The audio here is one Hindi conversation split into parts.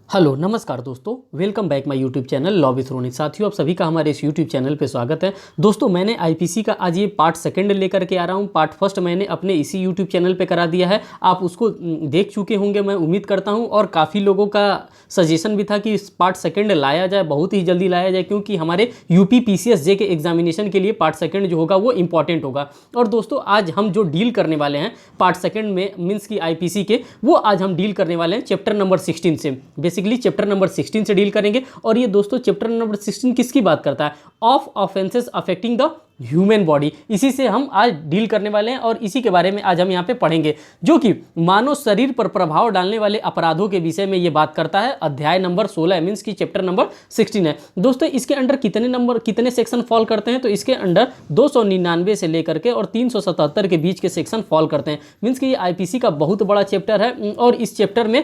हेलो नमस्कार दोस्तों, welcome back my YouTube channel law with Ronit. साथियों, आप सभी का हमारे इस यूट्यूब चैनल पे स्वागत है। दोस्तों, मैंने आईपीसी का आज ये पार्ट सेकंड लेकर के आ रहा हूँ। पार्ट फर्स्ट मैंने अपने इसी यूट्यूब चैनल पे करा दिया है, आप उसको देख चुके होंगे मैं उम्मीद करता हूँ। और काफ़ी लोगों का सजेशन भी था कि इस पार्ट सेकंड लाया जाए, बहुत ही जल्दी लाया जाए, क्योंकि हमारे यूपी पीसीएस के एग्जामिनेशन के लिए पार्ट सेकंड जो होगा वो इंपॉर्टेंट होगा। और दोस्तों, आज हम जो डील करने वाले हैं पार्ट सेकंड में मीन्स की आईपीसी के, वो आज हम डील करने वाले हैं चैप्टर नंबर 16 से। बेसिकली चैप्टर नंबर 16 से डील करेंगे। और ये दोस्तों चैप्टर नंबर 16 किसकी बात करता है? Of offences affecting the human body. इसी से हम आज डील करने वाले हैं और इसी के बारे में आज हम यहाँ पे पढ़ेंगे, जो कि मानव शरीर पर प्रभाव डालने वाले अपराधों के विषय में ये बात करता है। अध्याय नंबर 16 मीन्स की चैप्टर नंबर 16 है। दोस्तों, इसके अंडर कितने सेक्शन फॉल करते हैं? तो इसके अंडर 299 से लेकर के और 377 के बीच के सेक्शन फॉल करते हैं। मीन्स कि ये आईपीसी का बहुत बड़ा चैप्टर है और इस चैप्टर में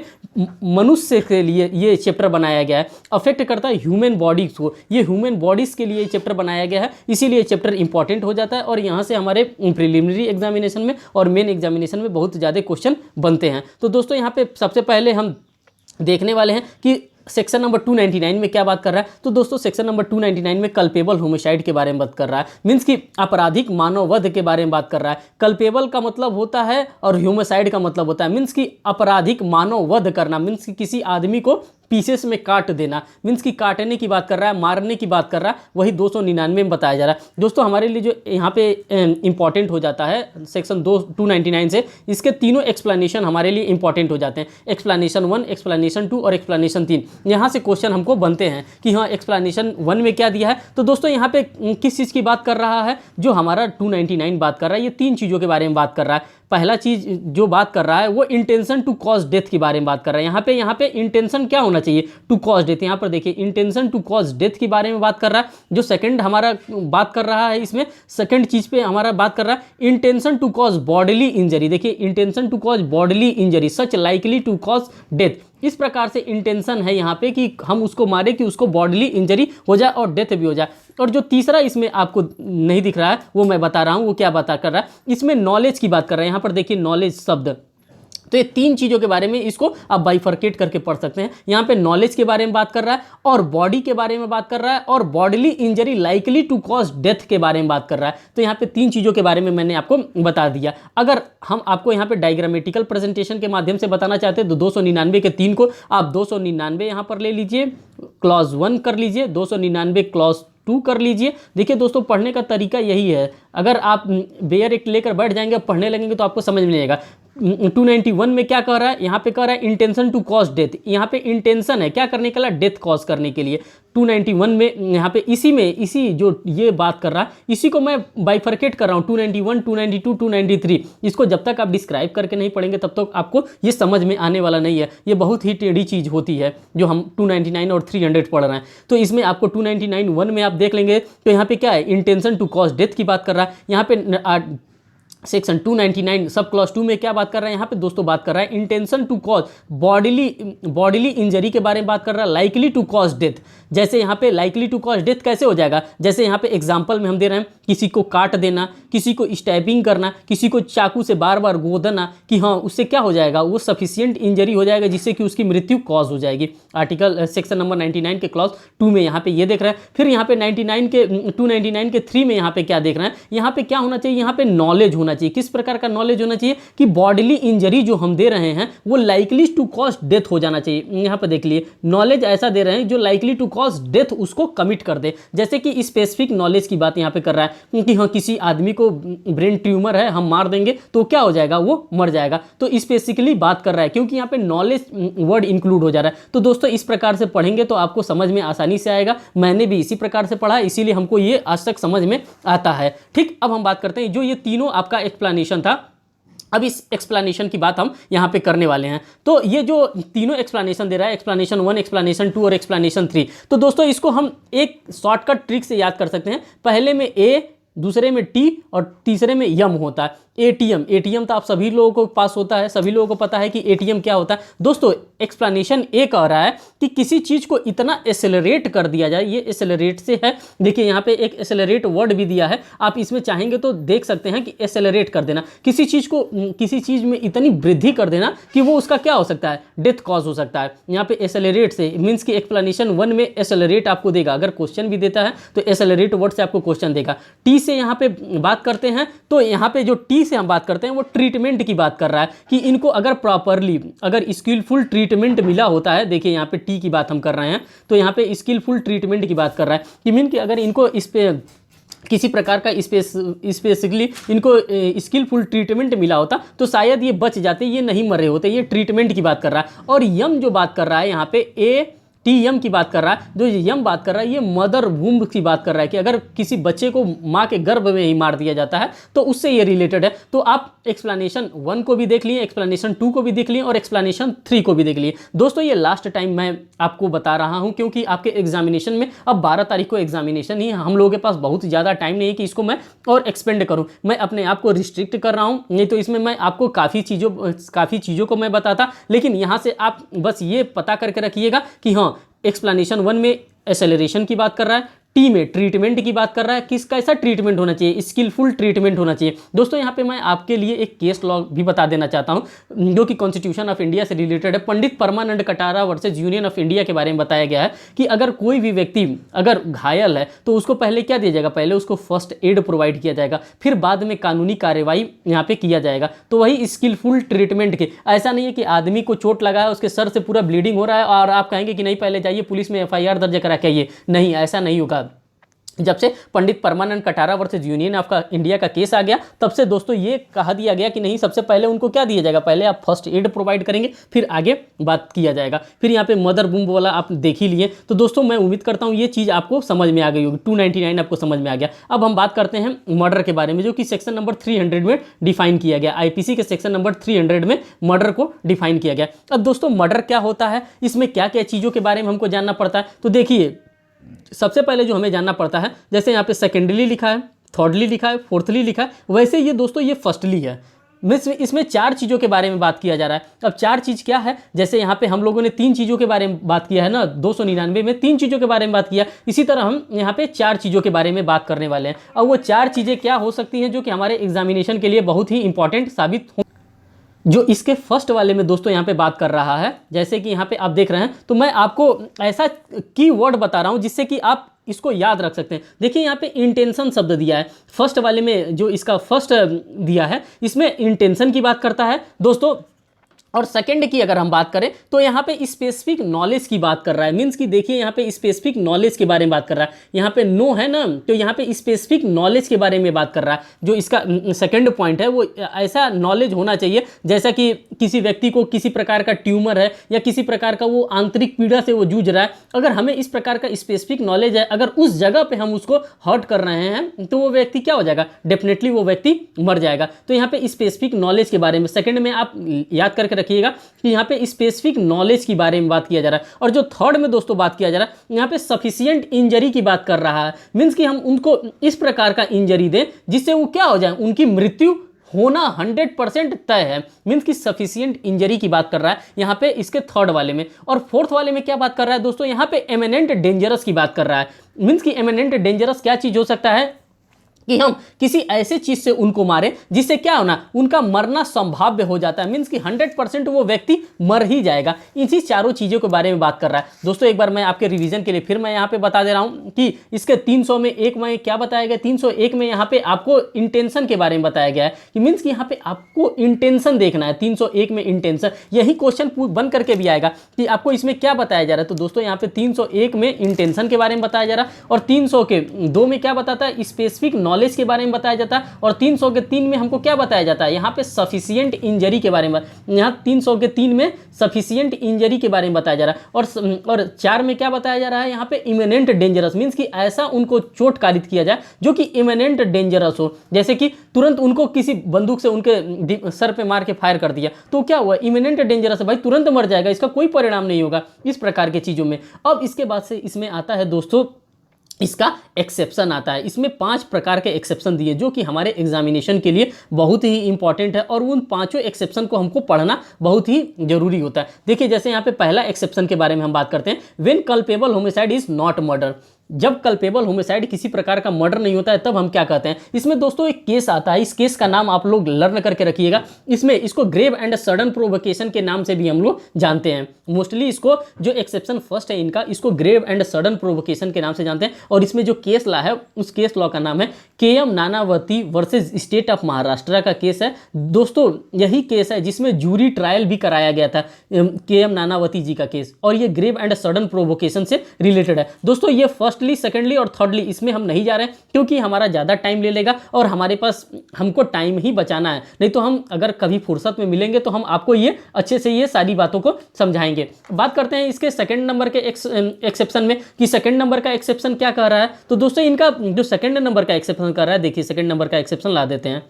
मनुष्य के लिए ये चैप्टर बनाया गया है। अफेक्ट करता है ह्यूमन बॉडीज को, ये ह्यूमन बॉडीज के लिए चैप्टर बनाया गया है, इसीलिए चैप्टर इंपॉर्टेंट हो जाता है। और यहाँ से हमारे प्रिलिमिनरी एग्जामिनेशन में और मेन एग्जामिनेशन में बहुत ज़्यादा क्वेश्चन बनते हैं। तो दोस्तों, यहाँ पे सबसे पहले हम देखने वाले हैं कि सेक्शन नंबर 299 में क्या बात कर रहा है। तो दोस्तों, सेक्शन नंबर 299 में कल्पेबल होमिसाइड के बारे में बात कर रहा है, मीन्स कि आपराधिक मानववध के बारे में बात कर रहा है। कल्पेबल का मतलब होता है और होमिसाइड का मतलब होता है मीन्स कि आपराधिक मानववध करना, मीन्स कि किसी आदमी को पीसेस में काट देना, मीन्स कि काटने की बात कर रहा है, मारने की बात कर रहा है। वही 299 में बताया जा रहा है। दोस्तों, हमारे लिए जो यहाँ पे इंपॉर्टेंट हो जाता है सेक्शन 299 से, इसके तीनों एक्सप्लेनेशन हमारे लिए इंपॉर्टेंट हो जाते हैं। एक्सप्लेनेशन 1, एक्सप्लेनेशन 2 और एक्सप्लेनेशन 3। यहाँ से क्वेश्चन हमको बनते हैं कि हाँ, एक्सप्लेनेशन 1 में क्या दिया है। तो दोस्तों, यहाँ पे किस चीज़ की बात कर रहा है? जो हमारा 299 बात कर रहा है, ये तीन चीज़ों के बारे में बात कर रहा है। पहला चीज जो बात कर रहा है वो इंटेंशन टू कॉज डेथ के बारे में बात कर रहा है। यहाँ पे इंटेंशन क्या होना चाहिए? To cause death. यहाँ पर देखिए, इंटेंशन टू कॉज डेथ के बारे में बात कर रहा है। जो सेकंड हमारा बात कर रहा है, इसमें सेकंड चीज पे हमारा बात कर रहा है intention to cause bodily injury. देखिए, intention to cause bodily injury such likely to cause death. इस प्रकार से इंटेंशन है यहाँ पे कि हम उसको मारे कि उसको बॉडीली इंजरी हो जाए और डेथ भी हो जाए। और जो तीसरा इसमें आपको नहीं दिख रहा है वो मैं बता रहा हूँ, वो क्या बता कर रहा है, इसमें नॉलेज की बात कर रहा है। यहाँ पर देखिए नॉलेज शब्द, तो ये तीन चीज़ों के बारे में इसको आप बाइफरकेट करके पढ़ सकते हैं। यहाँ पे नॉलेज के बारे में बात कर रहा है और बॉडी के बारे में बात कर रहा है और bodily injury likely to cause death के बारे में बात कर रहा है। तो यहाँ पे तीन चीज़ों के बारे में मैंने आपको बता दिया। अगर हम आपको यहाँ पे डायग्रामेटिकल प्रेजेंटेशन के माध्यम से बताना चाहते हैं तो 299 के 3 को आप 299 यहाँ पर ले लीजिए, क्लॉज 1 कर लीजिए, 299 क्लॉज 2 कर लीजिए। देखिए दोस्तों, पढ़ने का तरीका यही है। अगर आप बेयर एक्ट लेकर बैठ जाएंगे, पढ़ने लगेंगे, तो आपको समझ में नहीं आएगा। 291 में क्या कह रहा है? यहाँ पे कह रहा है इंटेंशन टू कॉज डेथ। यहाँ पे इंटेंशन है क्या करने के लिए? डेथ कॉज करने के लिए। 291 में यहाँ पे इसी जो ये बात कर रहा है, इसी को मैं बाइफरकेट कर रहा हूँ। 291, 292, 293। इसको जब तक आप डिस्क्राइब करके नहीं पढ़ेंगे तब तक आपको ये समझ में आने वाला नहीं है। ये बहुत ही टेढ़ी चीज़ होती है जो हम 299 और 300 पढ़ रहे हैं। तो इसमें आपको 299 1 में आप देख लेंगे तो यहाँ पे क्या है? इंटेंशन टू कॉज डेथ की बात कर रहा है। यहाँ पे सेक्शन 299 सब क्लॉज 2 में क्या बात कर रहा है? यहाँ पे दोस्तों बात कर रहा है intention to cause bodily injury के बारे में बात कर रहा है, लाइकली टू कॉज डेथ। जैसे यहाँ पे लाइकली टू कॉज डेथ कैसे हो जाएगा? जैसे यहाँ पे एग्जांपल में हम दे रहे हैं, किसी को काट देना, किसी को स्टैबिंग करना, किसी को चाकू से बार बार गोदना, कि हाँ उससे क्या हो जाएगा? वो सफिशियंट इंजरी हो जाएगा जिससे कि उसकी मृत्यु कॉज हो जाएगी। आर्टिकल सेक्शन नंबर 99 के क्लॉज 2 में यहाँ पे ये देख रहे हैं। फिर यहाँ पे 299 के 3 में यहाँ पे क्या देख रहे हैं? यहाँ पे क्या होना चाहिए? यहाँ पे नॉलेज होना चाहिए। किस प्रकार का नॉलेज होना चाहिए? कि बॉडीली इंजरी जो हम दे रहे हैं वो लाइकली टू कॉज डेथ हो जाना चाहिए। यहाँ पे देख लिए, नॉलेज ऐसा दे रहे हैं जो लाइकली टू कॉज डेथ उसको कमिट कर दे। जैसे कि स्पेसिफिक नॉलेज की बात यहाँ पे कर रहा है कि हाँ, किसी आदमी को ब्रेन ट्यूमर है, हम मार देंगे तो क्या हो जाएगा? वो मर जाएगा। तो स्पेसिफिकली बात कर रहा है क्योंकि यहाँ पे नॉलेज वर्ड इंक्लूड हो जा रहा है। तो दोस्तों, इस प्रकार से पढ़ेंगे तो आपको समझ में आसानी से आएगा। मैंने भी इसी प्रकार से पढ़ा, इसीलिए हमको ये आज तक समझ में आता है। ठीक, अब हम बात करते हैं जो ये तीनों आपका एक्सप्लेनेशन था। अब इस एक्सप्लेनेशन की बात हम यहाँ पे करने वाले हैं। तो ये जो तीनों एक्सप्लेनेशन दे रहा है, एक्सप्लेनेशन 1, एक्सप्लेनेशन 2 और एक्सप्लेनेशन 3, तो दोस्तों इसको हम एक शॉर्टकट ट्रिक से याद कर सकते हैं। पहले में ए, दूसरे में टी और तीसरे में यम होता है। एटीएम, एटीएम तो आप सभी लोगों को पास होता है, सभी लोगों को पता है कि एटीएम क्या होता है। दोस्तों एक्सप्लेनेशन ये कह रहा है कि किसी चीज़ को इतना एक्सेलरेट कर दिया जाए, ये एक्सेलरेट से है, देखिए यहाँ पे एक एक्सेलरेट वर्ड भी दिया है, आप इसमें चाहेंगे तो देख सकते हैं कि एक्सेलरेट कर देना, किसी चीज़ को किसी चीज़ में इतनी वृद्धि कर देना कि वो उसका क्या हो सकता है, डेथ कॉज हो सकता है। यहाँ पे एक्सेलरेट से मीन्स कि एक्सप्लेनेशन 1 में एक्सेलरेट आपको देगा, अगर क्वेश्चन भी देता है तो एक्सेलरेट वर्ड से आपको क्वेश्चन देगा। टी से यहाँ पे बात करते हैं तो यहाँ पे जो टी से हम बात करते हैं वो ट्रीटमेंट की बात कर रहा है कि इनको अगर प्रॉपरली, अगर स्किलफुल ट्रीटमेंट मिला होता है, देखिए यहाँ पे टी की बात हम कर रहे हैं तो यहाँ पे स्किलफुल ट्रीटमेंट की बात कर रहा है कि मीन कि अगर इनको इस पे किसी प्रकार का स्पेसिफिकली इनको स्किलफुल ट्रीटमेंट मिला होता तो शायद ये बच जाते, ये नहीं मरे होते। ये ट्रीटमेंट की बात कर रहा है। और यम जो बात कर रहा है यहाँ पे एटीएम की बात कर रहा है, जो यम बात कर रहा है ये मदर वूम्ब की बात कर रहा है कि अगर किसी बच्चे को माँ के गर्भ में ही मार दिया जाता है तो उससे ये रिलेटेड है। तो आप एक्सप्लेनेशन 1 को भी देख लिए, एक्सप्लेनेशन 2 को भी देख लिए और एक्सप्लेनेशन 3 को भी देख लिए। दोस्तों ये लास्ट टाइम मैं आपको बता रहा हूं क्योंकि आपके एग्जामिनेशन में अब 12 तारीख को एग्जामिनेशन ही है, हम लोगों के पास बहुत ज़्यादा टाइम नहीं है कि इसको मैं और एक्सपेंड करूं। मैं अपने आप को रिस्ट्रिक्ट कर रहा हूं, नहीं तो इसमें मैं आपको काफ़ी चीज़ों को मैं बताता, लेकिन यहाँ से आप बस ये पता करके रखिएगा कि हाँ एक्सप्लेनेशन 1 में एक्सेलरेशन की बात कर रहा है, टी में ट्रीटमेंट की बात कर रहा है, किस कैसा ट्रीटमेंट होना चाहिए, स्किलफुल ट्रीटमेंट होना चाहिए। दोस्तों यहाँ पे मैं आपके लिए एक केस लॉ भी बता देना चाहता हूँ जो कि कॉन्स्टिट्यूशन ऑफ इंडिया से रिलेटेड है। Pandit Parmanand Katara versus union of India के बारे में बताया गया है कि अगर कोई भी व्यक्ति अगर घायल है तो उसको पहले क्या दिया जाएगा, पहले उसको फर्स्ट एड प्रोवाइड किया जाएगा, फिर बाद में कानूनी कार्रवाई यहाँ पे किया जाएगा। तो वही स्किलफुल ट्रीटमेंट के, ऐसा नहीं है कि आदमी को चोट लगा है, उसके सर से पूरा ब्लीडिंग हो रहा है और आप कहेंगे कि नहीं पहले जाइए पुलिस में FIR दर्ज करा के आइए, नहीं ऐसा नहीं होगा। जब से Pandit Parmanand Katara versus union of India का केस आ गया तब से दोस्तों ये कहा दिया गया कि नहीं, सबसे पहले उनको क्या दिया जाएगा, पहले आप फर्स्ट एड प्रोवाइड करेंगे फिर आगे बात किया जाएगा। फिर यहाँ पे मदर बूम वाला आप देख ही लिए। तो दोस्तों मैं उम्मीद करता हूँ ये चीज़ आपको समझ में आ गई होगी, 299 आपको समझ में आ गया। अब हम बात करते हैं मर्डर के बारे में जो कि सेक्शन नंबर 300 में डिफाइन किया गया, IPC के सेक्शन नंबर 300 में मर्डर को डिफाइन किया गया। अब दोस्तों मर्डर क्या होता है, इसमें क्या क्या चीज़ों के बारे में हमको जानना पड़ता है, तो देखिए सबसे पहले जो हमें जानना पड़ता है, जैसे यहाँ पे सेकेंडली लिखा है, थर्डली लिखा है, फोर्थली लिखा है, वैसे ये दोस्तों ये फर्स्टली है। इसमें 4 चीज़ों के बारे में बात किया जा रहा है। अब 4 चीज़ क्या है, जैसे यहाँ पे हम लोगों ने 3 चीज़ों के बारे में बात किया है ना, 299 में 3 चीज़ों के बारे में बात किया, इसी तरह हम यहाँ पे 4 चीज़ों के बारे में बात करने वाले हैं। अब वो 4 चीज़ें क्या हो सकती हैं जो कि हमारे एग्जामिनेशन के लिए बहुत ही इंपॉर्टेंट साबित हो, जो इसके फर्स्ट वाले में दोस्तों यहाँ पे बात कर रहा है। जैसे कि यहाँ पे आप देख रहे हैं तो मैं आपको ऐसा कीवर्ड बता रहा हूँ जिससे कि आप इसको याद रख सकते हैं। देखिए यहाँ पे इंटेंशन शब्द दिया है फर्स्ट वाले में, जो इसका फर्स्ट दिया है इसमें इंटेंशन की बात करता है दोस्तों। और सेकंड की अगर हम बात करें तो यहाँ पे स्पेसिफिक नॉलेज की बात कर रहा है, मीन्स कि देखिए यहाँ पे स्पेसिफिक नॉलेज के बारे में बात कर रहा है। यहाँ पे नो है ना, तो यहाँ पे स्पेसिफिक नॉलेज के बारे में बात कर रहा है। जो इसका सेकंड पॉइंट है वो ऐसा नॉलेज होना चाहिए जैसा कि किसी व्यक्ति को किसी प्रकार का ट्यूमर है या किसी प्रकार का वो आंतरिक पीड़ा से वो जूझ रहा है, अगर हमें इस प्रकार का स्पेसिफिक नॉलेज है, अगर उस जगह पर हम उसको हर्ट कर रहे हैं तो वो व्यक्ति क्या हो जाएगा, डेफिनेटली वो व्यक्ति मर जाएगा। तो यहाँ पे स्पेसिफिक नॉलेज के बारे में सेकंड में आप याद करके रखिएगा कि यहाँ पे स्पेसिफिक नॉलेज की बारे में बात किया जा रहा है। और जो थर्ड में दोस्तों बात किया जा रहा है यहाँ पे सफिशिएंट इंजरी की बात कर रहा है, मीन्स कि हम उनको इस प्रकार का इंजरी दें जिससे वो क्या हो जाए, उनकी मृत्यु होना 100% तय है, मीन्स कि सफिशिएंट इंजरी की बात कर रहा है यहाँ पे इसके थर्ड वाले में। और फोर्थ वाले में क्या बात कर रहा है दोस्तों, यहाँ पे एमिनेंट डेंजरस की बात कर रहा है, मीन्स कि एमिनेंट डेंजरस क्या चीज हो सकता है कि हम किसी ऐसे चीज से उनको मारें जिससे क्या होना, उनका मरना संभाव्य हो जाता है, मीन्स कि 100% वो व्यक्ति मर ही जाएगा। इसी चारों चीज़ों के बारे में बात कर रहा है दोस्तों। एक बार मैं आपके रिवीजन के लिए फिर मैं यहाँ पे बता दे रहा हूँ कि इसके 300 में एक में क्या बताया गया, 301 में यहाँ पे आपको इंटेंशन के बारे में बताया गया है कि मीन्स कि यहाँ पे आपको इंटेंशन देखना है। 301 में इंटेंशन, यही क्वेश्चन बन करके भी आएगा कि आपको इसमें क्या बताया जा रहा है। तो दोस्तों यहाँ पे 301 में इंटेंशन के बारे में बताया जा रहा है और 302 में क्या बताता है, स्पेसिफिक नॉलेज के बारे में बताया जाता है। और 303 में हमको क्या बताया जाता है, यहाँ पे सफिशिएंट इंजरी के बारे में, यहाँ 303 में सफिशिएंट इंजरी के बारे में बताया जा रहा है। और 4 में क्या बताया जा रहा है, यहाँ पे इमिनेंट डेंजरस, मीन्स कि ऐसा उनको चोट कारित किया जाए जो कि इमिनेंट डेंजरस हो, जैसे कि तुरंत उनको किसी बंदूक से उनके सर पे मार के फायर कर दिया तो क्या हुआ, इमिनेंट डेंजरस है भाई, तुरंत मर जाएगा, इसका कोई परिणाम नहीं होगा, इस प्रकार की चीज़ों में। अब इसके बाद से इसमें आता है दोस्तों इसका एक्सेप्शन आता है। इसमें 5 प्रकार के एक्सेप्शन दिए जो कि हमारे एग्जामिनेशन के लिए बहुत ही इंपॉर्टेंट है और उन पांचों एक्सेप्शन को हमको पढ़ना बहुत ही जरूरी होता है। देखिए जैसे यहाँ पे पहला एक्सेप्शन के बारे में हम बात करते हैं, when culpable homicide is not murder. जब कल्पेबल होमिसाइड किसी प्रकार का मर्डर नहीं होता है तब हम क्या कहते हैं। इसमें दोस्तों एक केस आता है, इस केस का नाम आप लोग लर्न करके रखिएगा। इसमें इसको ग्रेव एंड सडन प्रोवोकेशन के नाम से भी हम लोग जानते हैं। मोस्टली इसको जो एक्सेप्शन फर्स्ट है इनका, इसको ग्रेव एंड सडन प्रोवोकेशन के नाम से जानते हैं। और इसमें जो केस लॉ है उस केस लॉ का नाम है KM. Nanavati versus state of Maharashtra का केस है। दोस्तों यही केस है जिसमें जूरी ट्रायल भी कराया गया था, के.एम. नानावती जी का केस, और ये ग्रेव एंड सडन प्रोवोकेशन से रिलेटेड है। दोस्तों ये फर्स्टली, सेकेंडली और थर्डली इसमें हम नहीं जा रहे हैं क्योंकि हमारा ज़्यादा टाइम ले लेगा और हमारे पास हमको टाइम ही बचाना है। नहीं तो हम अगर कभी फुर्सत में मिलेंगे तो हम आपको ये अच्छे से ये सारी बातों को समझाएंगे। बात करते हैं इसके सेकंड नंबर के एक्सेप्शन में कि सेकंड नंबर का एक्सेप्शन क्या कह रहा है। तो दोस्तों इनका जो सेकंड नंबर का एक्सेप्शन कर रहा है, देखिए सेकंड नंबर का एक्सेप्शन ला देते हैं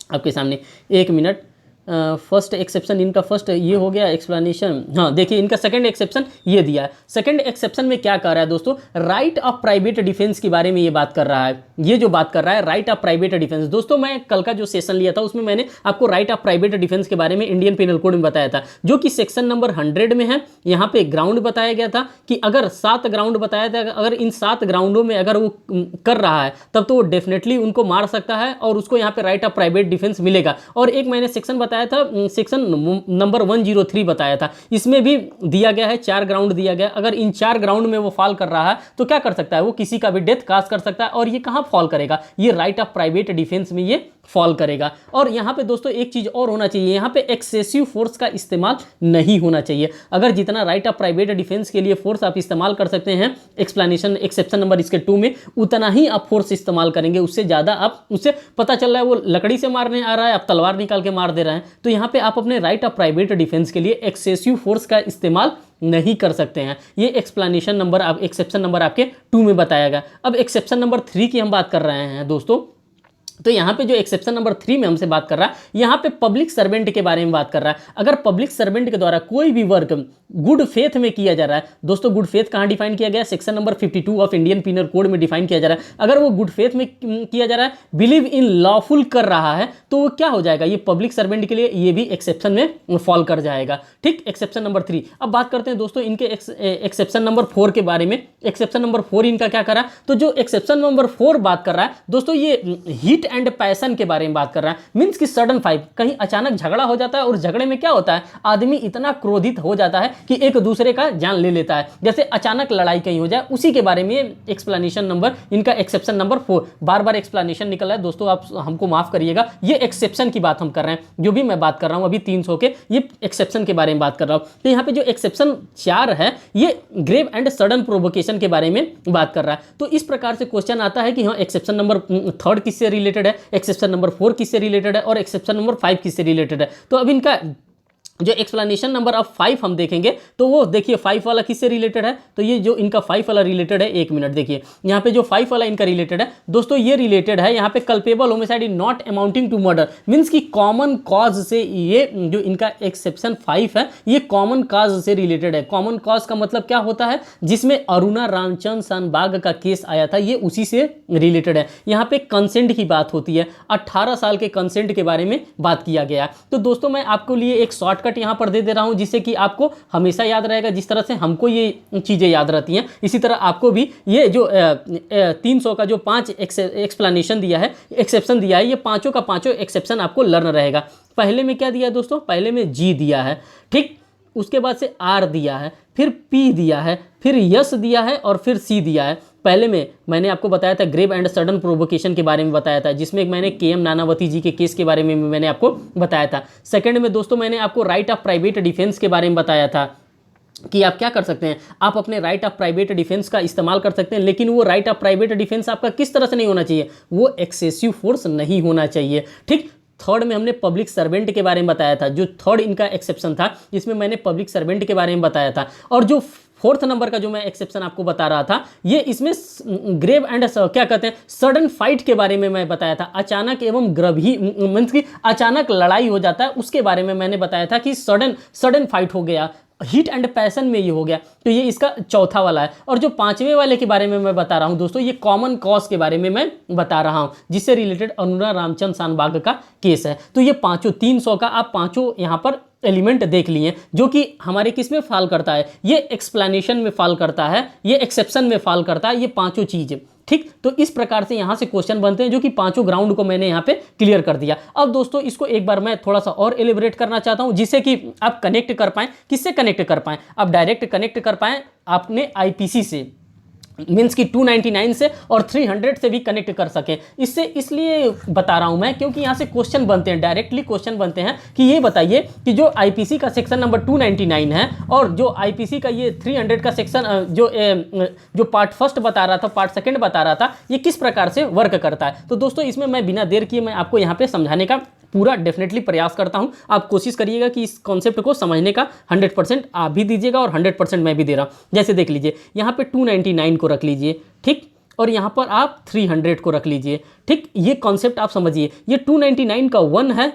आपके सामने, एक मिनट। फर्स्ट एक्सेप्शन इनका फर्स्ट ये हो गया एक्सप्लेनेशन। हाँ देखिए इनका सेकंड एक्सेप्शन ये दिया है। सेकंड एक्सेप्शन में क्या कर रहा है दोस्तों, राइट ऑफ प्राइवेट डिफेंस के बारे में ये बात कर रहा है। ये जो बात कर रहा है राइट ऑफ प्राइवेट डिफेंस, दोस्तों मैं कल का जो सेशन लिया था उसमें मैंने आपको राइट ऑफ प्राइवेट डिफेंस के बारे में इंडियन पिनल कोड में बताया था, जो कि सेक्शन नंबर 100 में है। यहाँ पे ग्राउंड बताया गया था कि अगर 7 ग्राउंड बताया था, अगर इन 7 ग्राउंडों में अगर वो कर रहा है तब तो वो डेफिनेटली उनको मार सकता है और उसको यहाँ पे राइट ऑफ प्राइवेट डिफेंस मिलेगा। और एक मैंने सेक्शन बताया था, सेक्शन नंबर 103 बताया था, इसमें भी दिया गया है 4 ग्राउंड दिया गया। अगर इन 4 ग्राउंड में वो फॉल कर रहा है तो क्या कर सकता है, वो किसी का भी डेथ काज कर सकता है। और ये कहां फॉल करेगा, ये राइट ऑफ प्राइवेट डिफेंस में ये फॉल करेगा। और यहां पे दोस्तों एक चीज और होना चाहिए, यहां पे एक्सेसिव फोर्स का इस्तेमाल नहीं होना चाहिए। अगर जितना राइट ऑफ प्राइवेट डिफेंस के लिए फोर्स आप इस्तेमाल कर सकते हैं एक्सप्लेनेशन एक्सेप्शन नंबर इसके 2 में, उतना ही आप फोर्स इस्तेमाल करेंगे। उससे ज्यादा आप, उससे पता चल रहा है वो लकड़ी से मारने आ रहा है, आप तलवार निकाल के मार दे रहे हैं, तो यहाँ पे आप अपने राइट ऑफ प्राइवेट डिफेंस के लिए एक्सेसिव फोर्स का इस्तेमाल नहीं कर सकते हैं। ये एक्सप्लेनेशन नंबर आप एक्सेप्शन नंबर आपके 2 में बताया गया। अब एक्सेप्शन नंबर 3 की हम बात कर रहे हैं दोस्तों। तो यहाँ पे जो एक्सेप्शन नंबर 3 में हमसे बात कर रहा है, यहाँ पे पब्लिक सर्वेंट के बारे में बात कर रहा है। अगर पब्लिक सर्वेंट के द्वारा कोई भी वर्क गुड फेथ में किया जा रहा है, दोस्तों गुड फेथ कहाँ डिफाइन किया गया है, section number 52 of Indian penal code में डिफाइन किया जा रहा है। अगर वो गुड फेथ में किया जा रहा है, बिलीव इन लॉफुल कर रहा है, तो वो क्या हो जाएगा, ये पब्लिक सर्वेंट के लिए ये भी एक्सेप्शन में फॉल कर जाएगा। ठीक, एक्सेप्शन नंबर 3। अब बात करते हैं दोस्तों इनके एक्सेप्शन नंबर 4 के बारे में। एक्सेप्शन नंबर 4 इनका क्या कर रहा है, तो जो एक्सेप्शन नंबर 4 बात कर रहा है दोस्तों, ये हीट एंड पैशन के बारे में बात कर रहा है। मींस कि सडन फाइट, कहीं अचानक झगड़ा हो जाता है और झगड़े में क्या होता है, आदमी इतना क्रोधित हो जाता है कि एक दूसरे का जान ले लेता है, जैसे अचानक लड़ाई कहीं हो जाए, उसी के बारे में एक्सप्लेनेशन नंबर इनका एक्सेप्शन नंबर 4। बार बार एक्सप्लेनेशन निकल रहा है दोस्तों, आप हमको माफ करिएगा, ये एक्सेप्शन की बात हम कर रहे हैं। जो भी मैं बात कर रहा हूं अभी 300 के, ये एक्सेप्शन के बारे में बात कर रहा हूं। तो यहाँ पे जो एक्सेप्शन 4 है ये ग्रेव एंड सडन प्रोवोकेशन के बारे में बात कर रहा है। तो इस प्रकार से क्वेश्चन आता है कि हाँ एक्सेप्शन नंबर 3 किससे रिलेटेड है, एक्सेप्शन नंबर 4 किससे रिलेटेड है और एक्सेप्शन नंबर 5 किससे रिलेटेड है। तो अब इनका जो एक्सप्लेनेशन नंबर अब 5 हम देखेंगे तो वो देखिए 5 वाला किससे रिलेटेड है, तो ये जो इनका 5 वाला रिलेटेड है, एक मिनट देखिए यहाँ पे जो 5 वाला इनका रिलेटेड है दोस्तों, ये रिलेटेड है यहाँ पे culpable homicide in not amounting to murder, means की कॉमन कॉज से। ये जो इनका एक्सेप्शन 5 है ये कॉमन कॉज से रिलेटेड है। कॉमन कॉज का मतलब क्या होता है, जिसमें अरुणा रामचंद्र शानबाग का केस आया था, ये उसी से रिलेटेड है। यहाँ पे कंसेंट की बात होती है, 18 साल के कंसेंट के बारे में बात किया गया। तो दोस्तों मैं आपको लिए एक शॉर्टकट यहां पर दे रहा हूं जिससे कि आपको हमेशा याद रहेगा। जिस तरह से हमको ये चीजें याद रहती हैं, इसी तरह आपको भी ये जो 300 का जो 5 एक्सप्लेनेशन दिया है, एक्सेप्शन दिया है, ये पांचों का पांचों एक्सेप्शन आपको लर्न रहेगा। पहले में क्या दिया है दोस्तों, पहले में जी दिया है, ठीक, उसके बाद से आर दिया है, फिर पी दिया है, फिर यस दिया है और फिर सी दिया है। पहले में मैंने आपको बताया था ग्रेव एंड सडन प्रोवोकेशन के बारे में बताया था, जिसमें मैंने के.एम. नानावती जी के केस के बारे में मैंने आपको बताया था। सेकंड में दोस्तों मैंने आपको राइट ऑफ प्राइवेट डिफेंस के बारे में बताया था कि आप क्या कर सकते हैं, आप अपने राइट ऑफ प्राइवेट डिफेंस का इस्तेमाल कर सकते हैं, लेकिन वो राइट ऑफ प्राइवेट डिफेंस आपका किस तरह से नहीं होना चाहिए, वो एक्सेसिव फोर्स नहीं होना चाहिए। ठीक, थर्ड में हमने पब्लिक सर्वेंट के बारे में बताया था, जो थर्ड इनका एक्सेप्शन था, इसमें मैंने पब्लिक सर्वेंट के बारे में बताया था। और जो 4th नंबर का जो मैं एक्सेप्शन आपको बता रहा था, ये इसमें ग्रेव एंड क्या कहते हैं सडन फाइट के बारे में मैं बताया था। अचानक एवं गंभीर मींस की अचानक लड़ाई हो जाता है, उसके बारे में मैंने बताया था कि सडन फाइट हो गया, हीट एंड पैशन में ये हो गया, तो ये इसका चौथा वाला है। और जो पांचवें वाले के बारे में मैं बता रहा हूं दोस्तों, ये कॉमन कॉज के बारे में मैं बता रहा हूं, जिससे रिलेटेड अनुराग रामचंद्र शानबाग का केस है। तो ये पांचों 300 का आप पांचों यहां पर एलिमेंट देख लिए, जो कि हमारे किस में फॉल करता है, ये एक्सप्लेनेशन में फॉल करता है, ये एक्सेप्शन में फॉल करता है, ये पांचों चीज़। ठीक, तो इस प्रकार से यहां से क्वेश्चन बनते हैं, जो कि पांचों ग्राउंड को मैंने यहां पे क्लियर कर दिया। अब दोस्तों इसको एक बार मैं थोड़ा सा और एलिब्रेट करना चाहता हूं, जिससे कि आप कनेक्ट कर पाएं। किससे कनेक्ट कर पाएं? आप डायरेक्ट कनेक्ट कर पाएं आपने आईपीसी से, मीन्स कि 299 से और 300 से भी कनेक्ट कर सकें। इससे इसलिए बता रहा हूं मैं, क्योंकि यहां से क्वेश्चन बनते हैं, डायरेक्टली क्वेश्चन बनते हैं कि ये बताइए कि जो आईपीसी का सेक्शन नंबर 299 है और जो आईपीसी का ये 300 का सेक्शन जो पार्ट फर्स्ट बता रहा था, पार्ट सेकंड बता रहा था, ये किस प्रकार से वर्क करता है। तो दोस्तों इसमें मैं बिना देर किए मैं आपको यहाँ पे समझाने का पूरा डेफिनेटली प्रयास करता हूं। आप कोशिश करिएगा कि इस कॉन्सेप्ट को समझने का 100% आप भी दीजिएगा और 100% मैं भी दे रहा हूं। जैसे देख लीजिए, यहाँ पे 299 को रख लीजिए, ठीक, और यहाँ पर आप 300 को रख लीजिए। ठीक, ये कॉन्सेप्ट आप समझिए। ये 299 का 1 है,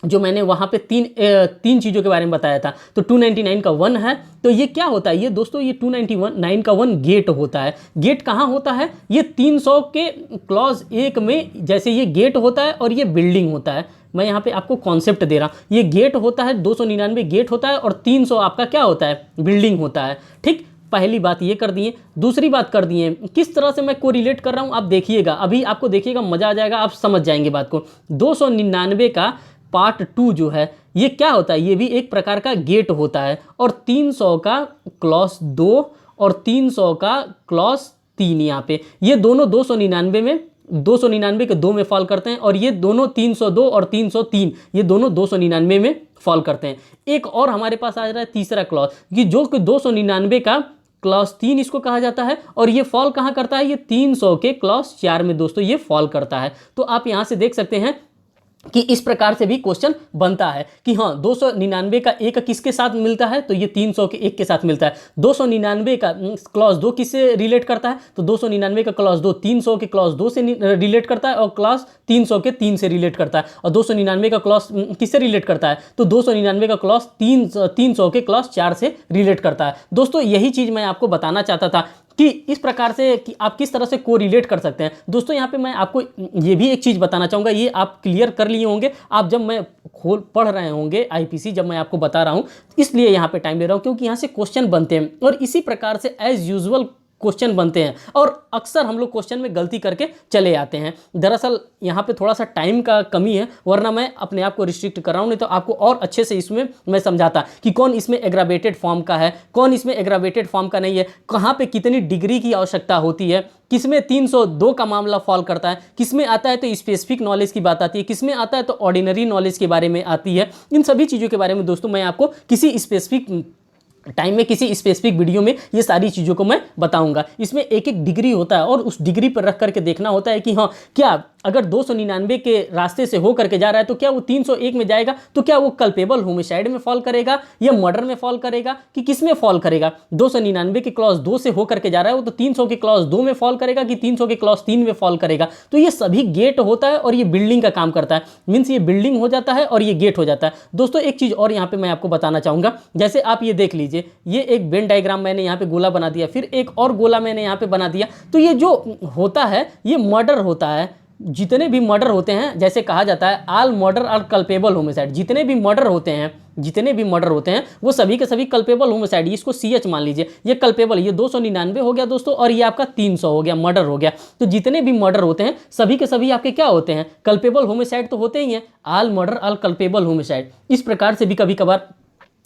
जो मैंने वहाँ पे तीन चीज़ों के बारे में बताया था। तो 299 का 1 है, तो ये क्या होता है, ये दोस्तों ये 299 का 1 गेट होता है। गेट कहाँ होता है? ये 300 के क्लॉज 1 में जैसे ये गेट होता है और ये बिल्डिंग होता है। मैं यहाँ पे आपको कॉन्सेप्ट दे रहा हूँ। ये गेट होता है, 299 गेट होता है और 300 आपका क्या होता है? बिल्डिंग होता है। ठीक, पहली बात ये कर दिए। दूसरी बात कर दिए, किस तरह से मैं कोरिलेट कर रहा हूँ आप देखिएगा, अभी आपको देखिएगा मज़ा आ जाएगा, आप समझ जाएंगे बात को। 299 का पार्ट 2 जो है ये क्या होता है? ये भी एक प्रकार का गेट होता है। और 300 का क्लॉज 2 और 300 का क्लॉज 3, यहाँ पे ये दोनों 299 के 2 में फॉल करते हैं, और ये दोनों 302 और 303 ये दोनों 299 में फॉल करते हैं। एक और हमारे पास आ रहा है तीसरा क्लॉज, कि जो कि 299 का क्लॉज 3 इसको कहा जाता है, और ये फॉल कहाँ करता है? ये 300 के क्लॉज 4 में दोस्तों ये फॉल करता है। तो आप यहाँ से देख सकते हैं कि इस प्रकार से भी क्वेश्चन बनता है कि हाँ 299 का 1 किसके साथ मिलता है? तो ये 300 के 1 के साथ मिलता है। 299 का क्लॉज 2 किससे रिलेट करता है? तो 299 का क्लॉज 2 300 के क्लॉज 2 से रिलेट करता है, और क्लॉज 300 के 3 से रिलेट करता है। और 299 का क्लॉज किससे रिलेट करता है? तो 299 का क्लॉज 300 के क्लॉज 4 से रिलेट करता है। दोस्तों यही चीज़ मैं आपको बताना चाहता था कि इस प्रकार से कि आप किस तरह से कोरिलेट कर सकते हैं। दोस्तों यहाँ पे मैं आपको ये भी एक चीज़ बताना चाहूँगा, ये आप क्लियर कर लिए होंगे आप जब मैं पढ़ रहे होंगे आईपीसी, जब मैं आपको बता रहा हूँ, इसलिए यहाँ पे टाइम ले रहा हूँ, क्योंकि यहाँ से क्वेश्चन बनते हैं और इसी प्रकार से एज यूजुअल क्वेश्चन बनते हैं, और अक्सर हम लोग क्वेश्चन में गलती करके चले आते हैं। दरअसल यहाँ पे थोड़ा सा टाइम का कमी है, वरना मैं अपने आप को रिस्ट्रिक्ट कर रहा हूँ, नहीं तो आपको और अच्छे से इसमें मैं समझाता कि कौन इसमें एग्रावेटेड फॉर्म का है, कौन इसमें एग्रावेटेड फॉर्म का नहीं है, कहाँ पे कितनी डिग्री की आवश्यकता होती है, किसमें 302 का मामला फॉल करता है, किसमें आता है तो स्पेसिफिक नॉलेज की बात आती है, किसमें आता है तो ऑर्डिनरी नॉलेज के बारे में आती है। इन सभी चीज़ों के बारे में दोस्तों मैं आपको किसी स्पेसिफिक टाइम में, किसी स्पेसिफिक वीडियो में ये सारी चीज़ों को मैं बताऊंगा। इसमें एक एक डिग्री होता है और उस डिग्री पर रख करके देखना होता है कि हाँ क्या अगर 299 के रास्ते से हो करके जा रहा है तो क्या वो 301 में जाएगा, तो क्या वो कल्पेबल होमिसाइड में फॉल करेगा या मर्डर में फॉल करेगा कि किस में फॉल करेगा। 299 के क्लॉज 2 से हो करके जा रहा है वो तो 300 के क्लॉज 2 में फॉल करेगा कि 300 के क्लॉज 3 में फॉल करेगा। तो ये सभी गेट होता है और ये बिल्डिंग का काम करता है, मीन्स ये बिल्डिंग हो जाता है और ये गेट हो जाता है। दोस्तों एक चीज़ और यहाँ पर मैं आपको बताना चाहूँगा, जैसे आप ये देख लीजिए, ये एक वेन डायग्राम मैंने यहाँ पे गोला बना दिया, फिर एक और गोला मैंने यहाँ पे बना दिया। तो ये जो होता है ये मर्डर होता है। जितने भी मर्डर होते हैं, जैसे कहा जाता है all murder are culpable homicide, जितने भी मर्डर होते हैं वो सभी के सभी कल्पेबल होमिसाइड, इसको CH मान लीजिए, ये कल्पेबल, ये 299 हो गया दोस्तों, और ये आपका 300 हो गया, मर्डर हो गया। तो जितने भी मर्डर होते हैं सभी के सभी आपके क्या होते हैं? कल्पेबल होमिसाइड तो होते ही हैं, all murder all culpable homicide. इस प्रकार से भी कभी कभार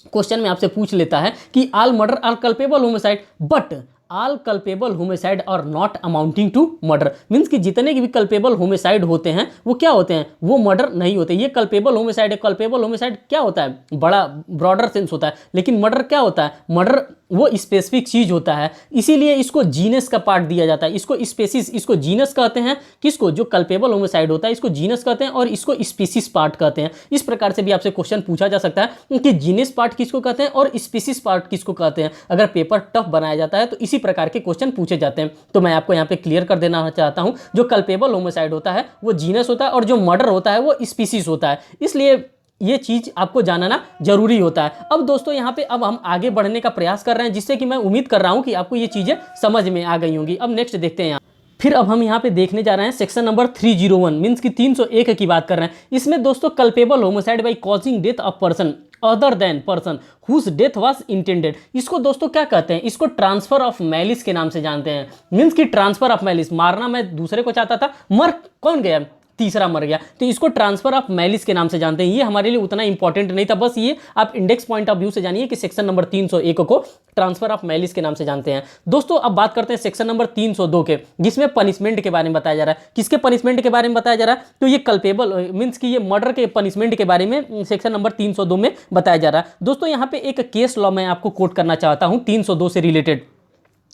क्वेश्चन में आपसे पूछ लेता है कि all murder are culpable homicide, but all culpable homicide are not amounting to murder, means कि जितने भी कल्पेबल होमिसाइड होते हैं वो क्या होते हैं? वो मर्डर नहीं होते। ये कल्पेबल होमिसाइड है। कल्पेबल होमिसाइड क्या होता है? बड़ा ब्रॉडर सेंस होता है, लेकिन मर्डर क्या होता है? मर्डर वो स्पेसिफिक चीज होता है, इसीलिए इसको जीनस का पार्ट दिया जाता है, इसको स्पेसिस, इसको जीनस कहते हैं। किसको? जो कल्पेबल होमिसाइड होता है इसको जीनस कहते हैं और इसको स्पीसीज पार्ट कहते हैं। इस प्रकार से भी आपसे क्वेश्चन पूछा जा सकता है कि जीनस पार्ट किसको कहते हैं और स्पीसीज पार्ट किसको कहते हैं। अगर पेपर टफ बनाया जाता है तो इसी प्रकार के क्वेश्चन पूछे जाते हैं। तो मैं आपको यहाँ पे क्लियर कर देना चाहता हूँ, जो कल्पेबल होमिसाइड होता है वो जीनस होता है और जो मर्डर होता है वो स्पीसीज होता है। इसलिए ये चीज आपको जानना जरूरी होता है। अब दोस्तों यहाँ पे अब हम आगे बढ़ने का प्रयास कर रहे हैं, जिससे कि मैं उम्मीद कर रहा हूँ कि आपको ये चीजें समझ में आ गई होंगी। अब नेक्स्ट देखते हैं यहाँ। फिर अब हम यहाँ पे देखने जा रहे हैं सेक्शन नंबर 301 मीन्स की 301 की बात कर रहे हैं। इसमें दोस्तों culpable homicide by causing death of person other than person whose death was intended, इसको दोस्तों क्या कहते हैं, इसको ट्रांसफर ऑफ मैलिस के नाम से जानते हैं। मीन्स की ट्रांसफर ऑफ मैलिस, मारना मैं दूसरे को चाहता था, मर कौन गया, तीसरा मर गया, तो इसको ट्रांसफर ऑफ मैलिस के नाम से जानते हैं। ये हमारे लिए उतना इंपॉर्टेंट नहीं था, बस ये आप इंडेक्स पॉइंट ऑफ व्यू से जानिए कि सेक्शन नंबर 301 को ट्रांसफर ऑफ मैलिस के नाम से जानते हैं। दोस्तों अब बात करते हैं सेक्शन नंबर 302 के, जिसमें पनिशमेंट के बारे में बताया जा रहा है। किसके पनिशमेंट के बारे में बताया जा रहा है, तो ये कल्पेबल मीन्स की ये मर्डर के पनिशमेंट के बारे में सेक्शन नंबर 302 में बताया जा रहा है। दोस्तों यहाँ पे एक केस लॉ मैं आपको कोट करना चाहता हूँ 302 से रिलेटेड।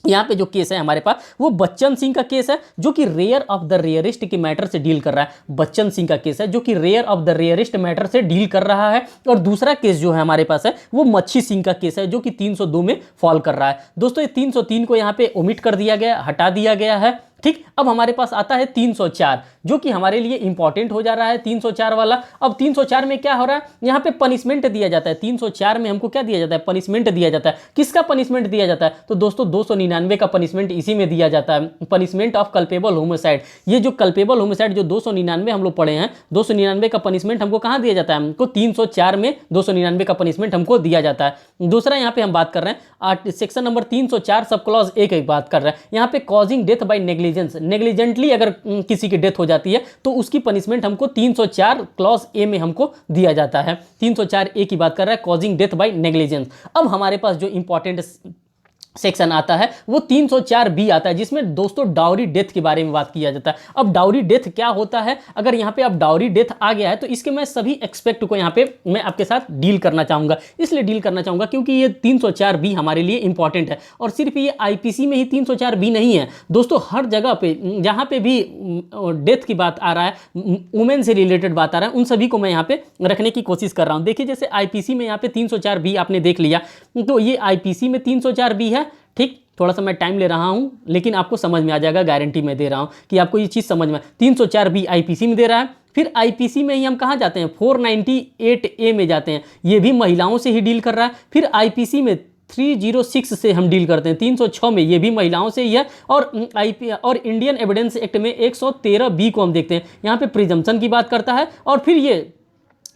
यहाँ पे जो केस है हमारे पास वो बच्चन सिंह का केस है, जो कि रेयर ऑफ द रेयरिस्ट के मैटर से डील कर रहा है। बच्चन सिंह का केस है जो कि रेयर ऑफ द रेयरिस्ट मैटर से डील कर रहा है। और दूसरा केस जो है हमारे पास है वो मच्छी सिंह का केस है, जो कि 302 में फॉल कर रहा है। दोस्तों ये 303 को यहाँ पे ओमिट कर दिया गया, हटा दिया गया है। ठीक, अब हमारे पास आता है 304, जो कि हमारे लिए इंपॉर्टेंट हो जा रहा है 304 वाला। अब 304 में क्या हो रहा है, यहाँ पे पनिशमेंट दिया जाता है। 304 में हमको क्या दिया जाता है, पनिशमेंट दिया जाता है। किसका पनिशमेंट दिया जाता है, तो दोस्तों 299 का पनिशमेंट इसी में दिया जाता है, पनिशमेंट ऑफ कल्पेबल होमिसाइड। ये जो कल्पेबल होमिसाइड जो 299 हम लोग पढ़े हैं, 299 का पनिशमेंट हमको कहाँ दिया जाता है, हमको 304 में 299 का पनिशमेंट हमको दिया जाता है। दूसरा यहाँ पे हम बात कर रहे हैं section number 304 sub clause A की बात कर रहे हैं। यहाँ पे कॉजिंग डेथ बाई नेग्लिजेंटली अगर किसी की डेथ हो जाती है तो उसकी पनिशमेंट हमको 304 क्लॉज ए में हमको दिया जाता है। 304 ए की बात कर रहा है, कॉजिंग डेथ बाय नेग्लिजेंस। अब हमारे पास जो इंपॉर्टेंट सेक्शन आता है वो 304 बी आता है, जिसमें दोस्तों डाउरी डेथ के बारे में बात किया जाता है। अब डाउरी डेथ क्या होता है, अगर यहाँ पे अब डाउरी डेथ आ गया है तो इसके मैं सभी एक्सपेक्ट को यहाँ पे मैं आपके साथ डील करना चाहूँगा। इसलिए डील करना चाहूँगा क्योंकि ये 304 बी हमारे लिए इंपॉर्टेंट है। और सिर्फ ये आईपीसी में ही 304 बी नहीं है दोस्तों, हर जगह पे जहाँ पे भी डेथ की बात आ रहा है, वुमेन से रिलेटेड बात आ रहा है, उन सभी को मैं यहाँ पे रखने की कोशिश कर रहा हूँ। देखिए जैसे आईपीसी में यहाँ पे 304 बी आपने देख लिया, तो ये आईपीसी में 304 बी है। ठीक, थोड़ा सा मैं टाइम ले रहा हूं लेकिन आपको समझ में आ जाएगा, गारंटी मैं दे रहा हूं कि आपको ये चीज़ समझ में। 304 बी आईपीसी में दे रहा है। फिर आईपीसी में ही हम कहाँ जाते हैं, 498 ए में जाते हैं, ये भी महिलाओं से ही डील कर रहा है। फिर आईपीसी में 306 से हम डील करते हैं, 306 में ये भी महिलाओं से ही है। और और इंडियन एविडेंस एक्ट में 113 बी को हम देखते हैं, यहाँ पे प्रिजम्पशन की बात करता है। और फिर ये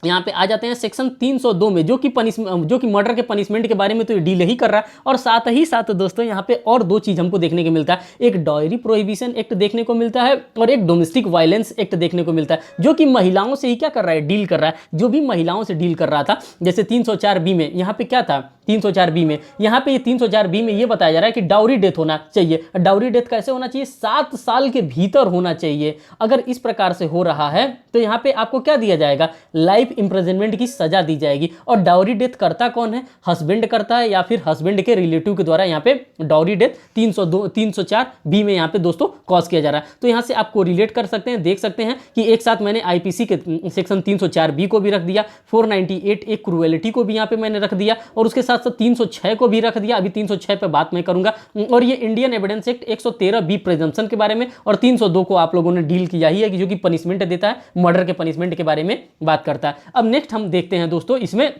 यहाँ पे आ जाते हैं सेक्शन 302 में, जो कि मर्डर के पनिशमेंट के बारे में तो ये डील ही कर रहा है। और साथ ही साथ दोस्तों यहाँ पे और दो चीज़ हमको देखने को मिलता है, एक डायरी प्रोहिबिशन एक्ट देखने को मिलता है और एक डोमेस्टिक वायलेंस एक्ट देखने को मिलता है, जो कि महिलाओं से ही क्या कर रहा है, डील कर रहा है। जो भी महिलाओं से डील कर रहा था, जैसे 304 बी में यहाँ पे क्या था, 304 बी में यहाँ पे 304 बी में ये बताया जा रहा है कि डाउरी डेथ होना चाहिए। डाउरी डेथ कैसे होना चाहिए, 7 साल के भीतर होना चाहिए। अगर इस प्रकार से हो रहा है तो यहाँ पे आपको क्या दिया जाएगा, लाइफ इंप्रिजनमेंट की सजा दी जाएगी। और डाउरी डेथ करता कौन है, हस्बैंड करता है या फिर हस्बैंड के रिलेटिव के द्वारा यहाँ पे डाउरी डेथ 304 बी में यहाँ पे दोस्तों कॉज किया जा रहा है। तो यहाँ से आपको रिलेट कर सकते हैं, देख सकते हैं कि एक साथ मैंने आईपीसी के सेक्शन 304 बी को भी रख दिया, 498 एक क्रूएलिटी को भी यहाँ पे मैंने रख दिया, और उसके साथ 306 को भी रख दिया। अभी 306 पे बात मैं करूंगा। और ये Indian evidence act 113 B presumption के बारे में, और 302 को आप लोगों ने डील किया ही है कि जो कि पनिशमेंट देता है, मर्डर के पनिशमेंट के बारे में बात करता है। अब नेक्स्ट हम देखते हैं दोस्तों, इसमें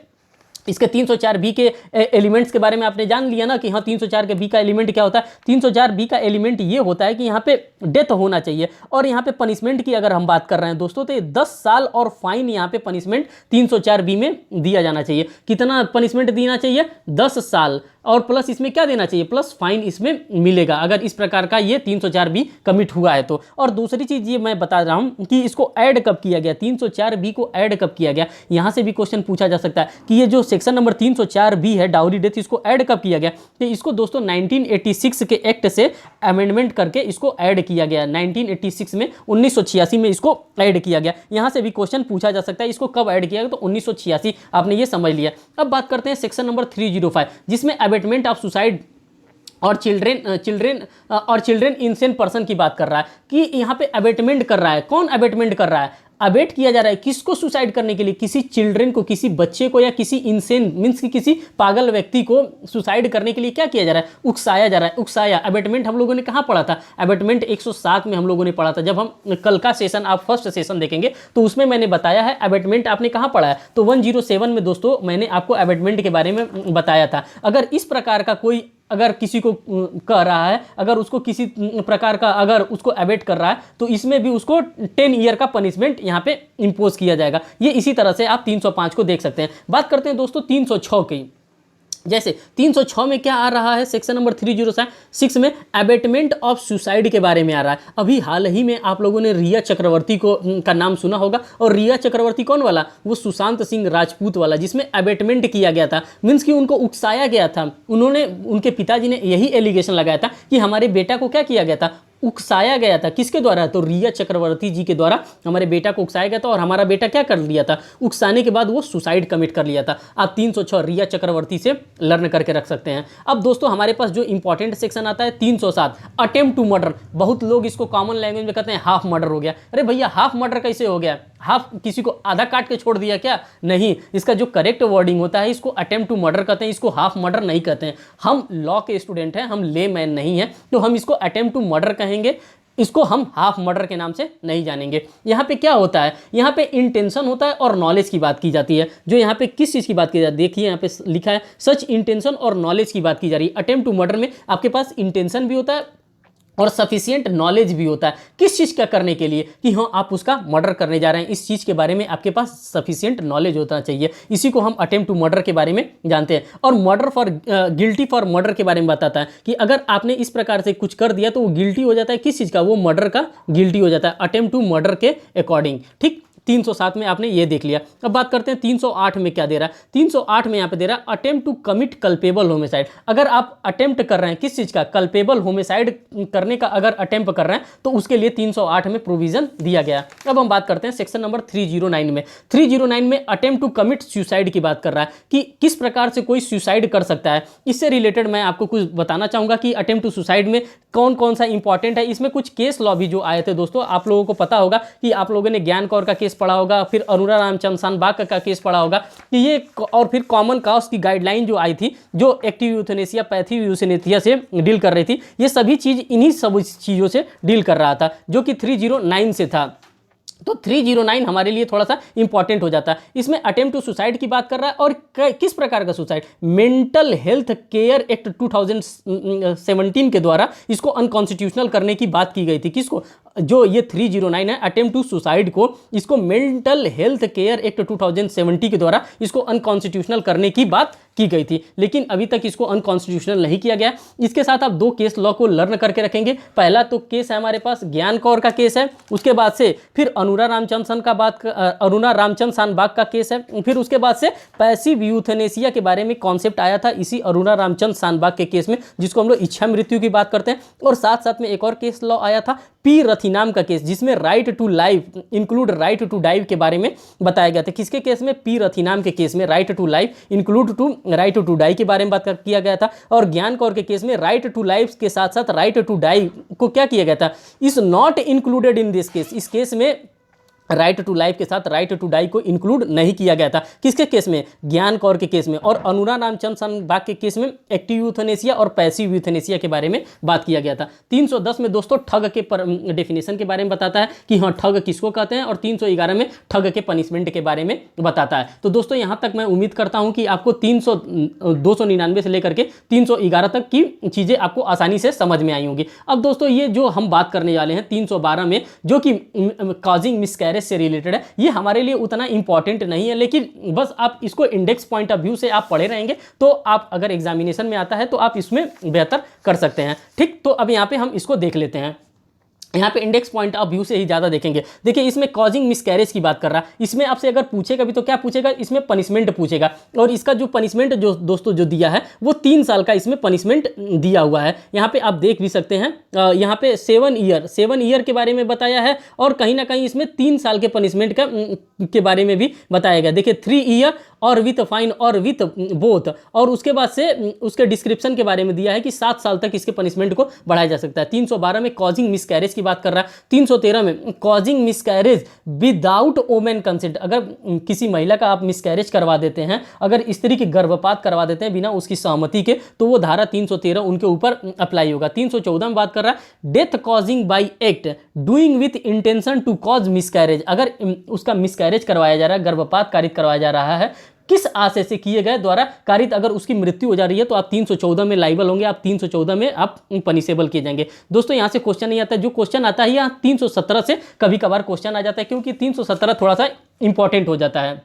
इसके 304 बी के एलिमेंट्स के बारे में आपने जान लिया ना कि हाँ 304 के बी का एलिमेंट क्या होता है। 304 बी का एलिमेंट ये होता है कि यहाँ पे डेथ होना चाहिए। और यहाँ पे पनिशमेंट की अगर हम बात कर रहे हैं दोस्तों, तो ये 10 साल और फाइन यहाँ पे पनिशमेंट 304 बी में दिया जाना चाहिए। कितना पनिशमेंट देना चाहिए, 10 साल, और प्लस इसमें क्या देना चाहिए, प्लस फाइन इसमें मिलेगा अगर इस प्रकार का ये 304 बी कमिट हुआ है तो। और दूसरी चीज़ ये मैं बता रहा हूँ कि इसको ऐड कब किया गया, 304 बी को ऐड कब किया गया। यहाँ से भी क्वेश्चन पूछा जा सकता है कि ये जो सेक्शन नंबर 304 बी है डाउरी डेथ, इसको ऐड कब किया गया। तो इसको दोस्तों 1986 के एक्ट से अमेंडमेंट करके इसको ऐड किया गया। 1986 में 1986 में इसको ऐड किया गया। यहाँ से भी क्वेश्चन पूछा जा सकता है इसको कब ऐड किया गया, तो 1986 आपने ये समझ लिया। अब बात करते हैं सेक्शन नंबर 305, जिसमें अबेटमेंट ऑफ सुसाइड और चिल्ड्रेन इनसेंट पर्सन की बात कर रहा है कि यहाँ पे अबेटमेंट कर रहा है। कौन अबेटमेंट कर रहा है, अबेट किया जा रहा है किसको सुसाइड करने के लिए, किसी चिल्ड्रन को, किसी बच्चे को या किसी इंसेन मीन्स कि किसी पागल व्यक्ति को सुसाइड करने के लिए क्या किया जा रहा है, उकसाया जा रहा है। उकसाया, अबेटमेंट हम लोगों ने कहाँ पढ़ा था, अबेटमेंट 107 में हम लोगों ने पढ़ा था। जब हम कल का सेशन आप फर्स्ट सेशन देखेंगे तो उसमें मैंने बताया है अबेटमेंट आपने कहाँ पढ़ा है, तो 107 में दोस्तों मैंने आपको अबेटमेंट के बारे में बताया था। अगर इस प्रकार का कोई अगर किसी को कह रहा है, अगर उसको किसी प्रकार का अगर उसको अबेट कर रहा है तो इसमें भी उसको 10 ईयर का पनिशमेंट यहाँ पे इंपोज किया जाएगा। ये इसी तरह से आप 305 को देख सकते हैं। बात करते हैं दोस्तों 306 की। जैसे 306 में क्या आ रहा है, सेक्शन नंबर 306 में अबेटमेंट ऑफ सुसाइड के बारे में आ रहा है। अभी हाल ही में आप लोगों ने रिया चक्रवर्ती को का नाम सुना होगा, और रिया चक्रवर्ती कौन वाला, वो सुशांत सिंह राजपूत वाला, जिसमें अबेटमेंट किया गया था, मीन्स कि उनको उकसाया गया था। उन्होंने, उनके पिताजी ने यही एलिगेशन लगाया था कि हमारे बेटा को क्या किया गया था, उकसाया गया था। किसके द्वारा, तो रिया चक्रवर्ती जी के द्वारा हमारे बेटा को उकसाया गया था, और हमारा बेटा क्या कर लिया था, उकसाने के बाद वो सुसाइड कमिट कर लिया था। आप 306 रिया चक्रवर्ती से लर्न करके रख सकते हैं। अब दोस्तों हमारे पास जो इंपॉर्टेंट सेक्शन आता है 307 अटेम्प्ट टू मर्डर। बहुत लोग इसको कॉमन लैंग्वेज में कहते हैं हाफ मर्डर हो गया। अरे भैया हाफ मर्डर कैसे हो गया, हाफ किसी को आधा काट के छोड़ दिया क्या, नहीं, इसका जो करेक्ट वर्डिंग होता है इसको अटेम्प्ट टू मर्डर कहते हैं, इसको हाफ मर्डर नहीं कहते हैं। हम लॉ के स्टूडेंट हैं, हम ले मैन नहीं हैं, तो हम इसको अटेम्प्ट टू मर्डर कहेंगे, इसको हम हाफ मर्डर के नाम से नहीं जानेंगे। यहाँ पे क्या होता है, यहाँ पे इंटेंशन होता है और नॉलेज की बात की जाती है। जो यहाँ पे किस चीज़ की बात की जाती है, देखिए यहाँ पे लिखा है सच इंटेंशन और नॉलेज की बात की जा रही है। अटेम्प्ट टू मर्डर में आपके पास इंटेंशन भी होता है और सफिशिएंट नॉलेज भी होता है। किस चीज़ का करने के लिए, कि हाँ आप उसका मर्डर करने जा रहे हैं, इस चीज़ के बारे में आपके पास सफिशिएंट नॉलेज होना चाहिए। इसी को हम अटेम्प्ट टू मर्डर के बारे में जानते हैं। और murder for guilty for murder के बारे में बताता है कि अगर आपने इस प्रकार से कुछ कर दिया तो वो गिल्टी हो जाता है, किस चीज़ का, वो मर्डर का गिल्टी हो जाता है अटेम्प्ट टू मर्डर के अकॉर्डिंग। ठीक, 307 में आपने ये देख लिया। अब बात करते हैं 308 में क्या दे रहा है। 308 में यहाँ पे दे रहा है attempt to commit culpable homicide. अगर आप अटेम्प्ट कर रहे हैं किस चीज़ का, कल्पेबल होमिसाइड करने का अगर अटेम्प्ट कर रहे हैं तो उसके लिए 308 में प्रोविजन दिया गया। अब हम बात करते हैं सेक्शन नंबर 309 में। 309 में अटेम्प्ट टू कमिट सुसाइड की बात कर रहा है कि किस प्रकार से कोई सुसाइड कर सकता है। इससे रिलेटेड मैं आपको कुछ बताना चाहूँगा कि अटेम्प्ट टू सुसाइड में कौन कौन सा इंपॉर्टेंट है। इसमें कुछ केस लॉ भी जो आए थे दोस्तों, आप लोगों को पता होगा कि आप लोगों ने ज्ञान कौर का केस पढ़ा होगा, फिर अरुणा रामचंद्र शानबाग का केस पढ़ा होगा कि ये, और फिर कॉमन कॉज की गाइडलाइन जो आई थी जो एक्टिव यूथेनेसिया पैसिव यूथेनेसिया से डील कर रही थी, ये सभी चीज़ इन्हीं सब चीज़ों से डील कर रहा था जो कि 309 से था। तो 309 हमारे लिए थोड़ा सा इंपॉर्टेंट हो जाता है। इसमें अटेम्प्ट टू सुसाइड की बात कर रहा है और किस प्रकार का suicide, mental health care act 2017 के द्वारा इसको अनकॉन्स्टिट्यूशनल करने की बात की गई थी। किसको, जो ये 309 है अटेम्प्ट टू सुसाइड को, इसको मेंटल हेल्थ केयर एक्ट 2070 के द्वारा इसको अनकॉन्स्टिट्यूशनल करने की बात की गई थी, लेकिन अभी तक इसको अनकॉन्स्टिट्यूशनल नहीं किया गया। इसके साथ आप दो केस लॉ को लर्न करके रखेंगे। पहला तो केस है हमारे पास ज्ञान कौर का केस है, उसके बाद से फिर अरुणा रामचंद्र शानबाग का केस है, फिर उसके बाद से पैसिव यूथेनेसिया के बारे में कॉन्सेप्ट आया था इसी अरुणा रामचंद्र शानबाग के केस में, जिसको हम लोग इच्छा मृत्यु की बात करते हैं। और साथ साथ में एक और केस लॉ आया था पी रथिनाम का केस, जिसमें right to life include right to die के बारे में बताया गया था। किसके केस में, पी रथिनाम के केस में right to life include to right to die के बारे में बात किया गया था। और ज्ञान कौर के केस में राइट टू लाइफ के साथ साथ राइट टू डाई को क्या किया गया था, is not included in this case. इस केस में राइट टू लाइफ के साथ राइट टू डाई को इंक्लूड नहीं किया गया था। किसके केस में, ज्ञान कौर के केस में। और अरुणा रामचंद्र शानबाग के केस में एक्टिव यूथेनेसिया और पैसिव यूथेनेसिया के बारे में बात किया गया था। 310 में दोस्तों ठग के डेफिनेशन के बारे में बताता है कि हाँ ठग किसको कहते हैं, और 311 में ठग के पनिशमेंट के बारे में बताता है। तो दोस्तों यहाँ तक मैं उम्मीद करता हूँ कि आपको 299 से लेकर के 311 तक की चीज़ें आपको आसानी से समझ में आई होंगी। अब दोस्तों ये जो हम बात करने वाले हैं 312 में, जो कि कॉजिंग मिसकैरेज से रिलेटेड है, ये हमारे लिए उतना इंपॉर्टेंट नहीं है, लेकिन बस आप इसको इंडेक्स पॉइंट ऑफ व्यू से आप पढ़े रहेंगे तो आप अगर एग्जामिनेशन में आता है तो आप इसमें बेहतर कर सकते हैं। ठीक, तो अब यहाँ पे हम इसको देख लेते हैं। यहाँ पे इंडेक्स पॉइंट ऑफ व्यू से ही ज़्यादा देखेंगे। देखिए इसमें कॉजिंग मिसकैरेज की बात कर रहा है। इसमें आपसे अगर पूछेगा भी तो क्या पूछेगा, इसमें पनिशमेंट पूछेगा। और इसका जो पनिशमेंट जो दोस्तों जो दिया है वो 3 साल का इसमें पनिशमेंट दिया हुआ है। यहाँ पे आप देख भी सकते हैं, यहाँ पे 7 ईयर के बारे में बताया है, और कहीं ना कहीं इसमें 3 साल के पनिशमेंट के बारे में भी बताया गया। देखिए 3 ईयर और विथ फाइन और विथ बोथ, और उसके बाद से उसके डिस्क्रिप्शन के बारे में दिया है कि 7 साल तक इसके पनिशमेंट को बढ़ाया जा सकता है। 312 में कॉजिंग मिसकैरेज की बात कर रहा है। 313 में causing miscarriage without women consent, अगर किसी महिला का आप मिसकैरेज करवा देते हैं, अगर स्त्री की गर्भपात करवा देते हैं बिना उसकी सहमति के, तो वो धारा 313 उनके ऊपर अप्लाई होगा। 314 में बात कर रहा है death causing by act doing with intention to cause miscarriage, अगर उसका मिसकैरेज करवाया जा रहा है, गर्भपात कारित करवाया जा रहा है, किस आशय से किए गए द्वारा कारित, अगर उसकी मृत्यु हो जा रही है तो आप 314 में लाइबल होंगे, आप 314 में आप पनिशेबल किए जाएंगे। दोस्तों यहाँ से क्वेश्चन नहीं आता, जो क्वेश्चन आता है यहाँ 317 से कभी कभार क्वेश्चन आ जाता है, क्योंकि 317 थोड़ा सा इंपॉर्टेंट हो जाता है।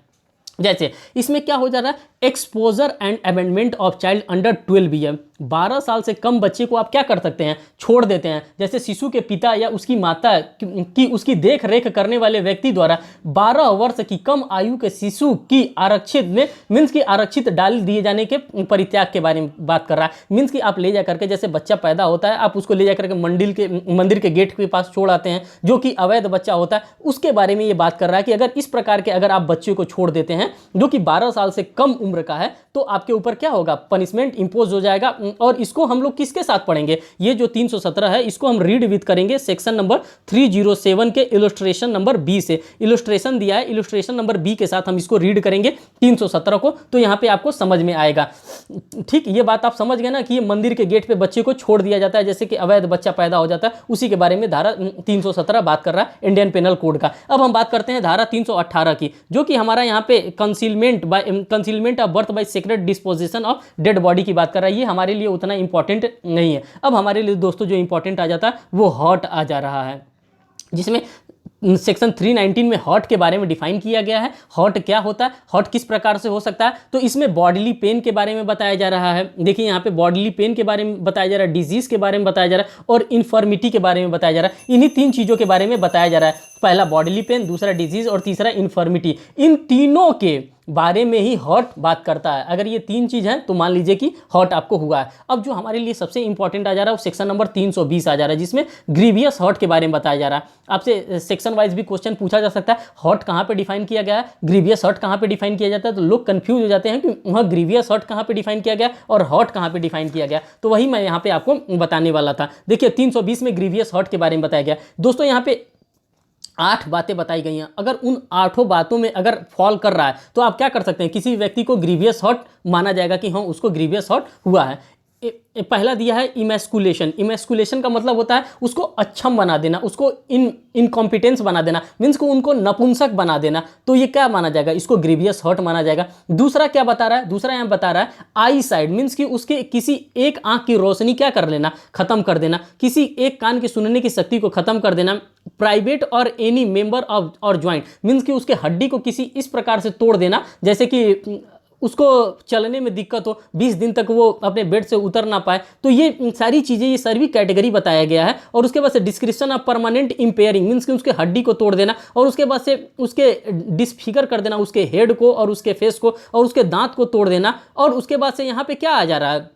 जैसे इसमें क्या हो जा रहा है, exposure and abandonment of child under 12 year, 12 साल से कम बच्चे को आप क्या कर सकते हैं, छोड़ देते हैं। जैसे शिशु के पिता या उसकी माता की उसकी देख रेख करने वाले व्यक्ति द्वारा 12 वर्ष की कम आयु के शिशु की आरक्षित में मीन्स की आरक्षित डाल दिए जाने के परित्याग के बारे में बात कर रहा है। मीन्स कि आप ले जा करके, जैसे बच्चा पैदा होता है आप उसको ले जा करके मंदिर के गेट के पास छोड़ आते हैं, जो कि अवैध बच्चा होता है, उसके बारे में ये बात कर रहा है कि अगर इस प्रकार के अगर आप बच्चे को छोड़ देते हैं जो कि 12 साल से कम उम्र का है, तो आपके ऊपर क्या होगा, पनिशमेंट इंपोज हो जाएगा। और इसको हम लोग किसके साथ पढ़ेंगे, ये जो 317 है इसको हम रीड विथ करेंगे सेक्शन नंबर 307 के इलस्ट्रेशन नंबर बी से। इलस्ट्रेशन दिया है, इलस्ट्रेशन नंबर बी के साथ हम इसको रीड करेंगे 317 को, तो यहाँ पे आपको समझ में आएगा। ठीक, ये बात आप समझ गए ना कि ये मंदिर के गेट पे बच्चे को छोड़ दिया जाता है, जैसे कि अवैध बच्चा पैदा हो जाता है, उसी के बारे में धारा 317 बात कर रहा है इंडियन पेनल कोड का। अब हम बात करते हैं धारा 318 की, जो कि हमारा यहाँ पे concealment of birth bye secret disposition of dead body की बात कर रहा है। ये हमारे लिए उतना इंपॉर्टेंट नहीं है। अब हमारे लिए दोस्तों जो इंपॉर्टेंट आ जाता है वो हॉट आ जा रहा है, जिसमें सेक्शन 319 में हॉट के बारे में डिफाइन किया गया है। हॉट क्या होता है, हॉट किस प्रकार से हो सकता है, तो इसमें बॉडीली पेन के बारे में बताया जा रहा है। देखिए यहाँ पे बॉडीली पेन के बारे में बताया जा रहा है, डिजीज के बारे में बताया जा रहा है और इन्फर्मिटी के बारे में बताया जा रहा है। इन्हीं 3 चीज़ों के बारे में बताया जा रहा है, पहला बॉडीली पेन, दूसरा डिजीज और तीसरा इन्फर्मिटी। इन तीनों के बारे में ही हॉट बात करता है। अगर ये 3 चीज़ हैं तो मान लीजिए कि हॉट आपको हुआ है। अब जो हमारे लिए सबसे इंपॉर्टेंट आ जा रहा है वो सेक्शन नंबर 320 आ जा रहा है, जिसमें ग्रीवियस हॉट के बारे में बताया जा रहा है। आपसे सेक्शन वाइज भी क्वेश्चन पूछा जा सकता है, हॉट कहाँ पे डिफाइन किया गया है, ग्रीवियस हॉट कहाँ पे डिफाइन किया जाता है, तो लोग कंफ्यूज हो जाते हैं कि वहाँ ग्रीवियस हॉट कहाँ पे डिफाइन किया गया और हॉट कहाँ पे डिफाइन किया गया। तो वही मैं यहाँ पे आपको बताने वाला था। देखिए 320 में ग्रीवियस हॉट के बारे में बताया गया। दोस्तों यहाँ पे 8 बातें बताई गई हैं। अगर उन 8 बातों में अगर फॉल कर रहा है तो आप क्या कर सकते हैं, किसी व्यक्ति को ग्रीवियस हॉट माना जाएगा कि हाँ उसको ग्रीवियस हॉट हुआ है। पहला दिया है इमेस्कुलेशन। इमेस्कुलेशन का मतलब होता है उसको अक्षम बना देना, उसको इनकॉम्पिटेंस बना देना, मीन्स को उनको नपुंसक बना देना, तो ये क्या माना जाएगा, इसको ग्रीवियस हर्ट माना जाएगा। दूसरा क्या बता रहा है, दूसरा यहाँ बता रहा है आई साइड, मीन्स कि उसके किसी एक आंख की रोशनी क्या कर लेना, खत्म कर देना, किसी एक कान की सुनने की शक्ति को खत्म कर देना। प्राइवेट और एनी मेंबर ऑफ और ज्वाइंट, मीन्स कि उसके हड्डी को किसी इस प्रकार से तोड़ देना जैसे कि उसको चलने में दिक्कत हो, 20 दिन तक वो अपने बेड से उतर ना पाए। तो ये सारी चीज़ें, ये सारी कैटेगरी बताया गया है। और उसके बाद से description of permanent impairing, means कि उसके हड्डी को तोड़ देना और उसके बाद से उसके डिसफिगर कर देना, उसके हेड को और उसके फेस को और उसके दांत को तोड़ देना। और उसके बाद से यहाँ पे क्या आ जा रहा है,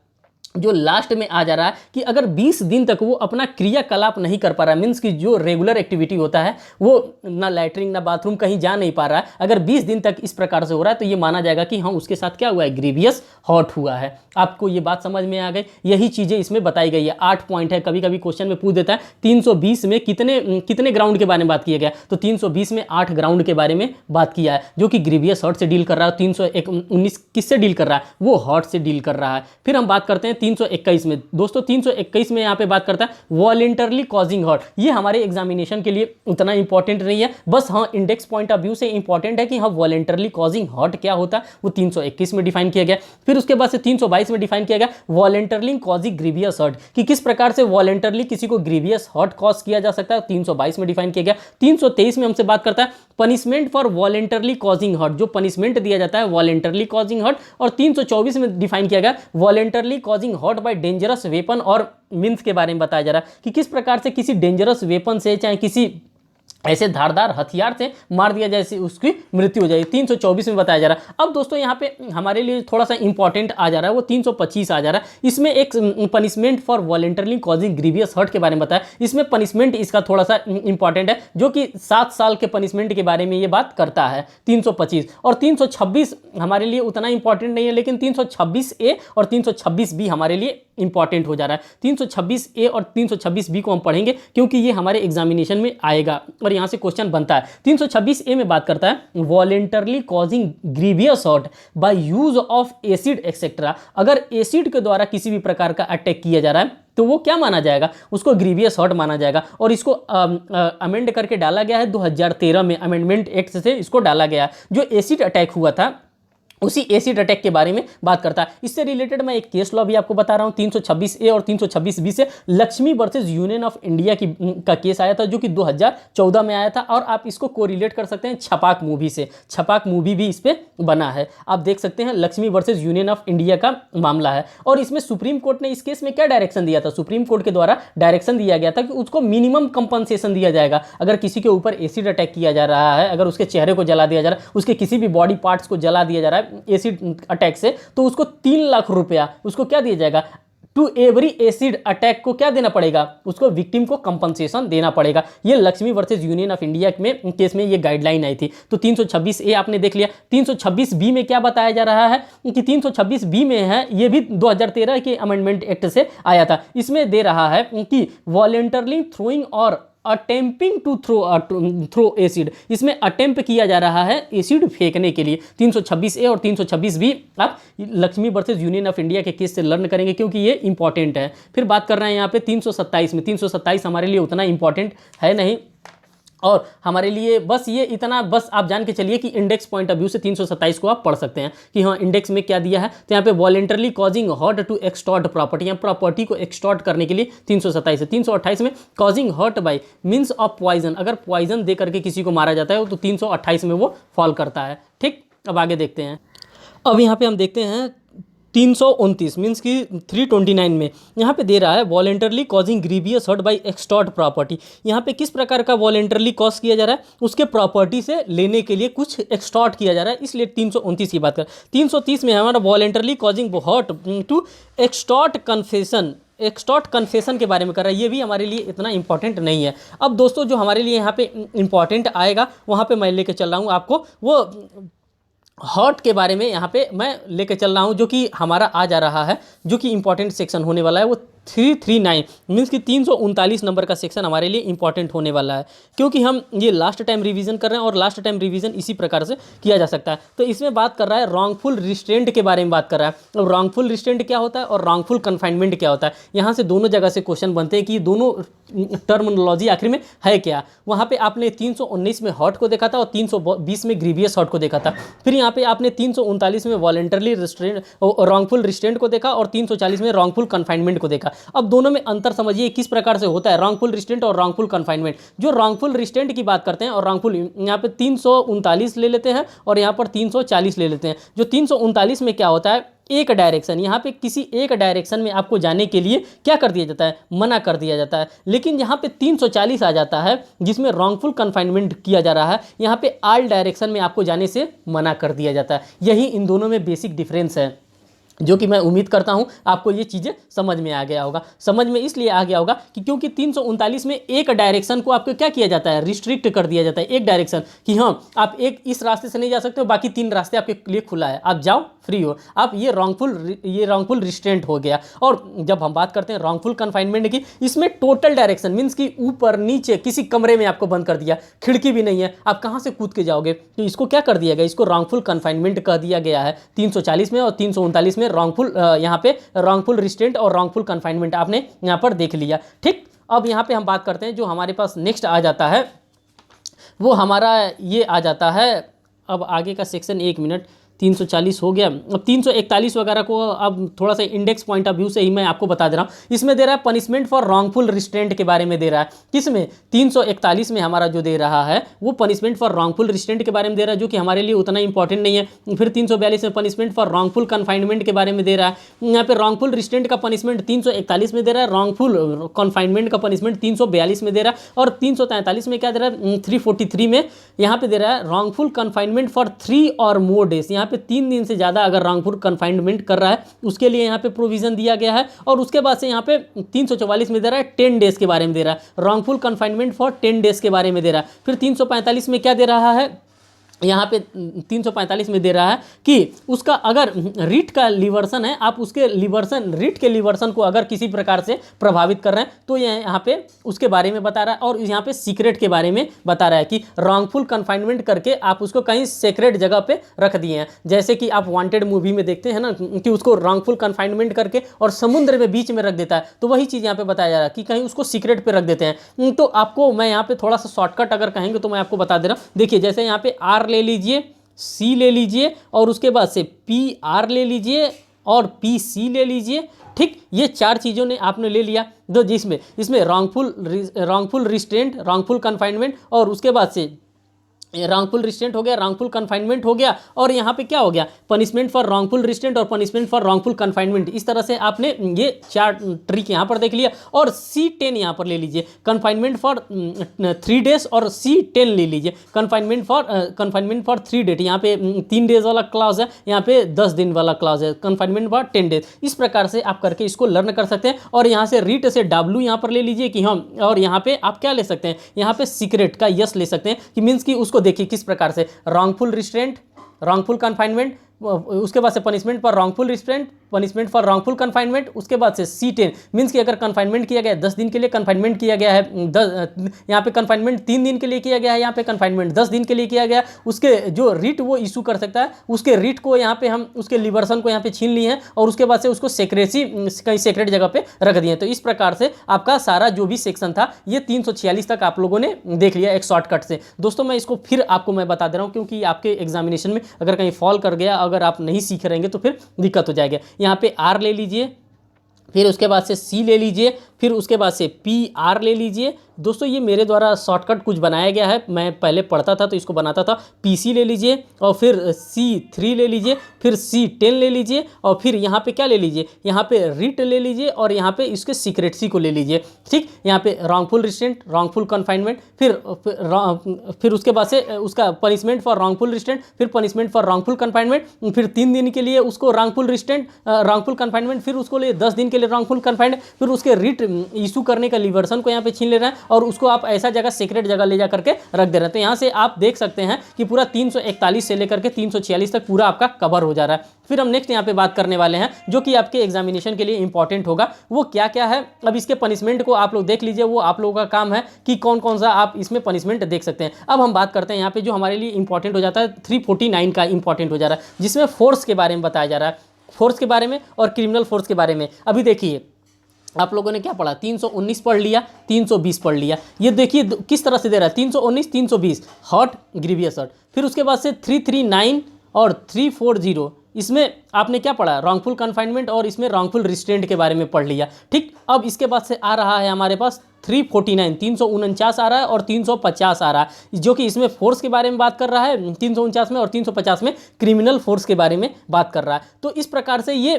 जो लास्ट में आ जा रहा है कि अगर 20 दिन तक वो अपना क्रियाकलाप नहीं कर पा रहा है, मीन्स कि जो रेगुलर एक्टिविटी होता है वो ना लैट्रिन ना बाथरूम कहीं जा नहीं पा रहा है, अगर 20 दिन तक इस प्रकार से हो रहा है तो ये माना जाएगा कि हाँ उसके साथ क्या हुआ है, ग्रीवियस हॉट हुआ है। आपको ये बात समझ में आ गई, यही चीज़ें इसमें बताई गई है। 8 पॉइंट है, कभी कभी क्वेश्चन में पूछ देता है 320 में कितने ग्राउंड के बारे में बात किया गया, तो 320 में 8 ग्राउंड के बारे में बात किया है, जो कि ग्रीवियस हॉट से डील कर रहा है। 319 किससे डील कर रहा है, वो हॉट से डील कर रहा है। फिर हम बात करते हैं 321 में। दोस्तों 321 में यहाँ पे बात करता है वॉलेंटरली कॉजिंग हॉट। ये हमारे एग्जामिनेशन के लिए उतना इंपॉर्टेंट नहीं है, बस हाँ इंडेक्स पॉइंट ऑफ व्यू से इंपॉर्टेंट है कि हाँ वॉलेंटरली कॉजिंग हॉट क्या होता है, वो 321 में डिफाइन किया गया। फिर उसके बाद से 322 में डिफाइन किया गया वॉलेंटरली कॉजिंग ग्रीवियस हॉट, कि किस प्रकार से वॉलेंटरली किसी को ग्रीवियस हॉट कॉज किया जा सकता है, 322 में डिफाइन किया गया। 323 में हमसे बात करता है punishment for voluntarily causing hot, जो पनिशमेंट दिया जाता है वॉलेंटरली कॉजिंग हॉट। और 324 में डिफाइन किया गया voluntarily causing hurt by dangerous weapon और मीन्स के बारे में बताया जा रहा है कि किस प्रकार से किसी डेंजरस वेपन से, चाहे किसी ऐसे धारदार हथियार से मार दिया जाए से उसकी मृत्यु हो जाएगी। 324 में बताया जा रहा है। अब दोस्तों यहाँ पे हमारे लिए थोड़ा सा इंपॉर्टेंट आ जा रहा है, वो 325 आ जा रहा है। इसमें एक punishment for voluntarily causing grievous hurt के बारे में बताया। इसमें पनिशमेंट इसका थोड़ा सा इंपॉर्टेंट है, जो कि 7 साल के पनिशमेंट के बारे में ये बात करता है 325। और 326 हमारे लिए उतना इंपॉर्टेंट नहीं है, लेकिन 326A और 326B हमारे लिए इंपॉर्टेंट हो जा रहा है। 326A और 326B को हम पढ़ेंगे क्योंकि ये हमारे एग्जामिनेशन में आएगा और यहाँ से क्वेश्चन बनता है। 326A में बात करता है voluntarily causing grievous hurt by use of acid etcetera. अगर एसिड के द्वारा किसी भी प्रकार का अटैक किया जा रहा है तो वो क्या माना जाएगा, उसको ग्रीवियस हर्ट माना जाएगा। और इसको अमेंड करके डाला गया है 2013 में, अमेंडमेंट एक्ट से इसको डाला गया। जो एसिड अटैक हुआ था उसी एसिड अटैक के बारे में बात करता है। इससे रिलेटेड मैं एक केस लॉ भी आपको बता रहा हूँ 326A और 326B से। Lakshmi versus union of India का केस आया था जो कि 2014 में आया था, और आप इसको कोरिलेट कर सकते हैं छपाक मूवी से। छपाक मूवी भी इस पर बना है, आप देख सकते हैं। Lakshmi versus union of India का मामला है। और इसमें सुप्रीम कोर्ट ने इस केस में क्या डायरेक्शन दिया था, सुप्रीम कोर्ट के द्वारा डायरेक्शन दिया गया था कि उसको मिनिमम कंपनसेशन दिया जाएगा। अगर किसी के ऊपर एसिड अटैक किया जा रहा है, अगर उसके चेहरे को जला दिया जा रहा है, उसके किसी भी बॉडी पार्ट्स को जला दिया जा रहा है एसिड अटैक से, तो उसको 3 लाख रुपया उसको क्या दिया जाएगा, टू एवरी एसिड अटैक को क्या देना पड़ेगा, उसको विक्टिम को कंपनसेशन देना पड़ेगा। ये Lakshmi versus union of India में केस में ये गाइडलाइन आई थी। तो 326A आपने देख लिया। 326B में क्या बताया जा रहा है कि 326B में है, ये भी 2013 के अमेंडमेंट एक्ट से आया था। इसमें दे रहा है कि वॉलेंटरली थ्रोइंग और अटेम्पिंग टू थ्रो एसिड, इसमें अटेम्प्ट किया जा रहा है एसिड फेंकने के लिए। 326A और 326B आप Lakshmi versus union of India के केस से लर्न करेंगे क्योंकि ये इंपॉर्टेंट है। फिर बात कर रहे हैं यहाँ पे 327 में। 327 हमारे लिए उतना इंपॉर्टेंट है नहीं, और हमारे लिए बस ये इतना, बस आप जान के चलिए कि इंडेक्स पॉइंट ऑफ व्यू से 327 को आप पढ़ सकते हैं कि हाँ इंडेक्स में क्या दिया है। तो यहाँ पे voluntarily causing hurt to extort property, यहाँ प्रॉपर्टी को एक्सटॉर्ट करने के लिए 327 है। 328 में causing hurt by means of poison, अगर पॉइजन दे करके किसी को मारा जाता है तो 328 में वो फॉल करता है। ठीक, अब आगे देखते हैं। अब यहाँ पे हम देखते हैं 329 मीन्स कि 329 में यहाँ पे दे रहा है voluntarily causing grievous hurt by extort property. यहाँ पे किस प्रकार का वॉलेंटरली कॉज किया जा रहा है, उसके प्रॉपर्टी से लेने के लिए कुछ एक्सटॉर्ट किया जा रहा है, इसलिए 329 की बात कर। 330 में हमारा voluntarily causing hurt to extort confession, extort confession के बारे में कर रहा है। ये भी हमारे लिए इतना इंपॉर्टेंट नहीं है। अब दोस्तों जो हमारे लिए यहाँ पे इंपॉर्टेंट आएगा वहाँ पे मैं लेके चल रहा हूँ आपको, वो हर्ट के बारे में यहाँ पे मैं लेके चल रहा हूँ, जो कि हमारा आ जा रहा है, जो कि इंपॉर्टेंट सेक्शन होने वाला है। वो 339 मीन्स कि 339 नंबर का सेक्शन हमारे लिए इंपॉर्टेंट होने वाला है, क्योंकि हम ये लास्ट टाइम रिवीजन कर रहे हैं और लास्ट टाइम रिवीजन इसी प्रकार से किया जा सकता है। तो इसमें बात कर रहा है रॉन्गफुल रिस्ट्रेंट के बारे में बात कर रहा है। अब रॉन्गफुल रिस्ट्रेंट क्या होता है और रॉन्गफुल कन्फाइनमेंट क्या होता है, यहाँ से दोनों जगह से क्वेश्चन बनते हैं कि दोनों टर्मिनोलॉजी आखिर में है क्या। वहाँ पे आपने 319 में हर्ट को देखा था और 320 में ग्रीवियस हर्ट को देखा था। फिर यहाँ पे आपने 339 में वॉलेंटरली रिस्ट्रेंट रॉन्गफुल रिस्ट्रेंट को देखा और 340 में रॉन्गफुल कन्फाइनमेंट को देखा। अब दोनों में अंतर समझिए किस प्रकार से होता है रॉन्गफुल रिस्ट्रेंट और रॉन्गफुल कन्फाइनमेंट। जो रॉन्गफुल रिस्ट्रेंट की बात करते हैं और रॉन्गफुल, यहाँ पे 339 ले लेते हैं और यहाँ पर 340 ले लेते हैं। जो 339 में क्या होता है, एक डायरेक्शन, यहाँ पे किसी एक डायरेक्शन में आपको जाने के लिए क्या कर दिया जाता है, मना कर दिया जाता है। लेकिन यहाँ पे 340 आ जाता है जिसमें रॉन्गफुल कन्फाइनमेंट किया जा रहा है, यहाँ पे ऑल डायरेक्शन में आपको जाने से मना कर दिया जाता है। यही इन दोनों में बेसिक डिफरेंस है, जो कि मैं उम्मीद करता हूं आपको ये चीज़ें समझ में आ गया होगा। समझ में इसलिए आ गया होगा कि क्योंकि 339 में एक डायरेक्शन को आपको क्या किया जाता है, रिस्ट्रिक्ट कर दिया जाता है। एक डायरेक्शन कि हाँ आप एक इस रास्ते से नहीं जा सकते हो, बाकी 3 रास्ते आपके लिए खुला है, आप जाओ फ्री हो आप। ये रॉन्गफुल रिस्ट्रेंट हो गया। और जब हम बात करते हैं रॉन्गफुल कन्फाइनमेंट की, इसमें टोटल डायरेक्शन मीन्स कि ऊपर नीचे किसी कमरे में आपको बंद कर दिया, खिड़की भी नहीं है, आप कहाँ से कूद के जाओगे, तो इसको क्या कर दिया गया, इसको रॉन्गफुल कन्फाइनमेंट कह दिया गया है 340 में। और 339 में रॉन्गफुल, यहाँ पे रॉन्गफुल रिस्ट्रेंट और रॉन्गफुल कन्फाइनमेंट आपने यहाँ पर देख लिया। ठीक, अब यहाँ पे हम बात करते हैं जो हमारे पास नेक्स्ट आ जाता है, वो हमारा ये आ जाता है। अब आगे का सेक्शन, एक मिनट, 340 हो गया। अब 341 वगैरह को अब थोड़ा सा इंडेक्स पॉइंट ऑफ व्यू से ही मैं आपको बता दे रहा हूँ। इसमें दे रहा है पनिशमेंट फॉर रॉन्गफुल रिस्ट्रेंट के बारे में दे रहा है। किसमें? 341 में हमारा जो दे रहा है वो पनिशमेंट फॉर रॉन्गफुल रिस्ट्रेंट के बारे में दे रहा है, जो कि हमारे लिए उतना इंपॉर्टेंट नहीं है। फिर 342 में पनिशमेंट फॉर रॉन्गफुल कन्फाइनमेंट के बारे में दे रहा है। यहाँ पे रॉन्गफुल रिस्ट्रेंट का पनिशमेंट 341 में दे रहा है, रॉन्गफुल कन्फाइनमेंट का पनिशमेंट 342 में दे रहा है, और 343 में क्या दे रहा है? 343 में यहाँ पे दे रहा है रॉन्गफुल कन्फाइनमेंट फॉर 3 और मोर डेज। यहाँ पे 3 दिन से ज़्यादा अगर रॉन्गफुल कन्फाइनमेंट कर रहा है उसके लिए यहाँ पे प्रोविजन दिया गया है। और उसके बाद से यहाँ पे 344 में दे रहा है 10 डेज के बारे में दे रहा है, रॉन्गफुल कन्फाइनमेंट फॉर 10 डेज के बारे में दे रहा है। फिर 345 में क्या दे रहा है? यहाँ पे 345 में दे रहा है कि उसका अगर रीट का लिवर्सन है, आप उसके लिवर्सन, रीट के लिवर्सन को अगर किसी प्रकार से प्रभावित कर रहे हैं तो ये यहाँ पे उसके बारे में बता रहा है। और यहाँ पे सीक्रेट के बारे में बता रहा है कि रॉन्गफुल कन्फाइनमेंट करके आप उसको कहीं सीक्रेट जगह पे रख दिए हैं। जैसे कि आप वांटेड मूवी में देखते हैं ना कि उसको रॉन्गफुल कन्फाइनमेंट करके और समुद्र में बीच में रख देता है, तो वही चीज़ यहाँ पे बताया जा रहा है कि कहीं उसको सीक्रेट पे रख देते हैं। तो आपको मैं यहाँ पे थोड़ा सा शॉर्टकट अगर कहेंगे तो मैं आपको बता दे रहा हूँ। देखिए जैसे यहाँ पे आर ले लीजिए, सी ले लीजिए, और उसके बाद से पी आर ले लीजिए और पी सी ले लीजिए। ठीक, ये 4 चीज़ों ने आपने ले लिया, जो जिसमें इसमें रॉन्गफुल रिस्ट्रेंट, रॉन्गफुल कन्फाइनमेंट, और उसके बाद से रॉन्गफुल रिस्ट्रेंट हो गया, रॉन्गफुल कन्फाइनमेंट हो गया, और यहाँ पे क्या हो गया? पनिशमेंट फॉर रॉन्गफुल रिस्ट्रेंट और पनिशमेंट फॉर रॉन्गफुल कन्फाइनमेंट। इस तरह से आपने ये 4 ट्रिक यहाँ पर देख लिया। और C10 यहाँ पर ले लीजिए, कन्फाइनमेंट फॉर 3 डेज, और C10 ले लीजिए, कन्फाइनमेंट फॉर 3 डेज। यहाँ पे 3 डेज वाला क्लॉज है, यहाँ पे 10 दिन वाला क्लॉज है, कन्फाइनमेंट फॉर 10 डेज। इस प्रकार से आप करके इसको लर्न कर सकते हैं। और यहाँ से रीट से W यहाँ पर ले लीजिए कि हम, और यहाँ पे आप क्या ले सकते हैं? यहाँ पे सीक्रेट का यस ले सकते हैं कि मीन्स कि उसको देखिए किस प्रकार से रॉन्गफुल रिस्ट्रेंट, रॉन्गफुल कन्फाइनमेंट, उसके बाद से punishment for wrongful restraint, punishment for wrongful confinement, उसके बाद से C10 मीन्स कि अगर कन्फाइनमेंट किया गया है 10 दिन के लिए, कन्फाइनमेंट किया गया है यहाँ पे कन्फाइनमेंट 3 दिन के लिए किया गया है, यहाँ पे कन्फाइनमेंट 10 दिन के लिए किया गया है, उसके जो रीट वो इशू कर सकता है, उसके रीट को यहाँ पे हम उसके लिवर्सन को यहाँ पे छीन लिए हैं, और उसके बाद से उसको सेक्रेसी कहीं सेक्रेट जगह पे रख दिए। तो इस प्रकार से आपका सारा जो भी सेक्शन था ये 346 तक आप लोगों ने देख लिया एक शॉर्टकट से। दोस्तों मैं इसको फिर आपको मैं बता दे रहा हूँ, क्योंकि आपके एग्जामिनेशन में अगर कहीं फॉल कर गया, अगर आप नहीं सीख रहेंगे तो फिर दिक्कत हो जाएगी। यहाँ पे आर ले लीजिए, फिर उसके बाद से सी ले लीजिए, फिर उसके बाद से पी आर ले लीजिए। दोस्तों ये मेरे द्वारा शॉर्टकट कुछ बनाया गया है, मैं पहले पढ़ता था तो इसको बनाता था। PC ले लीजिए, और फिर C3 ले लीजिए, फिर C10 ले लीजिए, और फिर यहाँ पे क्या ले लीजिए? यहाँ पे रीट ले लीजिए, और यहाँ पे इसके सीक्रेटसी को ले लीजिए। ठीक, यहाँ पे रॉन्गफुल रिस्ट्रेंट, रॉन्गफुल कन्फाइनमेंट, फिर उसके बाद से उसका पनिशमेंट फॉर रॉन्गफुल रिस्ट्रेंट, फिर पनिशमेंट फॉर रॉन्गफुल कन्फाइनमेंट, फिर 3 दिन के लिए उसको रॉन्गफुल रिस्ट्रेंट, रॉन्गफुल कन्फाइनमेंट, फिर उसको ले 10 दिन के लिए रॉन्गफुल कन्फाइनमेंट, फिर उसके रीट इशू करने का लिवर्सन को यहाँ पे छीन ले रहे हैं, और उसको आप ऐसा जगह सीक्रेट जगह ले जा करके रख दे रहे हैं। तो यहाँ से आप देख सकते हैं कि पूरा 341 से लेकर के 346 तक पूरा आपका कवर हो जा रहा है। फिर हम नेक्स्ट यहाँ पे बात करने वाले हैं जो कि आपके एग्जामिनेशन के लिए इंपॉर्टेंट होगा, वो क्या क्या है। अब इसके पनिशमेंट को आप लोग देख लीजिए, वो आप लोगों का काम है कि कौन कौन सा आप इसमें पनिशमेंट देख सकते हैं। अब हम बात करते हैं यहाँ पे जो हमारे लिए इंपॉर्टेंट हो जाता है, 349 का इंपॉर्टेंट हो जा रहा है, जिसमें फोर्स के बारे में बताया जा रहा है, फोर्स के बारे में और क्रिमिनल फोर्स के बारे में। अभी देखिए आप लोगों ने क्या पढ़ा? 319 पढ़ लिया, 320 पढ़ लिया। ये देखिए किस तरह से दे रहा है, 319, 320 हॉट, ग्रीवियस हॉट। फिर उसके बाद से 339 और 340, इसमें आपने क्या पढ़ा? रॉन्गफुल कन्फाइनमेंट, और इसमें रॉन्गफुल रिस्ट्रेंट के बारे में पढ़ लिया। ठीक, अब इसके बाद से आ रहा है हमारे पास 349, 349 आ रहा है और 350 आ रहा है, जो कि इसमें फोर्स के बारे में बात कर रहा है 349 में, और 350 में क्रिमिनल फोर्स के बारे में बात कर रहा है। तो इस प्रकार से ये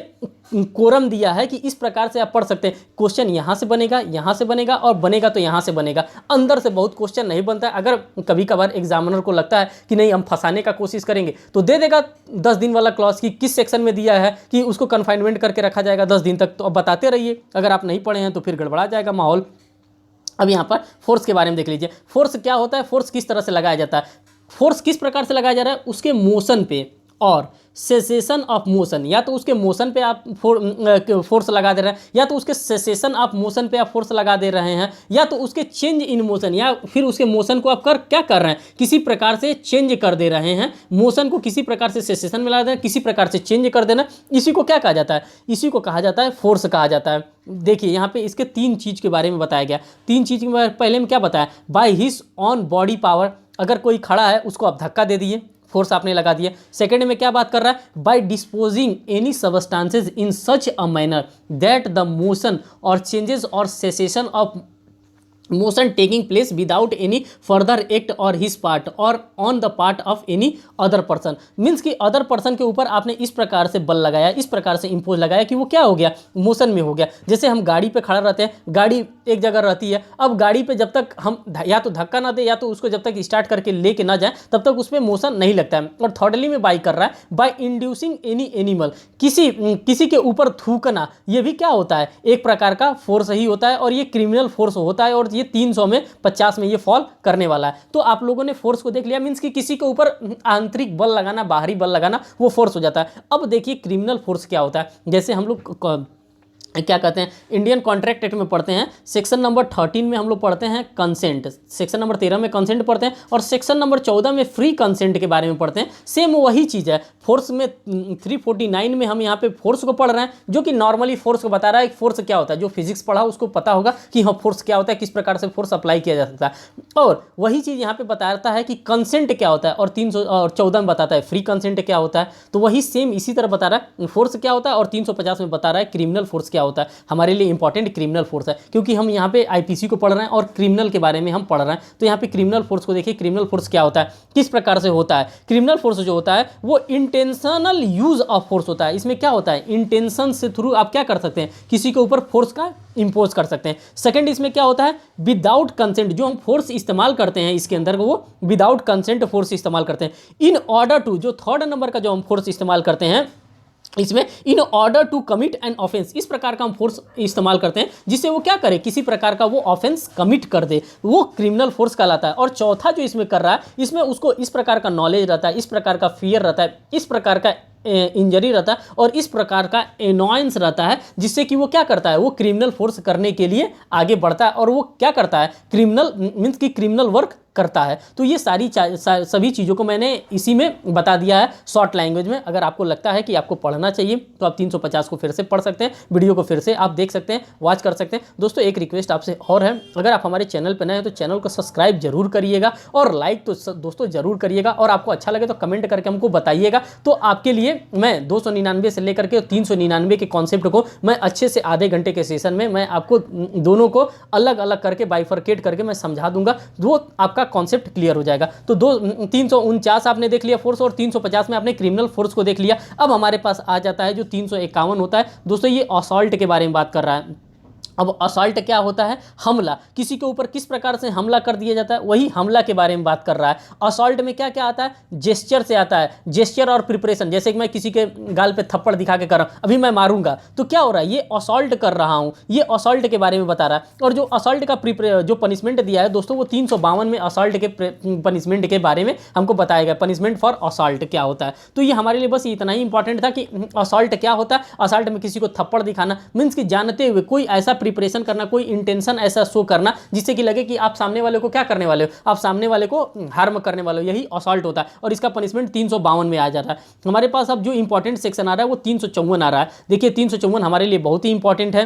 कोरम दिया है कि इस प्रकार से आप पढ़ सकते हैं। क्वेश्चन यहाँ से बनेगा, यहाँ से बनेगा, और बनेगा तो यहाँ से बनेगा, अंदर से बहुत क्वेश्चन नहीं बनता है। अगर कभी कभार एग्जामिनर को लगता है कि नहीं हम फंसाने का कोशिश करेंगे, तो दे देगा 10 दिन वाला क्लॉज की किस सेक्शन में दिया है कि उसको कन्फाइनमेंट करके रखा जाएगा 10 दिन तक। तो अब बताते रहिए, अगर आप नहीं पढ़े हैं तो फिर गड़बड़ा जाएगा माहौल। अब यहाँ पर फोर्स के बारे में देख लीजिए। फोर्स क्या होता है, फोर्स किस तरह से लगाया जाता है, फोर्स किस प्रकार से लगाया जा रहा है, उसके मोशन पे और सेसेशन ऑफ मोशन, या तो उसके मोशन पे आप फोर्स लगा दे रहे हैं, या तो उसके सेसेशन ऑफ मोशन पे आप फोर्स लगा दे रहे हैं, या तो उसके चेंज इन मोशन, या फिर उसके मोशन को आप क्या कर रहे हैं, किसी प्रकार से चेंज कर दे रहे हैं। मोशन को किसी प्रकार से सेसेशन में ला देना, किसी प्रकार से चेंज कर देना, इसी को क्या कहा जाता है? इसी को कहा जाता है फोर्स कहा जाता है। देखिए यहाँ पे इसके 3 चीज़ के बारे में बताया गया। 3 चीज़ के बारे में पहले में क्या बताया? By his on body power, अगर कोई खड़ा है उसको आप धक्का दे दिए, फोर्स आपने लगा दिया। सेकंड में क्या बात कर रहा है, by disposing any substances in such a manner that the motion और चेंजेस और cessation of motion taking place without any further act और हिज पार्ट और on the part of any other person. Means कि अदर पर्सन के ऊपर आपने इस प्रकार से बल लगाया, इस प्रकार से इंपोज लगाया कि वो क्या हो गया, मोशन में हो गया। जैसे हम गाड़ी पे खड़ा रहते हैं, गाड़ी एक जगह रहती है, अब गाड़ी पे जब तक हम या तो धक्का ना दे या तो उसको जब तक स्टार्ट करके लेके ना जाए तब तक उस पर मोशन नहीं लगता है। और थर्डली में बाई कर रहा है, बाय इंड्यूसिंग एनी एनिमल, किसी के ऊपर थूकना, ये भी क्या होता है, एक प्रकार का फोर्स ही होता है और ये क्रिमिनल फोर्स होता है और ये 300 में 50 में ये फॉल करने वाला है। तो आप लोगों ने फोर्स को देख लिया, मींस कि किसी के ऊपर आंतरिक बल लगाना, बाहरी बल लगाना, वो फोर्स हो जाता है। अब देखिए क्रिमिनल फोर्स क्या होता है। जैसे हम लोग क्या कहते हैं, इंडियन कॉन्ट्रैक्ट एक्ट में पढ़ते हैं, सेक्शन नंबर 13 में हम लोग पढ़ते हैं कंसेंट, सेक्शन नंबर 13 में कंसेंट पढ़ते हैं और सेक्शन नंबर 14 में फ्री कंसेंट के बारे में पढ़ते हैं। सेम वही चीज़ है। फोर्स में 349 में हम यहाँ पे फोर्स को पढ़ रहे हैं, जो कि नॉर्मली फोर्स को बता रहा है। फोर्स क्या होता है, जो फिजिक्स पढ़ा उसको पता होगा कि हाँ फोर्स क्या होता है, किस प्रकार से फोर्स अप्लाई किया जा सकता है। और वही चीज़ यहाँ पे बताता है कि कंसेंट क्या होता है और 314 में बताता है फ्री कंसेंट क्या होता है। तो वही सेम इसी तरह बता रहा है फोर्स क्या होता है और 350 में बता रहा है क्रिमिनल फोर्स क्या होता है। हमारे लिए इंपॉर्टेंट क्रिमिनल फोर्स है, क्योंकि हम यहाँ पे आईपीसी को पढ़ रहे हैं और क्रिमिनल के बारे में हम पढ़ रहे हैं। तो यहाँ पे क्रिमिनल फोर्स को देखिए, क्रिमिनल फोर्स क्या होता है, किस प्रकार से होता है। क्रिमिनल फोर्स जो होता है वो इंटेंशनल यूज ऑफ फोर्स होता है। इसमें क्या होता है, इंटेंशन से थ्रू आप क्या कर सकते हैं, किसी के ऊपर फोर्स का इंपोज कर सकते हैं। सेकंड इसमें क्या होता है, विदाउट कंसेंट, जो हम फोर्स इस्तेमाल करते हैं इसके अंदर वो विदाउट कंसेंट फोर्स इस्तेमाल करते हैं। इन ऑर्डर टू, जो थर्ड नंबर का जो हम फोर्स इस्तेमाल करते हैं इसमें, in order to commit an offence, इस प्रकार का हम फोर्स इस्तेमाल करते हैं जिससे वो क्या करे, किसी प्रकार का वो ऑफेंस कमिट कर दे, वो क्रिमिनल फोर्स कहलाता है। और चौथा जो इसमें कर रहा है, इसमें उसको इस प्रकार का नॉलेज रहता है, इस प्रकार का फियर रहता है, इस प्रकार का इंजरी रहता है और इस प्रकार का एनॉयंस रहता है, जिससे कि वो क्या करता है, वो क्रिमिनल फोर्स करने के लिए आगे बढ़ता है और वो क्या करता है, क्रिमिनल मीन्स की क्रिमिनल वर्क करता है। तो ये सभी चीज़ों को मैंने इसी में बता दिया है शॉर्ट लैंग्वेज में। अगर आपको लगता है कि आपको पढ़ना चाहिए तो आप 350 को फिर से पढ़ सकते हैं, वीडियो को फिर से आप देख सकते हैं, वॉच कर सकते हैं। दोस्तों एक रिक्वेस्ट आपसे और है, अगर आप हमारे चैनल पर नए हैं तो चैनल को सब्सक्राइब जरूर करिएगा और लाइक तो दोस्तों जरूर करिएगा, और आपको अच्छा लगे तो कमेंट करके हमको बताइएगा। तो आपके लिए मैं 299 से लेकर के 399 के कॉन्सेप्ट को मैं अच्छे से आधे घंटे के सेशन में मैं आपको दोनों को अलग अलग करके बाइफरकेट करके मैं समझा दूंगा, वो आपका कॉन्सेप्ट क्लियर हो जाएगा। तो 349 आपने देख लिया फोर्स और 350 में आपने क्रिमिनल फोर्स को देख लिया। अब हमारे पास आ जाता है जो 351 होता है। दोस्तों ये असॉल्ट के बारे में बात कर रहा है। अब असॉल्ट क्या होता है, हमला, किसी के ऊपर किस प्रकार से हमला कर दिया जाता है, वही हमला के बारे में बात कर रहा है। असॉल्ट में क्या क्या आता है, जेस्चर से आता है, जेस्चर और प्रिपरेशन। जैसे कि मैं किसी के गाल पे थप्पड़ दिखा के कर रहा हूँ, अभी मैं मारूंगा तो क्या हो रहा है, ये असॉल्ट कर रहा हूँ, ये असॉल्ट के बारे में बता रहा है। और जो असॉल्ट का जो पनिशमेंट दिया है दोस्तों, वो 352 में असॉल्ट के पनिशमेंट के बारे में हमको बताया गया, पनिशमेंट फॉर असॉल्ट क्या होता है। तो ये हमारे लिए बस इतना ही इंपॉर्टेंट था कि असॉल्ट क्या होता है। असॉल्ट में किसी को थप्पड़ दिखाना मीन्स कि जानते हुए कोई ऐसा प्रिपरेशन करना, कोई इंटेंशन ऐसा शो करना जिससे कि लगे कि आप सामने वाले को क्या करने वाले हो, आप सामने वाले को हार्म करने वाले हो, यही असॉल्ट होता है। और इसका पनिशमेंट 352 में आ जाता है। हमारे पास अब जो इंपॉर्टेंट सेक्शन आ रहा है वो 354 आ रहा है। देखिए 354 हमारे लिए बहुत ही इंपॉर्टेंट है।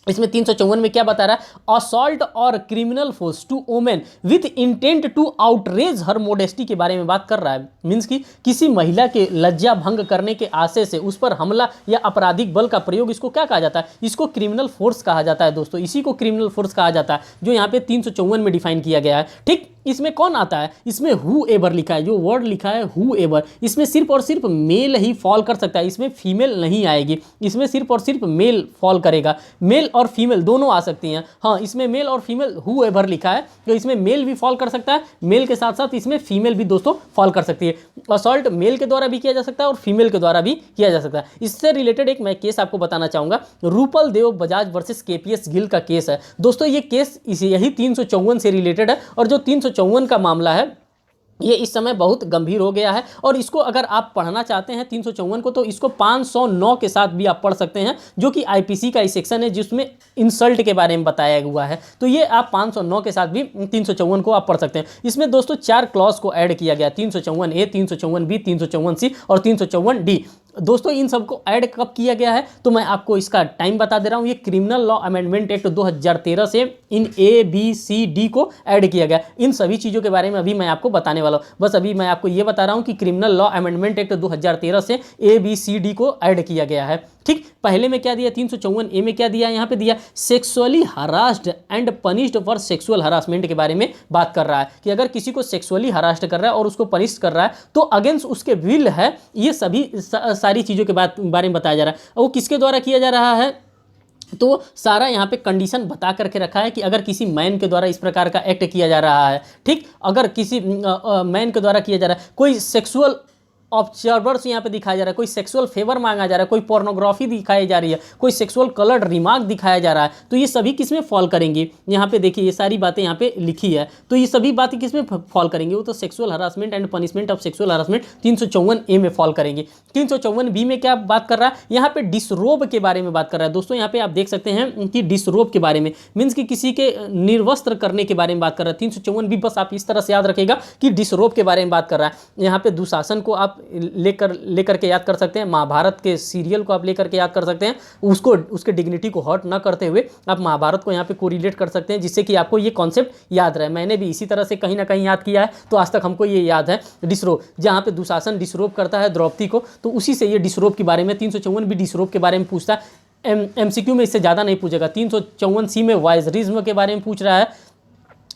इसमें 354 में क्या बता रहा है, असॉल्ट और criminal force to women with intent to outrage her modesty के बारे में बात कर रहा है। मीन्स कि किसी महिला के लज्जा भंग करने के आशय से उस पर हमला या आपराधिक बल का प्रयोग, इसको क्या कहा जाता है, इसको क्रिमिनल फोर्स कहा जाता है। दोस्तों इसी को क्रिमिनल फोर्स कहा जाता है, जो यहाँ पे 354 में डिफाइन किया गया है। ठीक, इसमें कौन आता है, इसमें हु एवर लिखा है, जो वर्ड लिखा है हु एवर, इसमें सिर्फ और सिर्फ मेल ही फॉल कर सकता है, इसमें फीमेल नहीं आएगी, इसमें सिर्फ और सिर्फ मेल फॉल करेगा। मेल और फीमेल दोनों आ सकती हैं। हाँ, इसमें मेल और फीमेल हु एवर लिखा है, तो इसमें मेल भी फॉल कर सकता है, मेल के साथ साथ इसमें फीमेल भी दोस्तों फॉल कर सकती है। असॉल्ट मेल के द्वारा भी किया जा सकता है और फीमेल के द्वारा भी किया जा सकता है। इससे रिलेटेड एक मैं केस आपको बताना चाहूंगा, रूपल देव बजाज वर्सेस केपीएस गिल का केस है। दोस्तों ये केस यही 354 से रिलेटेड है, और जो 354 का मामला है ये इस समय बहुत गंभीर हो गया है। और इसको अगर आप पढ़ना चाहते हैं 354 को, तो इसको 509 के साथ भी आप पढ़ सकते हैं, जो कि आईपीसी का सेक्शन है जिसमें इंसल्ट के बारे में बताया हुआ है। तो ये आप 509 के साथ भी 354 को आप पढ़ सकते हैं। इसमें दोस्तों 4 क्लॉज को ऐड किया गया, 354A, 354B, 354C और 354D। दोस्तों इन सबको ऐड कब किया गया है, तो मैं आपको इसका टाइम बता दे रहा हूँ। ये क्रिमिनल लॉ अमेंडमेंट एक्ट 2013 से इन ABCD को ऐड किया गया। इन सभी चीज़ों के बारे में अभी मैं आपको बताने वाला हूँ। बस अभी मैं आपको ये बता रहा हूँ कि क्रिमिनल लॉ अमेंडमेंट एक्ट 2013 से ABCD को ऐड किया गया है। ठीक, पहले में क्या दिया, 354A में क्या दिया, यहाँ पे दिया sexually harassed and punished for sexual harassment के बारे में बात कर रहा है कि अगर किसी को सेक्सुअली हरास्ट कर रहा है और उसको पनिश कर रहा है तो अगेंस्ट उसके विल है, ये सभी सारी चीज़ों के बारे में बताया जा रहा है। और वो किसके द्वारा किया जा रहा है, तो सारा यहाँ पे कंडीशन बता करके रखा है कि अगर किसी मैन के द्वारा इस प्रकार का एक्ट किया जा रहा है, ठीक, अगर किसी मैन के द्वारा किया जा रहा है, कोई सेक्सुअल ऑब्जर्वर्स यहाँ पे दिखाया जा रहा है, कोई सेक्सुअल फेवर मांगा जा रहा है, कोई पोर्नोग्राफी दिखाई जा रही है, कोई सेक्सुअल कलर्ड रिमार्क दिखाया जा रहा है, तो ये सभी किस में फॉल करेंगी। यहाँ पे देखिए ये सारी बातें यहाँ पे लिखी है, तो ये सभी बातें किस में फॉल करेंगी, वो तो sexual harassment and punishment of sexual harassment 354A में फॉल करेंगी। 354B में क्या बात कर रहा है, यहाँ पे डिसरोब के बारे में बात कर रहा है। दोस्तों यहाँ पे आप देख सकते हैं कि डिसरोब के बारे में मीन्स कि किसी के निर्वस्त्र करने के बारे में बात कर रहा है। 354B बस आप इस तरह से याद रखिएगा कि डिसरोब के बारे में बात कर रहा है। यहाँ पे दुशासन को आप लेकर के याद कर सकते हैं, महाभारत के सीरियल को आप लेकर के याद कर सकते हैं, उसको उसके डिग्निटी को हर्ट ना करते हुए आप महाभारत को यहाँ पे कोरिलेट कर सकते हैं, जिससे कि आपको ये कॉन्सेप्ट याद रहे। मैंने भी इसी तरह से कहीं ना कहीं याद किया है, तो आज तक हमको ये याद है। डिसरोब, जहाँ पे दुशासन डिसरोब करता है द्रौपदी को, तो उसी से ये डिसरोब के बारे में 354 भी डिसरोब के बारे में पूछता है। MCQ में इससे ज़्यादा नहीं पूछेगा। 354C में वायरिज्म के बारे में पूछ रहा है।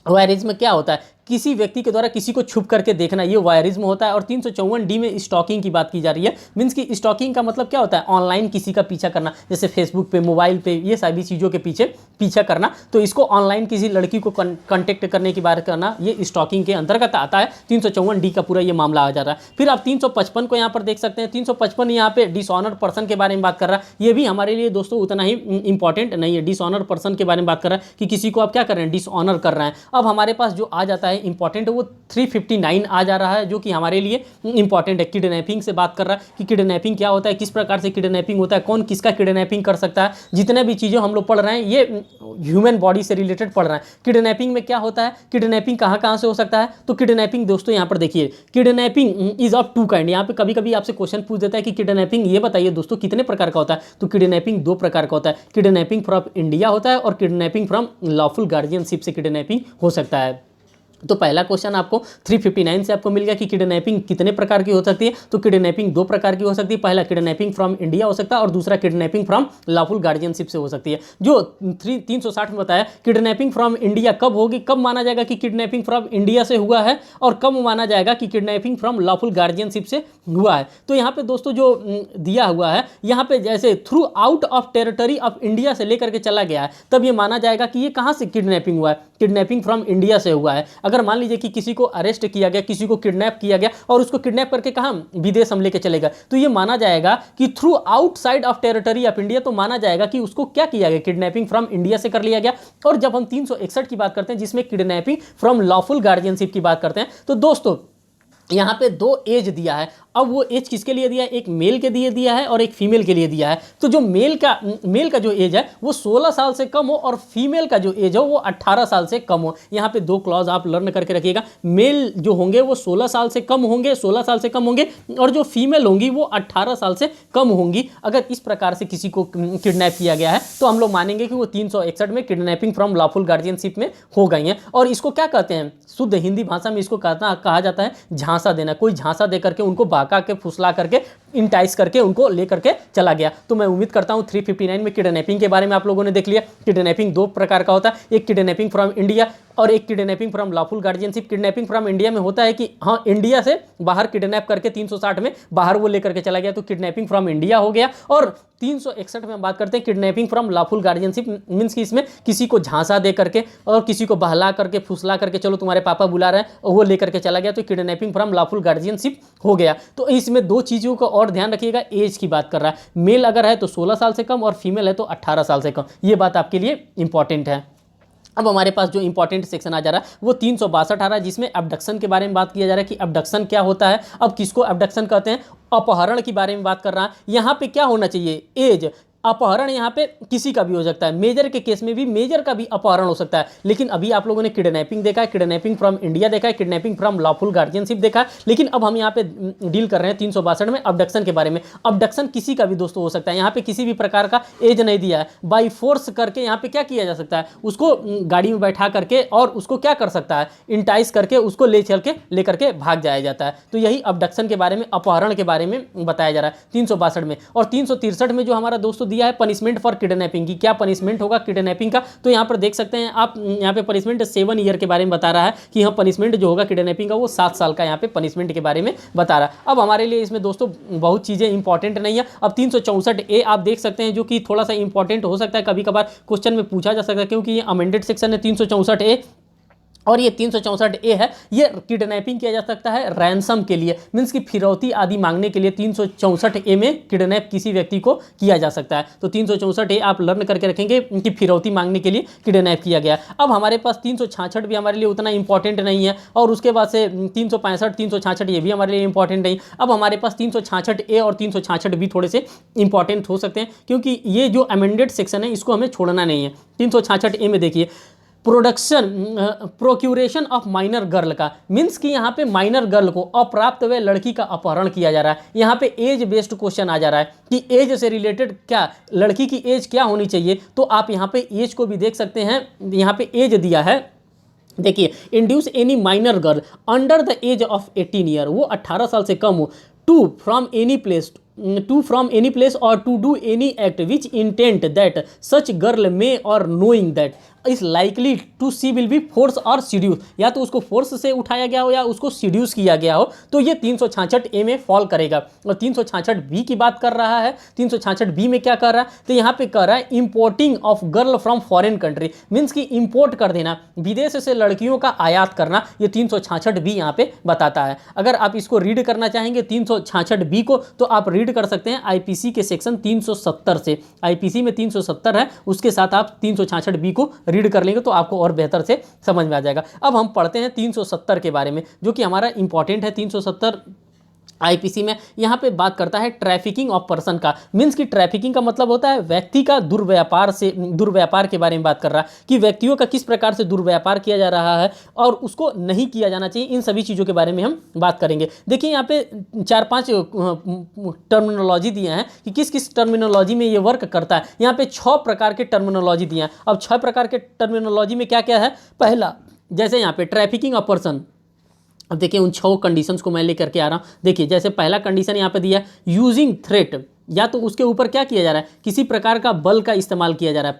वायरिज्म क्या होता है, किसी व्यक्ति के द्वारा किसी को छुप करके देखना, ये वायरिज्म होता है। और 354D में स्टॉकिंग की बात की जा रही है। मीन्स कि स्टॉकिंग का मतलब क्या होता है, ऑनलाइन किसी का पीछा करना, जैसे फेसबुक पे, मोबाइल पे, ये सभी चीज़ों के पीछा करना, तो इसको ऑनलाइन किसी लड़की को कॉन्टेक्ट करने की बात करना, ये स्टॉकिंग के अंतर्गत आता है। 354D का पूरा ये मामला आ जा रहा है। फिर आप 355 को यहाँ पर देख सकते हैं। 355 यहाँ पे डिसऑनर पर्सन के बारे में बात कर रहा है। ये भी हमारे लिए दोस्तों उतना ही इंपॉर्टेंट नहीं है। डिसऑनर पर्सन के बारे में बात कर रहा है कि किसी को आप क्या कर रहे हैं, डिसऑनर कर रहे हैं। अब हमारे पास जो आ जाता है इंपॉर्टेंट, वो 359 आ जा रहा है, जो कि हमारे लिए इंपॉर्टेंट है। किडनैपिंग से बात कर रहा है कि किडनैपिंग क्या होता है, किस प्रकार से किडनैपिंग होता है, कौन किसका किडनैपिंग कर सकता है। जितने भी चीज़ें हम लोग पढ़ रहे हैं ये ह्यूमन बॉडी से रिलेटेड पढ़ रहे हैं। किडनैपिंग में क्या होता है, किडनैपिंग कहाँ कहाँ से हो सकता है, तो किडनैपिंग दोस्तों यहाँ पर देखिए, kidnapping is of two kind. यहाँ पे कभी कभी आपसे क्वेश्चन पूछ देता है कि किडनैपिंग ये बताइए दोस्तों कितने प्रकार का होता है, तो किडनैपिंग 2 प्रकार का होता है। किडनैपिंग फ्रॉम इंडिया होता है और किडनैपिंग फ्रॉम लॉफुल गार्जियनशिप से किडनैपिंग हो सकता है। तो पहला क्वेश्चन आपको 359 से आपको मिल गया कि किडनैपिंग कितने प्रकार की हो सकती है, तो किडनैपिंग 2 प्रकार की हो सकती है। पहला किडनैपिंग फ्रॉम इंडिया हो सकता है और दूसरा किडनैपिंग फ्रॉम लॉफुल गार्जियनशिप से हो सकती है। जो 360 में बताया किडनैपिंग फ्रॉम इंडिया कब होगी, कब माना जाएगा कि किडनैपिंग फ्रॉम इंडिया से हुआ है और कब माना जाएगा कि किडनैपिंग फ्रॉम लॉफुल गार्जियनशिप से हुआ है। तो यहाँ पे दोस्तों जो दिया हुआ है, यहाँ पे जैसे through out of territory of India से लेकर के चला गया है, तब ये माना जाएगा कि ये कहाँ से किडनैपिंग हुआ है, किडनैपिंग फ्रॉम इंडिया से हुआ है। अगर मान लीजिए कि किसी को अरेस्ट किया गया, किसी को किडनैप किया गया और उसको किडनैप करके कहां, विदेश हम लेके चले गए, तो ये माना जाएगा कि through outside of territory of India, तो माना जाएगा कि उसको क्या किया गया, किडनैपिंग फ्रॉम इंडिया से कर लिया गया। और जब हम 361 की बात करते हैं जिसमें किडनैपिंग फ्रॉम लॉफुल गार्जियनशिप की बात करते हैं, तो दोस्तों यहाँ पे 2 एज दिया है। अब वो एज किसके लिए दिया है, एक मेल के लिए दिया है और एक फीमेल के लिए दिया है। तो जो मेल का जो एज है वो 16 साल से कम हो और फीमेल का जो एज हो वो 18 साल से कम हो। यहाँ पे 2 क्लॉज आप लर्न करके रखिएगा। मेल जो होंगे वो 16 साल से कम होंगे, 16 साल से कम होंगे, और जो फीमेल होंगी वो 18 साल से कम होंगी। अगर इस प्रकार से किसी को किडनैप किया गया है तो हम लोग मानेंगे कि वो 361 में किडनैपिंग फ्रॉम लॉफुल गार्जियनशिप में हो गई हैं। और इसको क्या कहते हैं, शुद्ध हिंदी भाषा में इसको कहा जाता है झांसा देना। कोई झांसा दे करके उनको बहका के, फुसला करके, इंटाइस करके उनको लेकर के चला गया। तो मैं उम्मीद करता हूं 359 में किडनैपिंग के बारे में आप लोगों ने देख लिया। किडनैपिंग 2 प्रकार का होता है, एक किडनैपिंग फ्रॉम इंडिया और एक kidnapping from lawful guardianship. Kidnapping from India में होता है कि हाँ, इंडिया से बाहर किडनैप करके 360 में बाहर वो लेकर के चला गया, तो किडनैपिंग फ्रॉम इंडिया हो गया। और 361 में बात करते हैं kidnapping from lawful guardianship, means कि इसमें किसी को झांसा दे करके और किसी को बहला करके, फुसला करके, चलो तुम्हारे पापा बुला रहे हैं, और वो लेकर के चला गया, तो किडनैपिंग फ्रॉम लॉफुल गार्जियनशिप हो गया। तो इसमें 2 चीज़ों का और ध्यान रखिएगा, एज की बात कर रहा है। मेल अगर है तो 16 साल से कम और फीमेल है तो 18 साल से कम। ये बात आपके लिए इंपॉर्टेंट है। अब हमारे पास जो इंपॉर्टेंट सेक्शन आ जा रहा है वो 362 आ रहा है, जिसमें अबडक्शन के बारे में बात किया जा रहा है कि अबडक्शन क्या होता है। अब किसको अबडक्शन कहते हैं, अपहरण के बारे में बात कर रहा है। यहाँ पे क्या होना चाहिए, एज अपहरण यहाँ पे किसी का भी हो सकता है, मेजर के केस में भी मेजर का भी अपहरण हो सकता है। लेकिन अभी आप लोगों ने किडनैपिंग देखा है, किडनैपिंग फ्रॉम इंडिया देखा है, किडनैपिंग फ्रॉम लॉफुल गार्जियनशिप देखा है। लेकिन अब हम यहाँ पे डील कर रहे हैं 362 में अबडक्शन के बारे में। अबडक्शन किसी का भी दोस्तों हो सकता है, यहाँ पे किसी भी प्रकार का एज नहीं दिया है। बाई फोर्स करके यहाँ पे क्या किया जा सकता है, उसको गाड़ी में बैठा करके और उसको क्या कर सकता है, इंटाइस करके उसको लेकर के भाग जाया जाता है। तो यही अबडक्शन के बारे में, अपहरण के बारे में बताया जा रहा है 362 में। और 363 में जो हमारा दोस्तों दिया है पनिशमेंट फॉर किडनैपिंग की, क्या पनिशमेंट होगा किडनैपिंग का, तो यहाँ पर देख सकते हैं आप, यहाँ पे पनिशमेंट 7 ईयर के बारे में बता रहा है कि यहाँ पनिशमेंट जो होगा किडनैपिंग का वो 7 साल का यहाँ पे पनिशमेंट के बारे में बता रहा है। अब हमारे लिए इसमें दोस्तों बहुत चीज़ें इंपॉर्टेंट नहीं है। अब 364A आप देख सकते हैं, जो कि थोड़ा सा इंपॉर्टेंट हो सकता है, कभी कभार क्वेश्चन में पूछा जा सकता है, क्योंकि ये अमेंडेड सेक्शन है 364A और ये 364A है। ये किडनैपिंग किया जा सकता है रैंसम के लिए, मीन्स कि फिरौती आदि मांगने के लिए 364A में किडनैप किसी व्यक्ति को किया जा सकता है। तो 364A आप लर्न करके रखेंगे कि फिरौती मांगने के लिए किडनैप किया गया। अब हमारे पास 366 भी हमारे लिए उतना इंपॉर्टेंट नहीं है, और उसके बाद से 365 366 ये भी हमारे लिए इंपॉर्टेंट नहीं। अब हमारे पास 366A और 366B थोड़े से इंपॉर्टेंट हो सकते हैं, क्योंकि ये जो अमेंडेड सेक्शन है इसको हमें छोड़ना नहीं है। 366A में देखिए प्रोक्यूरेशन ऑफ माइनर गर्ल का, मीन्स कि यहाँ पे माइनर गर्ल को, अप्राप्त वय लड़की का अपहरण किया जा रहा है। यहाँ पे एज बेस्ड क्वेश्चन आ जा रहा है कि एज से रिलेटेड क्या, लड़की की एज क्या होनी चाहिए। तो आप यहाँ पे एज को भी देख सकते हैं, यहाँ पे एज दिया है, देखिए induce any minor girl under the age of 18 year, वो 18 साल से कम हो, to from any place or to do any act which intent that such girl may or knowing that is likely to see will be force और सीड्यूस, या तो उसको फोर्स से उठाया गया हो या उसको सीड्यूस किया गया हो, तो ये 366A में फॉल करेगा। और 366B की बात कर रहा है, 366B में क्या कर रहा है, तो यहाँ पे कर रहा है importing of girl from foreign country, means कि इंपोर्ट कर देना, विदेश से लड़कियों का आयात करना, ये 366B यहाँ पे बताता है। अगर आप इसको रीड करना चाहेंगे 366B को, तो आप रीड कर सकते हैं IPC के सेक्शन 370 से। IPC में 370 है, उसके साथ आप 366B को रीड कर लेंगे तो आपको और बेहतर से समझ में आ जाएगा। अब हम पढ़ते हैं 370 के बारे में, जो कि हमारा इंपॉर्टेंट है। 370 IPC में यहाँ पे बात करता है ट्रैफिकिंग ऑफ पर्सन का, मीन्स कि ट्रैफिकिंग का मतलब होता है व्यक्ति का दुर्व्यापार के बारे में बात कर रहा है कि व्यक्तियों का किस प्रकार से दुर्व्यापार किया जा रहा है और उसको नहीं किया जाना चाहिए। इन सभी चीज़ों के बारे में हम बात करेंगे। देखिए यहाँ पे 4-5 टर्मिनोलॉजी दिए हैं कि किस किस टर्मिनोलॉजी में ये वर्क करता है। यहाँ पे 6 प्रकार के टर्मिनोलॉजी दिए हैं। अब 6 प्रकार के टर्मिनोलॉजी में क्या क्या है, पहला जैसे यहाँ पे ट्रैफिकिंग ऑफ पर्सन, अब देखिए उन 6 कंडीशंस को मैं लेकर के आ रहा हूँ। देखिए जैसे पहला कंडीशन यहाँ पे दिया है यूजिंग थ्रेट, या तो उसके ऊपर क्या किया जा रहा है, किसी प्रकार का बल का इस्तेमाल किया जा रहा है।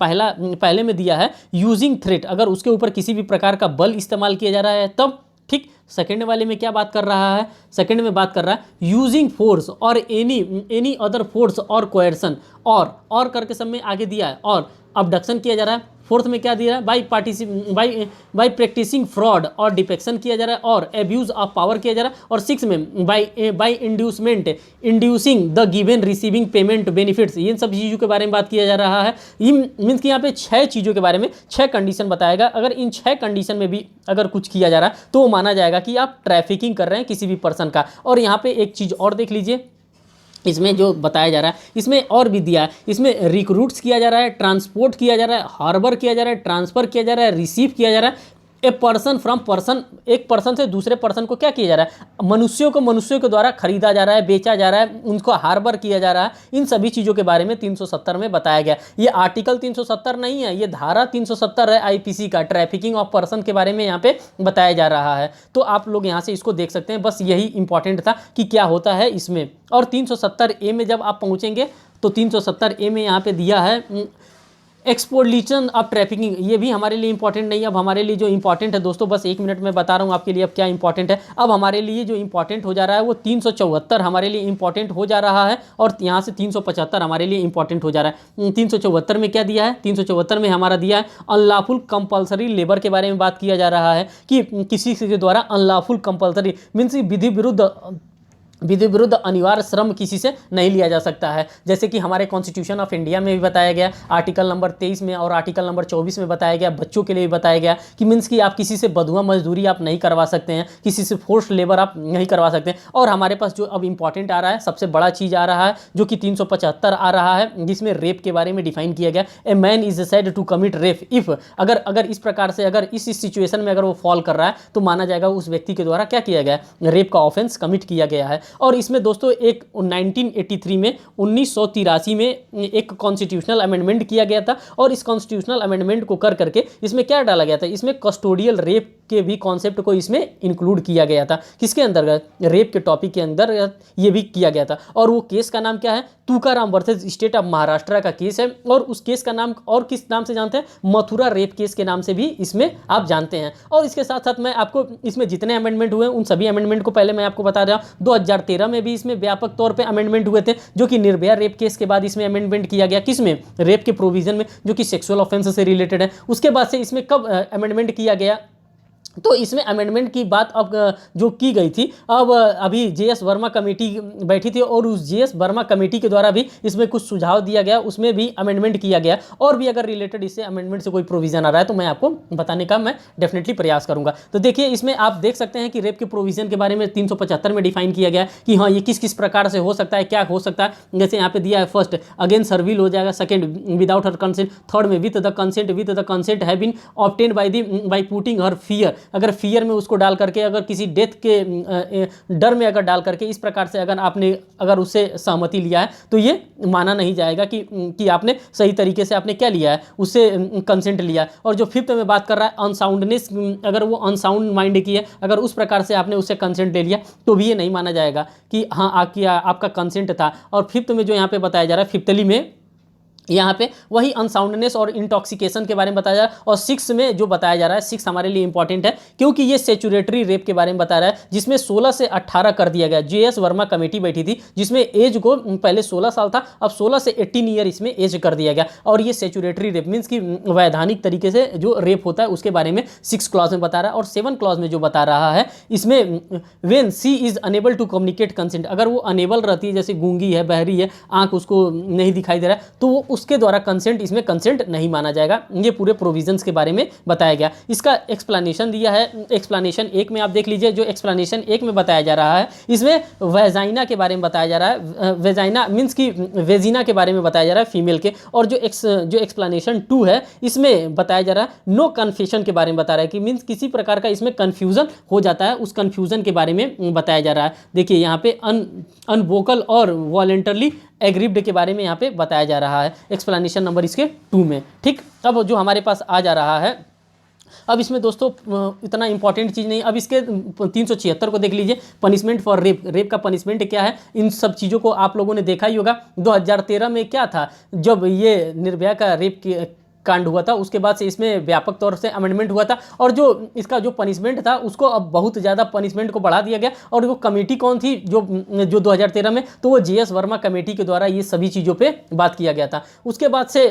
पहले में दिया है यूजिंग थ्रेट, अगर उसके ऊपर किसी भी प्रकार का बल इस्तेमाल किया जा रहा है तब, ठीक। सेकंड वाले में क्या बात कर रहा है, सेकंड में बात कर रहा है यूजिंग फोर्स और एनी अदर फोर्स और कोएर्सन, और करके सब में आगे दिया है, और अबडक्शन किया जा रहा है। फोर्थ में क्या दिया है, बाई प्रैक्टिसिंग फ्रॉड और डिफेक्शन किया जा रहा है, और एब्यूज ऑफ पावर किया जा रहा है। और 6 में by inducing the given receiving payment benefits, इन सब चीज़ों के बारे में बात किया जा रहा है। ये मीन्स कि यहाँ पे 6 चीज़ों के बारे में 6 कंडीशन बताएगा। अगर इन 6 कंडीशन में भी अगर कुछ किया जा रहा है तो माना जाएगा कि आप ट्रैफिकिंग कर रहे हैं किसी भी पर्सन का। और यहाँ पे एक चीज़ और देख लीजिए, इसमें जो बताया जा रहा है, इसमें और भी दिया है, इसमें रिक्रूट्स किया जा रहा है, ट्रांसपोर्ट किया जा रहा है, हार्बर किया जा रहा है, ट्रांसफ़र किया जा रहा है, रिसीव किया जा रहा है। ए पर्सन फ्रॉम पर्सन, एक पर्सन से दूसरे पर्सन को क्या किया जा रहा है, मनुष्यों को मनुष्यों के द्वारा खरीदा जा रहा है, बेचा जा रहा है, उनको हार्बर किया जा रहा है। इन सभी चीज़ों के बारे में 370 में बताया गया। ये आर्टिकल 370 नहीं है, ये धारा 370 है IPC का, ट्रैफिकिंग ऑफ पर्सन के बारे में यहाँ पे बताया जा रहा है। तो आप लोग यहाँ से इसको देख सकते हैं, बस यही इंपॉर्टेंट था कि क्या होता है इसमें। और 370A में जब आप पहुँचेंगे तो 370A में यहाँ पे दिया है एक्सप्लोइटेशन ऑफ ट्रैफिकिंग, ये भी हमारे लिए इंपॉर्टेंट नहीं है। अब हमारे लिए जो इंपॉर्टेंट है दोस्तों, बस 1 मिनट में बता रहा हूँ आपके लिए अब क्या इंपॉर्टेंट है। अब हमारे लिए जो इंपॉर्टेंट हो जा रहा है वो 374 हमारे लिए इंपॉर्टेंट हो जा रहा है, और यहाँ से 375 हमारे लिए इंपॉर्टेंट हो जा रहा है। 374 में क्या दिया है, 374 में हमारा दिया है अनलॉफुल कंपल्सरी लेबर के बारे में बात किया जा रहा है कि किसी के द्वारा अनलॉफुल कंपल्सरी मीन्स विधि विरुद्ध विधि विरुद्ध अनिवार्य श्रम किसी से नहीं लिया जा सकता है। जैसे कि हमारे कॉन्स्टिट्यूशन ऑफ इंडिया में भी बताया गया, आर्टिकल नंबर 23 में और आर्टिकल नंबर 24 में बताया गया, बच्चों के लिए भी बताया गया कि मीन्स कि आप किसी से बधुआ मजदूरी आप नहीं करवा सकते हैं, किसी से फोर्स लेबर आप नहीं करवा सकते हैं। और हमारे पास जो अब इंपॉर्टेंट आ रहा है, सबसे बड़ा चीज़ आ रहा है जो कि 375 आ रहा है, जिसमें रेप के बारे में डिफाइन किया गया। A man is said to commit rape if, अगर इस प्रकार से अगर इस सिचुएशन में अगर वो फॉल कर रहा है तो माना जाएगा उस व्यक्ति के द्वारा क्या किया गया, रेप का ऑफेंस कमिट किया गया है। और इसमें दोस्तों एक 1983 में 1983 में एक कॉन्स्टिट्यूशनल अमेंडमेंट किया गया था, और इस कॉन्स्टिट्यूशनल अमेंडमेंट को कर करके इसमें क्या डाला गया था, इसमें कस्टोडियल रेप के भी कॉन्सेप्ट को इसमें इंक्लूड किया गया था। किसके अंतर्गत, रेप के टॉपिक के अंदर ये भी किया गया था। और वो केस का नाम क्या है, Tukaram versus state of Maharashtra का केस है। और उस केस का नाम और किस नाम से जानते हैं, मथुरा रेप केस के नाम से भी इसमें आप जानते हैं। और इसके साथ साथ मैं आपको इसमें जितने अमेंडमेंट हुए उन सभी अमेंडमेंट को पहले मैं आपको बता रहा हूँ। 2013 में भी इसमें व्यापक तौर पे अमेंडमेंट हुए थे, जो कि निर्भया रेप केस के बाद इसमें अमेंडमेंट किया गया। किसमें, रेप के प्रोविजन में, जो कि सेक्सुअल ऑफेंस से रिलेटेड है। उसके बाद से इसमें कब अमेंडमेंट किया गया, तो इसमें अमेंडमेंट की बात अब जो की गई थी, अब अभी जेएस वर्मा कमेटी बैठी थी, और उस जेएस वर्मा कमेटी के द्वारा भी इसमें कुछ सुझाव दिया गया, उसमें भी अमेंडमेंट किया गया। और भी अगर रिलेटेड इससे अमेंडमेंट से कोई प्रोविजन आ रहा है तो मैं आपको बताने का मैं डेफिनेटली प्रयास करूंगा। तो देखिए इसमें आप देख सकते हैं कि रेप के प्रोविजन के बारे में 375 में डिफाइन किया गया कि हाँ ये किस किस प्रकार से हो सकता है, क्या हो सकता है। जैसे यहाँ पे दिया है, फर्स्ट अगेन सर्विल हो जाएगा, second without her consent, third में with the consent have been obtained by putting her fear, अगर फियर में उसको डाल करके, अगर किसी डेथ के डर में अगर डाल करके इस प्रकार से अगर उससे सहमति लिया है तो ये माना नहीं जाएगा कि आपने सही तरीके से आपने क्या लिया है, उससे कंसेंट लिया है। और जो फिफ्थ में बात कर रहा है अनसाउंडनेस, अगर वो अनसाउंड माइंड की है, अगर उस प्रकार से आपने उससे कंसेंट ले लिया तो भी ये नहीं माना जाएगा कि हाँ आपका कंसेंट था। और फिफ्थ में जो यहाँ पे बताया जा रहा है, फिफ्थली में यहाँ पे वही अनसाउंडनेस और इंटॉक्सिकेशन के बारे में बताया जा रहा है। और सिक्स में जो बताया जा रहा है, सिक्स हमारे लिए इंपॉर्टेंट है क्योंकि ये सेचुरेटरी रेप के बारे में बता रहा है, जिसमें 16 से 18 कर दिया गया। जेएस वर्मा कमेटी बैठी थी जिसमें एज को पहले 16 साल था, अब 16 से 18 ईयर इसमें एज कर दिया गया। और ये सेचुरेटरी रेप मीन्स कि वैधानिक तरीके से जो रेप होता है उसके बारे में 6 क्लॉज में बता रहा है। और 7 क्लॉज में जो बता रहा है इसमें when she is unable to communicate consent, अगर वो अनेबल रहती है, जैसे गूंगी है, बहरी है, आंख उसको नहीं दिखाई दे रहा है, तो वो उसके द्वारा कंसेंट, इसमें कंसेंट नहीं माना जाएगा। ये पूरे प्रोविजंस के बारे में बताया गया। इसका एक्सप्लेनेशन दिया है, एक्सप्लेनेशन 1 में आप देख लीजिए। जो एक्सप्लेनेशन 1 में बताया जा रहा है इसमें वेजाइना के बारे में बताया जा रहा है, वेजाइना मीन्स की वेजिना के बारे में बताया जा रहा है फीमेल के। और जो एक्सप्लेनेशन 2 है इसमें बताया जा रहा है नो कन्फेशन के बारे में बता रहा है कि मीन्स किसी प्रकार का इसमें कन्फ्यूजन हो जाता है, उस कन्फ्यूजन के बारे में बताया जा रहा है। देखिए यहाँ पे अनवोकल और वॉलेंटरली एग्रीव्ड के बारे में यहाँ पे बताया जा रहा है, एक्सप्लेनेशन नंबर इसके 2 में। ठीक, अब जो हमारे पास आ जा रहा है, अब इसमें दोस्तों इतना इंपॉर्टेंट चीज़ नहीं। अब इसके 376 को देख लीजिए, पनिशमेंट फॉर रेप, रेप का पनिशमेंट क्या है, इन सब चीज़ों को आप लोगों ने देखा ही होगा। 2013 में क्या था, जब ये निर्भया का रेप कांड हुआ था, उसके बाद से इसमें व्यापक तौर से अमेंडमेंट हुआ था। और जो इसका जो पनिशमेंट था उसको अब बहुत ज़्यादा पनिशमेंट को बढ़ा दिया गया। और वो कमेटी कौन थी जो 2013 में, तो वो जेएस वर्मा कमेटी के द्वारा ये सभी चीज़ों पे बात किया गया था। उसके बाद से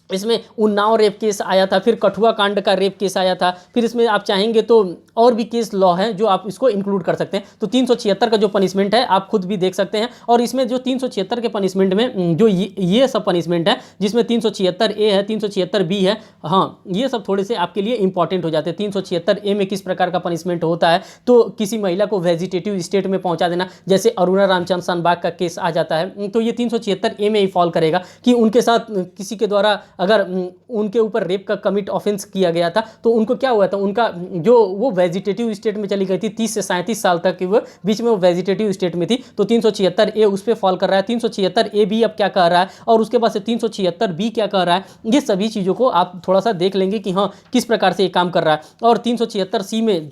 इसमें उन्नाव रेप केस आया था, फिर कठुआ कांड का रेप केस आया था, फिर इसमें आप चाहेंगे तो और भी केस लॉ है जो आप इसको इंक्लूड कर सकते हैं। तो 376 का जो पनिशमेंट है आप खुद भी देख सकते हैं। और इसमें जो 376 के पनिशमेंट में जो ये सब पनिशमेंट है, जिसमें 376A है, 376B है, हाँ ये सब थोड़े से आपके लिए इंपॉर्टेंट हो जाते हैं। 376A में किस प्रकार का पनिशमेंट होता है, तो किसी महिला को वेजिटेटिव स्टेट में पहुंचा देना, जैसे अरुणा रामचंद्र शानबाग का केस आ जाता है, तो ये 376A में ही फॉल करेगा कि उनके साथ किसी के द्वारा अगर उनके ऊपर रेप का कमिट ऑफेंस किया गया था, तो उनको क्या हुआ था, उनका जो वो वेजिटेटिव स्टेट में चली गई थी, 30 से 37 साल तक वो बीच में वो वेजिटेटिव स्टेट में थी, तो 376A उस पर फॉल कर रहा है। 376A भी अब क्या कह रहा है, और उसके बाद से 376B क्या कह रहा है, ये सभी चीज़ों को आप थोड़ा सा देख लेंगे कि हाँ किस प्रकार से ये काम कर रहा है। और 376C में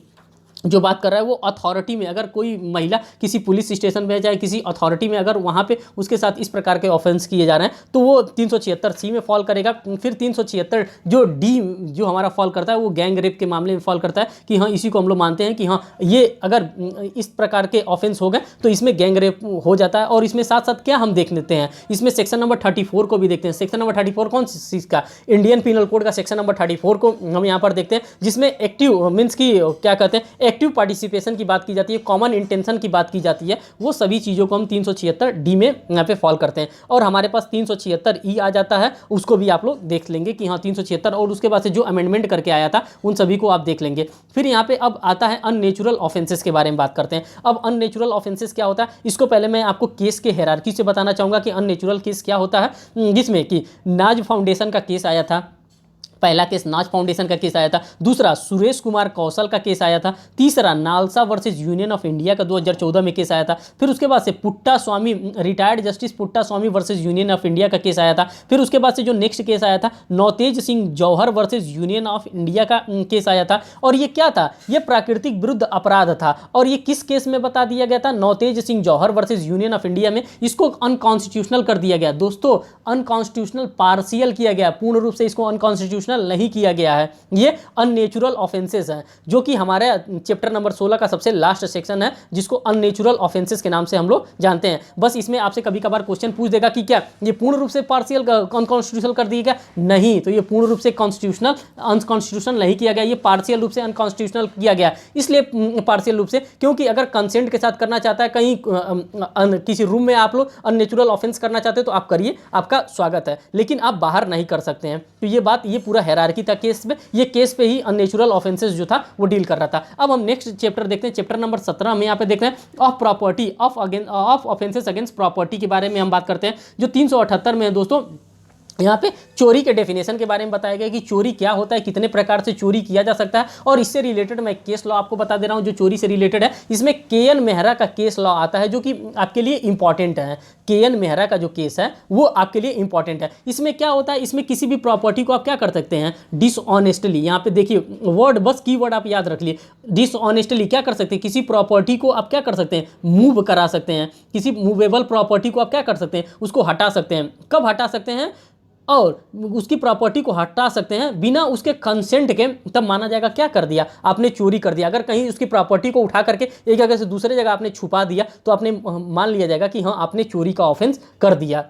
जो बात कर रहा है वो अथॉरिटी में, अगर कोई महिला किसी पुलिस स्टेशन में जाए, किसी अथॉरिटी में, अगर वहाँ पे उसके साथ इस प्रकार के ऑफेंस किए जा रहे हैं तो वो 376C में फॉल करेगा। फिर 376 जो डी जो हमारा फॉल करता है वो गैंग रेप के मामले में फॉल करता है कि हाँ इसी को हम लोग मानते हैं कि हाँ ये अगर इस प्रकार के ऑफेंस हो गए तो इसमें गैंग रेप हो जाता है। और इसमें साथ साथ क्या हम देख लेते हैं, इसमें सेक्शन नंबर 34 को भी देखते हैं। सेक्शन नंबर 34 कौन सी चीज़ का, इंडियन पिनल कोड का सेक्शन नंबर 34 को हम यहाँ पर देखते हैं, जिसमें एक्टिव मीन्स की क्या कहते हैं, एक्टिव पार्टिसिपेशन की बात की जाती है, कॉमन इंटेंशन की बात की जाती है, वो सभी चीज़ों को हम 376 डी में यहाँ पे फॉल करते हैं। और हमारे पास 376 ई आ जाता है, उसको भी आप लोग देख लेंगे कि हाँ 376, और उसके बाद से जो अमेंडमेंट करके आया था उन सभी को आप देख लेंगे। फिर यहाँ पे अब आता है अननेचुरल ऑफेंसेस के बारे में बात करते हैं। अब अननेचुरल ऑफेंसेस क्या होता है, इसको पहले मैं आपको केस के हायरार्की से बताना चाहूँगा कि अननेचुरल केस क्या होता है, जिसमें कि नाज फाउंडेशन का केस आया था। पहला केस नाज फाउंडेशन का केस आया था, दूसरा सुरेश कुमार कौशल का केस आया था, तीसरा NALSA versus union of India का 2014 में केस आया था। फिर उसके बाद से Puttaswamy, retired justice Puttaswamy versus union of India का केस आया था। फिर उसके बाद से जो नेक्स्ट केस आया था नौतेज सिंह जौहर वर्सेस यूनियन ऑफ इंडिया का केस आया था। और ये क्या था, ये प्राकृतिक विरुद्ध अपराध था। और ये किस केस में बता दिया गया था, नौतेज सिंह जौहर वर्सेस यूनियन ऑफ इंडिया में। इसको अनकॉन्स्टिट्यूशनल कर दिया गया दोस्तों, अनकॉन्स्टिट्यूशनल पार्शियल किया गया, पूर्ण रूप से इसको अनकॉन्स्टिट्यूशनल नहीं किया गया है। ये अननेचुरल ऑफेंसेस हैं, जो कि हमारे चैप्टर नंबर 16 का सबसे लास्ट सेक्शन है, जिसको अननेचुरल ऑफेंसेस के नाम से हम लोग जानते हैं। बस इसमें आपसे कभी कभार क्वेश्चन पूछ देगा कि क्या ये पूर्ण रूप से पार्शियल अनकॉन्स्टिट्यूशनल कर दिया गया, नहीं, तो ये पूर्ण रूप से कॉन्स्टिट्यूशनल अनकॉन्स्टिट्यूशनल नहीं किया गया, ये पार्शियल रूप से अनकॉन्स्टिट्यूशनल किया गया। इसलिए पार्शियल रूप से, क्योंकि अगर कंसेंट के साथ करना चाहता है, कहीं किसी रूम में आप लोग अननेचुरल ऑफेंस करना चाहते हो तो आप करिए, आपका स्वागत है, लेकिन आप बाहर नहीं कर सकते हैं। तो ये बात, ये पूरा हायरार्की था केस में, ये केस पे ही अननेचुरल ऑफेंसेस जो था वो डील कर रहा था। अब हम नेक्स्ट चैप्टर देखते हैं, चैप्टर नंबर 17 में यहाँ पे देखते हैं of property, of offences against property के बारे में हम बात करते हैं, जो 378 में है दोस्तों। यहाँ पे चोरी के डेफिनेशन के बारे में बताया गया कि चोरी क्या होता है, कितने प्रकार से चोरी किया जा सकता है। और इससे रिलेटेड मैं केस लॉ आपको बता दे रहा हूँ जो चोरी से रिलेटेड है। इसमें के.एन. मेहरा का केस लॉ आता है, जो कि आपके लिए इंपॉर्टेंट है। के.एन. मेहरा का जो केस है वो आपके लिए इंपॉर्टेंट है। इसमें क्या होता है, इसमें किसी भी प्रॉपर्टी को आप क्या कर सकते हैं, डिसऑनेस्टली, यहाँ पे देखिए वर्ड, बस की वर्ड आप याद रख लिए, डिसऑनेस्टली क्या कर सकते हैं, किसी प्रॉपर्टी को आप क्या कर सकते हैं, मूव करा सकते हैं। किसी मूवेबल प्रॉपर्टी को आप क्या कर सकते हैं, उसको हटा सकते हैं। कब हटा सकते हैं, और उसकी प्रॉपर्टी को हटा सकते हैं बिना उसके कंसेंट के, तब माना जाएगा क्या कर दिया, आपने चोरी कर दिया। अगर कहीं उसकी प्रॉपर्टी को उठा करके एक जगह से दूसरे जगह आपने छुपा दिया तो आपने मान लिया जाएगा कि हाँ आपने चोरी का ऑफेंस कर दिया।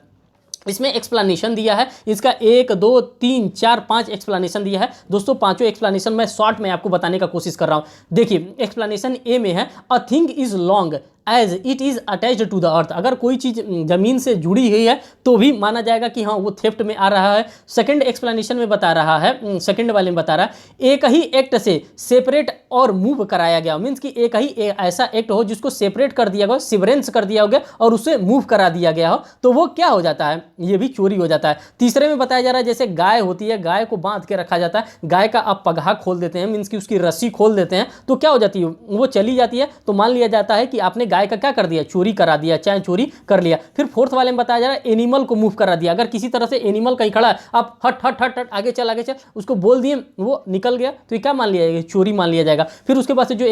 इसमें एक्सप्लेनेशन दिया है, इसका 1 2 3 4 5 एक्सप्लेनेशन दिया है दोस्तों। पांचों एक्सप्लेनेशन मैं शॉर्ट में आपको बताने का कोशिश कर रहा हूँ। देखिए एक्सप्लेनेशन ए में है, a thing is long as it is attached to the earth. अगर कोई चीज़ जमीन से जुड़ी हुई है तो भी माना जाएगा कि हाँ वो थेफ्ट में आ रहा है। सेकंड एक्सप्लेनेशन में बता रहा है, सेकंड वाले में बता रहा है, एक ही एक्ट से सेपरेट और मूव कराया गया, मीन्स कि एक ही ऐसा एक्ट हो जिसको सेपरेट कर दिया गया, सिवरेंस कर दिया गया और उसे मूव करा दिया गया हो, तो वो क्या हो जाता है, ये भी चोरी हो जाता है। तीसरे में बताया जा रहा है, जैसे गाय होती है, गाय को बांध के रखा जाता है, गाय का आप पगहा खोल देते हैं, मीन्स कि उसकी रस्सी खोल देते हैं, तो क्या हो जाती है, वो चली जाती है, तो मान लिया जाता है कि आपने गाय का क्या कर दिया, चोरी करा दिया, चाहे चोरी कर लिया। फिर फोर्थ वाले में बताया जा रहा है, एनिमल को मूव करा दिया। अगर किसी तरह से एनिमल कहीं खड़ा है, आप हट हट हट हट आगे चल आगे चल, उसको बोल दिए, वो निकल गया, तो ये क्या मान लिया जाएगा, चोरी मान लिया जाएगा। फिर उसके बाद से जो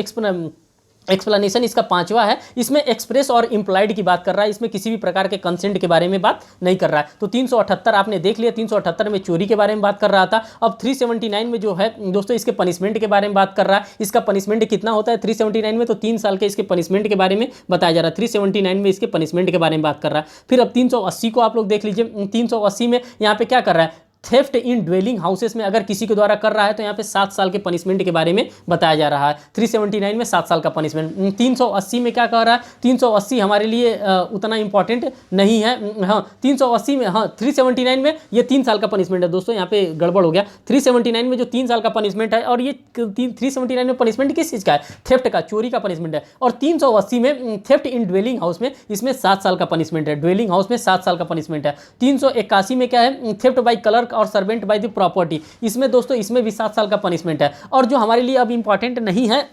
एक्सप्लेनेशन इसका पांचवा है, इसमें एक्सप्रेस और इम्प्लाइड की बात कर रहा है, इसमें किसी भी प्रकार के कंसेंट के बारे में बात नहीं कर रहा है। तो 378 आपने देख लिया, 378 में चोरी के बारे में बात कर रहा था। अब 379 में जो है दोस्तों, इसके पनिशमेंट के बारे में बात कर रहा है। इसका पनिशमेंट कितना होता है 379 में, तो 3 साल के इसके पनिशमेंट के बारे में बताया जा रहा है। 379 में इसके पनिशमेंट के बारे में बात कर रहा है। फिर अब 380 को आप लोग देख लीजिए। 380 में यहाँ पे क्या कर रहा है, थेफ्ट इन ड्वेलिंग हाउसेस में अगर किसी के द्वारा कर रहा है तो यहाँ पे 7 साल के पनिशमेंट के बारे में बताया जा रहा है। 379 में 7 साल का पनिशमेंट। 380 में क्या कह रहा है, 380 हमारे लिए उतना इंपॉर्टेंट नहीं है। हाँ 380 में, हाँ 379 में ये 3 साल का पनिशमेंट है दोस्तों, यहाँ पे गड़बड़ हो गया। 379 में जो 3 साल का पनिशमेंट है, और ये 379 में पनिशमेंट किस चीज़ का है, थेफ्ट का, चोरी का पनिशमेंट है। और 380 में थेफ्ट इन ड्वेलिंग हाउस में, इसमें 7 साल का पनिशमेंट है, ड्वेलिंग हाउस में 7 साल का पनिशमेंट है। 381 में क्या है, थेफ्ट बाई क्लर्क और सर्वेंट बाय द प्रॉपर्टी, इसमें दोस्तों इसमें भी 7 साल का पनिशमेंट है। और जो हमारे लिए अब इंपॉर्टेंट नहीं है,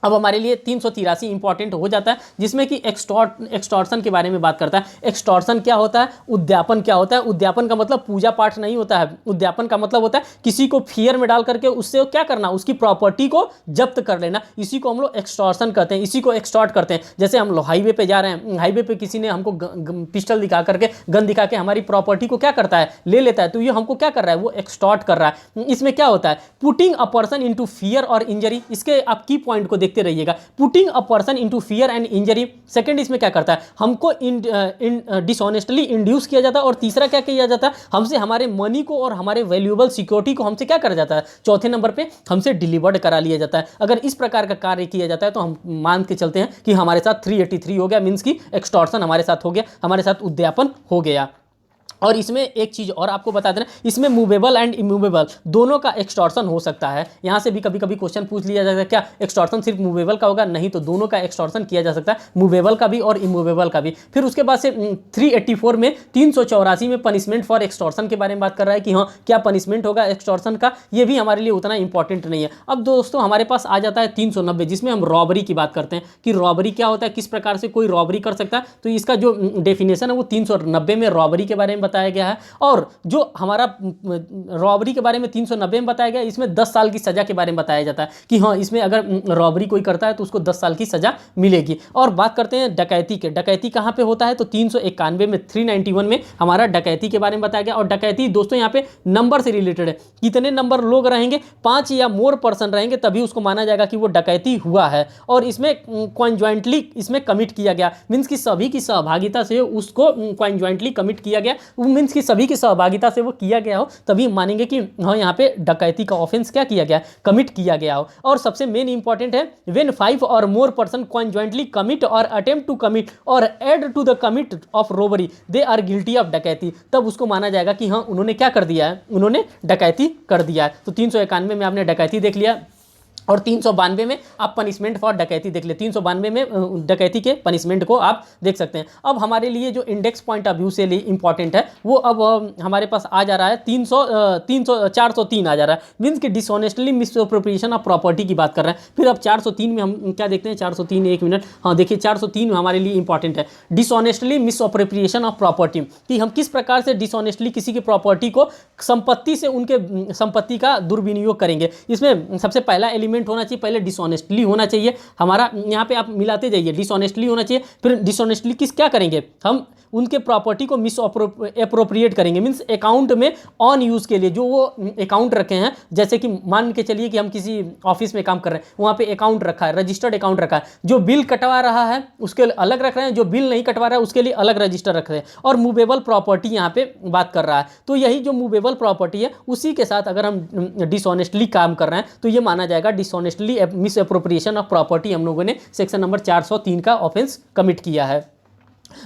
अब हमारे लिए 383 इंपॉर्टेंट हो जाता है, जिसमें कि एक्सटॉर्शन के बारे में बात करता है। एक्सटॉर्शन क्या होता है, उद्यापन क्या होता है। उद्यापन का मतलब पूजा पाठ नहीं होता है, उद्यापन का मतलब होता है किसी को फियर में डाल करके उससे क्या करना, उसकी प्रॉपर्टी को जब्त कर लेना, इसी को हम लोग एक्सटॉर्शन कहते हैं, इसी को एक्सटॉर्ट करते हैं। जैसे हम लोग हाईवे पे जा रहे हैं, हाईवे पे किसी ने हमको पिस्टल दिखा करके, गन दिखा के हमारी प्रॉपर्टी को क्या करता है, ले लेता है, तो ये हमको क्या कर रहा है, वो एक्सटॉर्ट कर रहा है। इसमें क्या होता है, putting a person into fear और इंजरी। इसके आप की पॉइंट को देखते रहिएगा। Putting a person into fear and injury, second इसमें क्या करता है, हमको डिसऑनेस्टली इंड्यूस किया जाता है। और तीसरा क्या किया जाता है, हमसे हमारे मनी को और हमारे वैल्यूएबल सिक्योरिटी को हमसे क्या करा जाता है, चौथे नंबर पे हमसे डिलीवर्ड करा लिया जाता है। अगर इस प्रकार का कार्य किया जाता है तो हम मान के चलते हैं कि हमारे साथ 383 हो गया, मीन्स की एक्सटॉर्शन हमारे साथ हो गया, हमारे साथ उद्यापन हो गया। और इसमें एक चीज़ और आपको बता देना, इसमें मूवेबल एंड इमूवेबल दोनों का एक्सटॉर्शन हो सकता है। यहाँ से भी कभी कभी क्वेश्चन पूछ लिया जाता है, क्या एक्सटॉर्शन सिर्फ मूवेबल का होगा, नहीं, तो दोनों का एक्सटॉर्शन किया जा सकता है, मूवेबल का भी और इमूवेबल का भी। फिर उसके बाद से 384 में 384 में पनिशमेंट फॉर एक्सटॉर्शन के बारे में बात कर रहा है कि हाँ क्या पनिशमेंट होगा एक्सटॉर्शन का, ये भी हमारे लिए उतना इंपॉर्टेंट नहीं है। अब दोस्तों हमारे पास आ जाता है 390, जिसमें हम रॉबरी की बात करते हैं कि रॉबरी क्या होता है, किस प्रकार से कोई रॉबरी कर सकता है। तो इसका जो डेफिनेशन है वो 390 में रॉबरी के बारे में बताया गया है। और जो हमारा रॉबरी के बारे में 390 में बताया गया, इसमें 10 साल की सजा के बारे में बताया जाता है कि हाँ इसमें अगर रॉबरी कोई करता है तो उसको 10 साल की सजा मिलेगी। और बात करते हैं डकैती के, डकैती कहाँ पे होता है, तो 391 में 391 में हमारा डकैती के बारे में बताया गया। और डकैती दोस्तों यहाँ पे नंबर से रिलेटेड है, कितने नंबर लोग रहेंगे, 5 या मोर पर्सन रहेंगे तभी उसको माना जाएगा कि वो डकैती हुआ है। और इसमें कॉन्जॉइंटली इसमें कमिट किया गया, मीन्स कि सभी की सहभागिता से उसको कॉन्जॉइंटली कमिट किया गया, मीन्स कि सभी की सहभागिता से वो किया गया हो, तभी मानेंगे कि हाँ यहाँ पे डकैती का ऑफेंस क्या किया गया, कमिट किया गया हो। और सबसे मेन इंपॉर्टेंट है, व्हेन 5 और मोर पर्सन कॉन्जॉइंटली कमिट और अटेम्प्ट टू कमिट और aid to the commit of robbery they are guilty of dacoity, तब उसको माना जाएगा कि हाँ उन्होंने क्या कर दिया है, उन्होंने डकैती कर दिया है। तो 391 में आपने डकैती देख लिया और 392 में आप पनिशमेंट फॉर डकैती देख ले, 392 में डकैती के पनिशमेंट को आप देख सकते हैं। अब हमारे लिए जो इंडेक्स पॉइंट ऑफ व्यू से लिए इंपॉर्टेंट है वो अब हमारे पास आ जा रहा है 403 आ जा रहा है, मीन्स कि डिसऑनेस्टली मिसअप्रोप्रिएशन ऑफ प्रॉपर्टी की बात कर रहे हैं। फिर अब 403 में हम क्या देखते हैं, 403 एक मिनट, हाँ देखिए 403 में हमारे लिए इंपॉर्टेंट है डिसऑनेस्टली मिसअप्रोप्रिएशन ऑफ प्रॉपर्टी, कि हम किस प्रकार से डिसऑनेस्टली किसी की प्रॉपर्टी को संपत्ति से उनके संपत्ति का दुर्विनियोग करेंगे। इसमें सबसे पहला एलिमेंट होना चाहिए, पहले डिसऑनेस्टली होना चाहिए हमारा, यहाँ पे आप मिलाते जाइए, डिसऑनेस्टली होना चाहिए। फिर डिसऑनेस्टली किस क्या करेंगे, हम उनके प्रॉपर्टी को मिस अप्रोप्रिएट करेंगे, मीन्स अकाउंट में ऑन यूज़ के लिए जो वो अकाउंट रखे हैं, जैसे कि मान के चलिए कि हम किसी ऑफिस में काम कर रहे हैं, वहाँ पे अकाउंट रखा है, रजिस्टर्ड अकाउंट रखा है, जो बिल कटवा रहा है उसके लिए अलग रख रहे हैं, जो बिल नहीं कटवा रहा है उसके लिए अलग रजिस्टर रख रहे हैं। और मूवेबल प्रॉपर्टी यहाँ पे बात कर रहा है, तो यही जो मूवेबल प्रॉपर्टी है उसी के साथ अगर हम डिसऑनेस्टली काम कर रहे हैं तो ये माना जाएगा dishonestly miss appropriation of property, हम लोगों ने सेक्शन नंबर 403 का ऑफेंस कमिट किया है।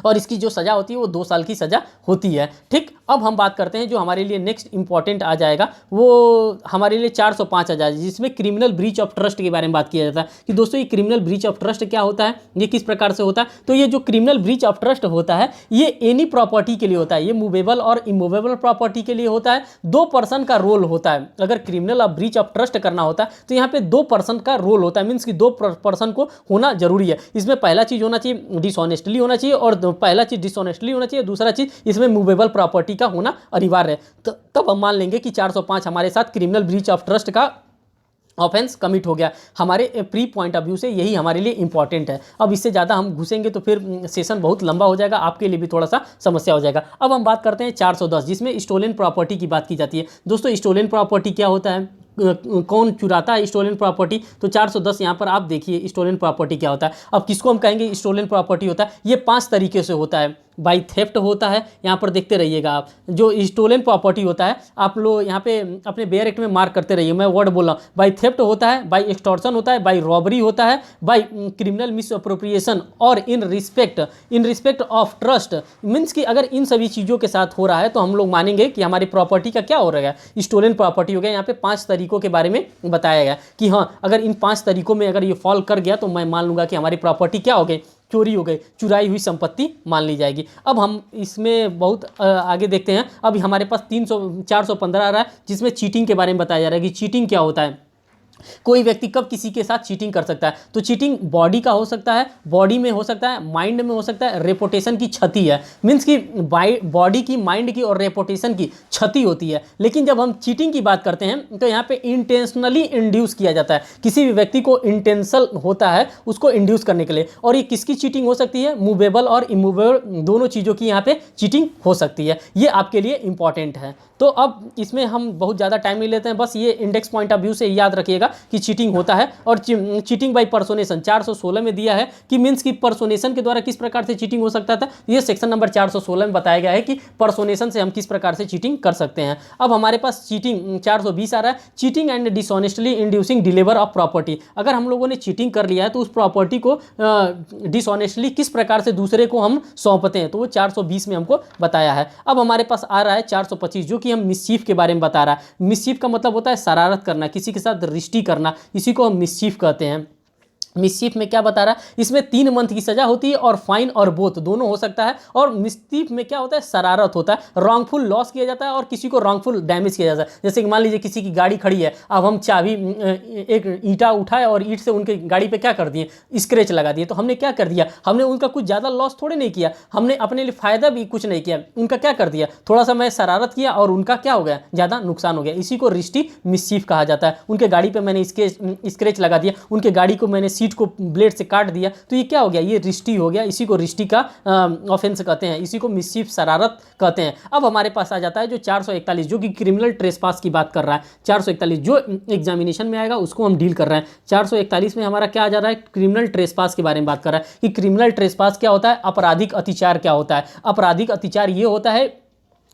और इसकी जो सज़ा होती है वो 2 साल की सज़ा होती है। ठीक, अब हम बात करते हैं जो हमारे लिए नेक्स्ट इंपॉर्टेंट आ जाएगा वो हमारे लिए 405 आ जाएगा, जिसमें क्रिमिनल ब्रीच ऑफ ट्रस्ट के बारे में बात किया जाता है कि दोस्तों ये क्रिमिनल ब्रीच ऑफ ट्रस्ट क्या होता है, ये किस प्रकार से होता है। तो ये जो क्रिमिनल ब्रीच ऑफ ट्रस्ट होता है ये एनी प्रॉपर्टी के लिए होता है, ये मूवेबल और इमूवेबल प्रॉपर्टी के लिए होता है। 2 पर्सन का रोल होता है, अगर criminal of breach of trust करना होता है तो यहाँ पे 2 पर्सन का रोल होता है, मीन्स कि 2 पर्सन को होना जरूरी है। इसमें पहला चीज़ होना चाहिए डिसऑनेस्टली होना चाहिए, और पहला चीज़ डिसऑनेस्टली होना चाहिए, दूसरा चीज़ इसमें मूवेबल प्रॉपर्टी का होना अनिवार्य है। तब हम मान लेंगे कि 405 हमारे साथ क्रिमिनल ब्रीच ऑफ ट्रस्ट का ऑफेंस कमिट हो गया। हमारे प्री पॉइंट ऑफ व्यू से यही हमारे लिए इंपॉर्टेंट है। अब इससे ज़्यादा हम घुसेंगे तो फिर सेशन बहुत लंबा हो जाएगा, आपके लिए भी थोड़ा सा समस्या हो जाएगा। अब हम बात करते हैं 410, जिसमें स्टोलन प्रॉपर्टी की बात की जाती है। दोस्तों स्टोलन प्रॉपर्टी क्या होता है, कौन चुराता है स्टोलन प्रॉपर्टी, तो 410 यहाँ पर आप देखिए स्टोलन प्रॉपर्टी क्या होता है। अब किसको हम कहेंगे स्टोलन प्रॉपर्टी होता है, ये 5 तरीके से होता है। बाई थेफ्ट होता है, यहाँ पर देखते रहिएगा आप, जो स्टोलन प्रॉपर्टी होता है आप लोग यहाँ पे अपने बेयर एक्ट में मार्क करते रहिए, मैं वर्ड बोल रहा हूँ। बाई थेफ्ट होता है, बाई एक्सटॉर्शन होता है, बाई रॉबरी होता है, बाई क्रिमिनल मिस अप्रोप्रिएशन, और in respect of trust, means कि अगर इन सभी चीज़ों के साथ हो रहा है तो हम लोग मानेंगे कि हमारी प्रॉपर्टी का क्या हो रहा है, स्टोलन प्रॉपर्टी हो गया। यहाँ पे 5 तरीकों के बारे में बताया गया कि हाँ अगर इन 5 तरीकों में अगर ये फॉल कर गया तो मैं मान लूँगा कि हमारी प्रॉपर्टी क्या हो गई, चोरी हो गई, चुराई हुई संपत्ति मान ली जाएगी। अब हम इसमें बहुत आगे देखते हैं। अब हमारे पास 415 आ रहा है, जिसमें चीटिंग के बारे में बताया जा रहा है कि चीटिंग क्या होता है, कोई व्यक्ति कब किसी के साथ चीटिंग कर सकता है। तो चीटिंग बॉडी का हो सकता है, बॉडी में हो सकता है, माइंड में हो सकता है, रेपुटेशन की क्षति है, मीन्स कि बॉडी की, माइंड की और रेपुटेशन की क्षति होती है। लेकिन जब हम चीटिंग की बात करते हैं तो यहाँ पे इंटेंशनली इंड्यूस किया जाता है, किसी भी व्यक्ति को इंटेंशन होता है उसको इंड्यूस करने के लिए। और ये किसकी चीटिंग हो सकती है, मूवेबल और इमूवेबल दोनों चीज़ों की यहाँ पे चीटिंग हो सकती है। ये आपके लिए इंपॉर्टेंट है। तो अब इसमें हम बहुत ज़्यादा टाइम नहीं लेते हैं, बस ये इंडेक्स पॉइंट ऑफ व्यू से याद रखिएगा कि चीटिंग होता है। और चीटिंग बाय पर्सोनेशन 416 में दिया है कि मीन्स की पर्सोनेशन के द्वारा किस प्रकार से चीटिंग हो सकता था। ये सेक्शन नंबर 416 में बताया गया है कि पर्सोनेशन से हम किस प्रकार से चीटिंग कर सकते हैं। अब हमारे पास चीटिंग 420 आ रहा है, cheating and dishonestly inducing deliver of property. अगर हम लोगों ने चीटिंग कर लिया है तो उस प्रॉपर्टी को डिसऑनेस्टली किस प्रकार से दूसरे को हम सौंपते हैं, तो वो 420 में हमको बताया है। अब हमारे पास आ रहा है 425 जो कि हम मिसचीफ के बारे में बता रहा है। मिसचीफ का मतलब होता है शरारत करना, किसी के साथ रिश्ती करना, इसी को हम मिसचीफ कहते हैं। मिसचीफ में क्या बता रहा है, इसमें 3 मंथ की सजा होती है और फाइन और बोथ दोनों हो सकता है। और मिसचीफ में क्या होता है, शरारत होता है, रॉन्गफुल लॉस किया जाता है और किसी को रॉन्गफुल डैमेज किया जाता है। जैसे कि मान लीजिए किसी की गाड़ी खड़ी है, अब हम चाबी एक ईंटा उठाए और ईंट से उनके गाड़ी पे क्या कर दिए, स्क्रैच लगा दिए, तो हमने क्या कर दिया, हमने उनका कुछ ज़्यादा लॉस थोड़े नहीं किया, हमने अपने लिए फ़ायदा भी कुछ नहीं किया, उनका क्या कर दिया, थोड़ा सा मैं शरारत किया और उनका क्या हो गया, ज़्यादा नुकसान हो गया। इसी को रिश्ती मिसचीफ कहा जाता है। उनके गाड़ी पर मैंने स्क्रैच लगा दिया, उनके गाड़ी को मैंने सीट को ब्लेड से काट दिया, तो ये क्या हो गया, ये रिश्ती हो गया। इसी को रिश्ती का ऑफेंस कहते हैं, इसी को मिसचीफ शरारत कहते हैं। अब हमारे पास आ जाता है जो 441 जो कि क्रिमिनल ट्रेसपास की बात कर रहा है। 441 जो एग्जामिनेशन में आएगा उसको हम डील कर रहे हैं। 441 में हमारा क्या आ जा रहा है, क्रिमिनल ट्रेसपास के बारे में बात कर रहा है कि क्रिमिनल ट्रेसपास क्या होता है, आपराधिक अतिचार क्या होता है। आपराधिक अतिचार ये होता है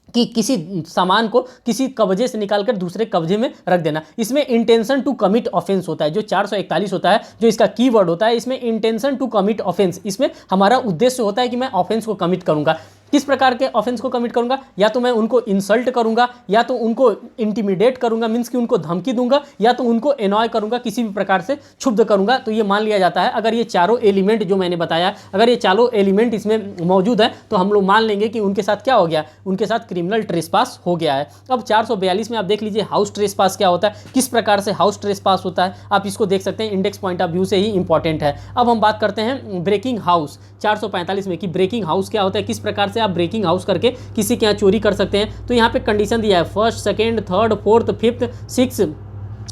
कि किसी सामान को किसी कब्जे से निकालकर दूसरे कब्जे में रख देना। इसमें इंटेंशन टू कमिट ऑफेंस होता है। जो 441 होता है, जो इसका कीवर्ड होता है, इसमें इंटेंशन टू कमिट ऑफेंस, इसमें हमारा उद्देश्य होता है कि मैं ऑफेंस को कमिट करूंगा। किस प्रकार के ऑफेंस को कमिट करूंगा, या तो मैं उनको इंसल्ट करूंगा, या तो उनको इंटिमिडेट करूंगा, मीन्स कि उनको धमकी दूंगा, या तो उनको एनॉय करूंगा, किसी भी प्रकार से क्षुब्ध करूंगा। तो ये मान लिया जाता है, अगर ये चारों एलिमेंट जो मैंने बताया, अगर ये चारों एलिमेंट इसमें मौजूद है तो हम लोग मान लेंगे कि उनके साथ क्या हो गया, उनके साथ क्रिमिनल ट्रेसपास हो गया है। अब 442 में आप देख लीजिए हाउस ट्रेसपास क्या होता है, किस प्रकार से हाउस ट्रेसपास होता है, आप इसको देख सकते हैं, इंडेक्स पॉइंट ऑफ व्यू से ही इंपॉर्टेंट है। अब हम बात करते हैं ब्रेकिंग हाउस 445 में कि ब्रेकिंग हाउस क्या होता है, किस प्रकार से आप ब्रेकिंग हाउस करके किसी के यहाँ चोरी कर सकते हैं। तो यहाँ पे कंडीशन दिया है, first, second, third, fourth, fifth, six,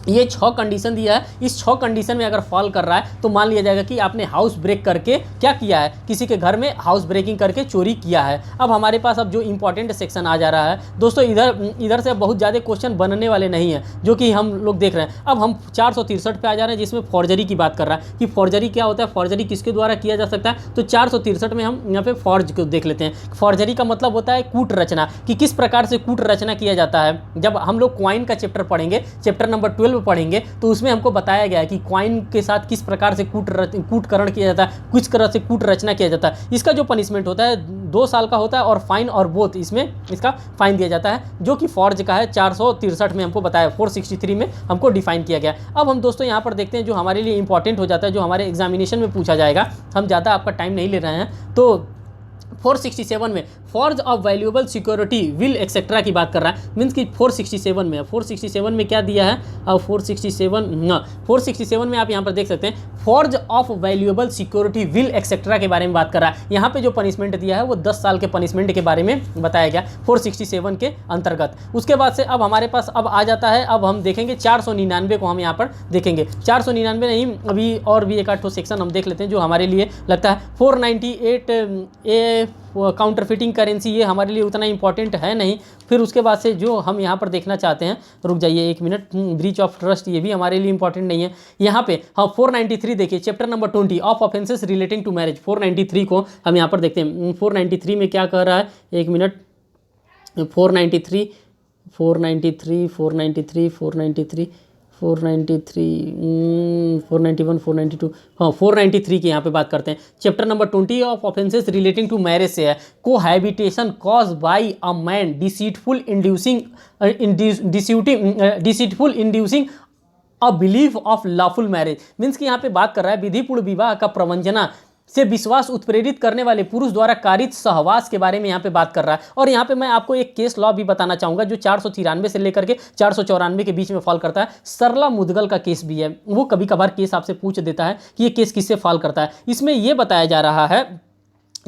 ये 6 कंडीशन दिया है। इस 6 कंडीशन में अगर फॉल कर रहा है तो मान लिया जाएगा कि आपने हाउस ब्रेक करके क्या किया है, किसी के घर में हाउस ब्रेकिंग करके चोरी किया है। अब हमारे पास अब जो इंपॉर्टेंट सेक्शन आ जा रहा है दोस्तों, इधर से बहुत ज़्यादा क्वेश्चन बनने वाले नहीं है जो कि हम लोग देख रहे हैं। अब हम 463 पे आ जा रहे हैं जिसमें फॉर्जरी की बात कर रहा है कि फॉर्जरी क्या होता है, फॉर्जरी किसके द्वारा किया जा सकता है। तो 463 में हम यहाँ पे फॉर्ज को देख लेते हैं। फॉर्जरी का मतलब होता है कूट रचना, कि किस प्रकार से कूट रचना किया जाता है। जब हम लोग क्वाइन का चैप्टर पढ़ेंगे, चैप्टर नंबर 12 पढ़ेंगे, तो उसमें हमको बताया गया है कि क्वाइन के साथ किस प्रकार से कूटकरण किया जाता है, किस तरह से कूट रचना किया जाता है। इसका जो पनिशमेंट होता है 2 साल का होता है और फाइन और बोथ, इसमें इसका फाइन दिया जाता है, जो कि फॉर्ज का है। 463 में हमको बताया, 463 में हमको डिफाइन किया गया। अब हम दोस्तों यहाँ पर देखते हैं जो हमारे लिए इंपॉर्टेंट हो जाता है, जो हमारे एग्जामिनेशन में पूछा जाएगा। हम ज़्यादा आपका टाइम नहीं ले रहे हैं। तो 467 में forge of valuable security will etcetera की बात कर रहा है, मीन्स कि 467 में 467 में क्या दिया है, और 467 में आप यहाँ पर देख सकते हैं forge of valuable security will etcetera के बारे में बात कर रहा है। यहाँ पे जो पनिशमेंट दिया है वो 10 साल के पनिशमेंट के बारे में बताया गया 467 के अंतर्गत। उसके बाद से अब हमारे पास अब आ जाता है, अब हम देखेंगे 499 को हम यहाँ पर देखेंगे। 499 नहीं, अभी और भी एक आध सेक्शन हम देख लेते हैं जो हमारे लिए लगता है। 498 ए काउंटरफिटिंग करेंसी, ये हमारे लिए उतना इंपॉर्टेंट है नहीं। फिर उसके बाद से जो हम यहाँ पर देखना चाहते हैं, रुक जाइए एक मिनट, ब्रीच ऑफ ट्रस्ट, ये भी हमारे लिए इंपॉर्टेंट नहीं है। यहाँ पे हाँ 493 देखिए, chapter number 20 of offences relating to marriage, 493 को हम यहाँ पर देखते हैं। 493 में क्या कह रहा है, एक मिनट, 493 491 492, हाँ 493 की यहाँ पे बात करते हैं। Chapter number 20 of offences relating to marriage से है, cohabitation cause by a man deceitful inducing a belief of lawful marriage, means कि यहाँ पे बात कर रहा है विधिपूर्ण विवाह का प्रवंचना से विश्वास उत्प्रेरित करने वाले पुरुष द्वारा कारित सहवास के बारे में यहाँ पे बात कर रहा है। और यहाँ पे मैं आपको एक केस लॉ भी बताना चाहूँगा जो 493 से लेकर के 494 के बीच में फॉल करता है। सरला मुदगल का केस भी है, वो कभी कभार केस आपसे पूछ देता है कि ये केस किससे फॉल करता है। इसमें यह बताया जा रहा है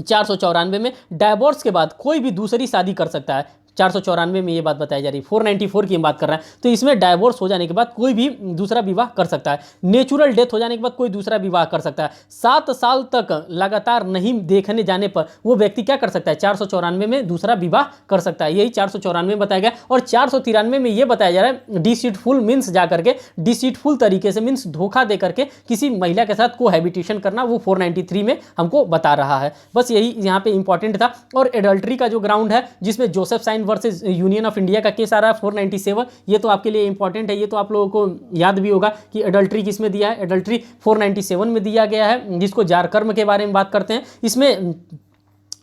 494 में डाइवोर्स के बाद कोई भी दूसरी शादी कर सकता है, 494 में ये बात बताई जा रही है, 494 की हम बात कर रहे हैं। तो इसमें डाइवोर्स हो जाने के बाद कोई भी दूसरा विवाह कर सकता है, नेचुरल डेथ हो जाने के बाद कोई दूसरा विवाह कर सकता है, 7 साल तक लगातार नहीं देखने जाने पर वो व्यक्ति क्या कर सकता है, 494 में दूसरा विवाह कर सकता है, यही 494 में बताया गया। और 493 में ये बताया जा रहा है डिसीटफुल मीन्स जा करके, डिसीटफुल तरीके से मीन्स धोखा दे करके किसी महिला के साथ कोहैबिटेशन करना, वो 493 में हमको बता रहा है। बस यही यहाँ पे इंपॉर्टेंट था। और एडल्ट्री का जो ग्राउंड है जिसमें Joseph Shine versus union of India का केस आ रहा है 497, ये तो आपके लिए इंपॉर्टेंट है, ये तो आप लोगों को याद भी होगा कि एडल्ट्री किसमें दिया है, एडल्ट्री 497 में दिया गया है, जिसको जारकर्म के बारे में बात करते हैं।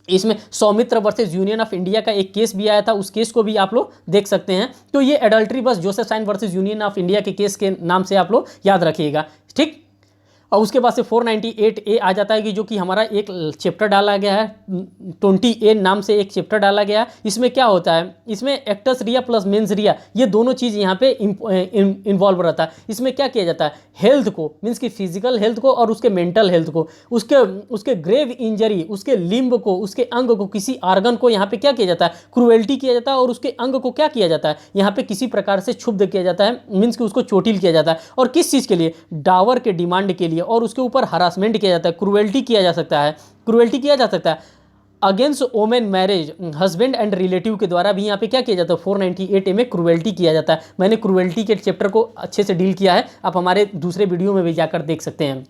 इसमें Soumitra versus union of India का एक केस भी आया था, उस केस को भी आप लोग देख सकते हैं। तो ये एडल्ट्री बस Joseph Shine versus union of India के केस के नाम से आप लोग याद रखिएगा, ठीक। और उसके बाद से 498A आ जाता है कि जो कि हमारा एक चैप्टर डाला गया है, 20A नाम से एक चैप्टर डाला गया है। इसमें क्या होता है, इसमें एक्टस रिया प्लस मेंस रिया ये दोनों चीज़ यहाँ पे इन्वॉल्व रहता है। इसमें क्या किया जाता है, हेल्थ को मीन्स की फिजिकल हेल्थ को और उसके मेंटल हेल्थ को, उसके ग्रेव इंजरी, उसके लिम्ब को, उसके अंग को, किसी आर्गन को यहाँ पे क्या किया जाता है, क्रुएल्टी किया जाता है। और उसके अंग को क्या किया जाता है, यहाँ पे किसी प्रकार से क्षुब्ध किया जाता है, मीन्स कि उसको चोटिल किया जाता है। और किस चीज़ के लिए, डावर के डिमांड के लिए, और उसके ऊपर हरासमेंट किया जाता है, क्रुएल्टी किया जा सकता है, क्रुएल्टी किया जा सकता है against women marriage, husband and relative के द्वारा भी यहाँ पे क्या किया जाता है, 498A में क्रुएल्टी किया जाता है। मैंने क्रुएल्टी के चैप्टर को अच्छे से डील किया है, आप हमारे दूसरे वीडियो में भी जाकर देख सकते हैं।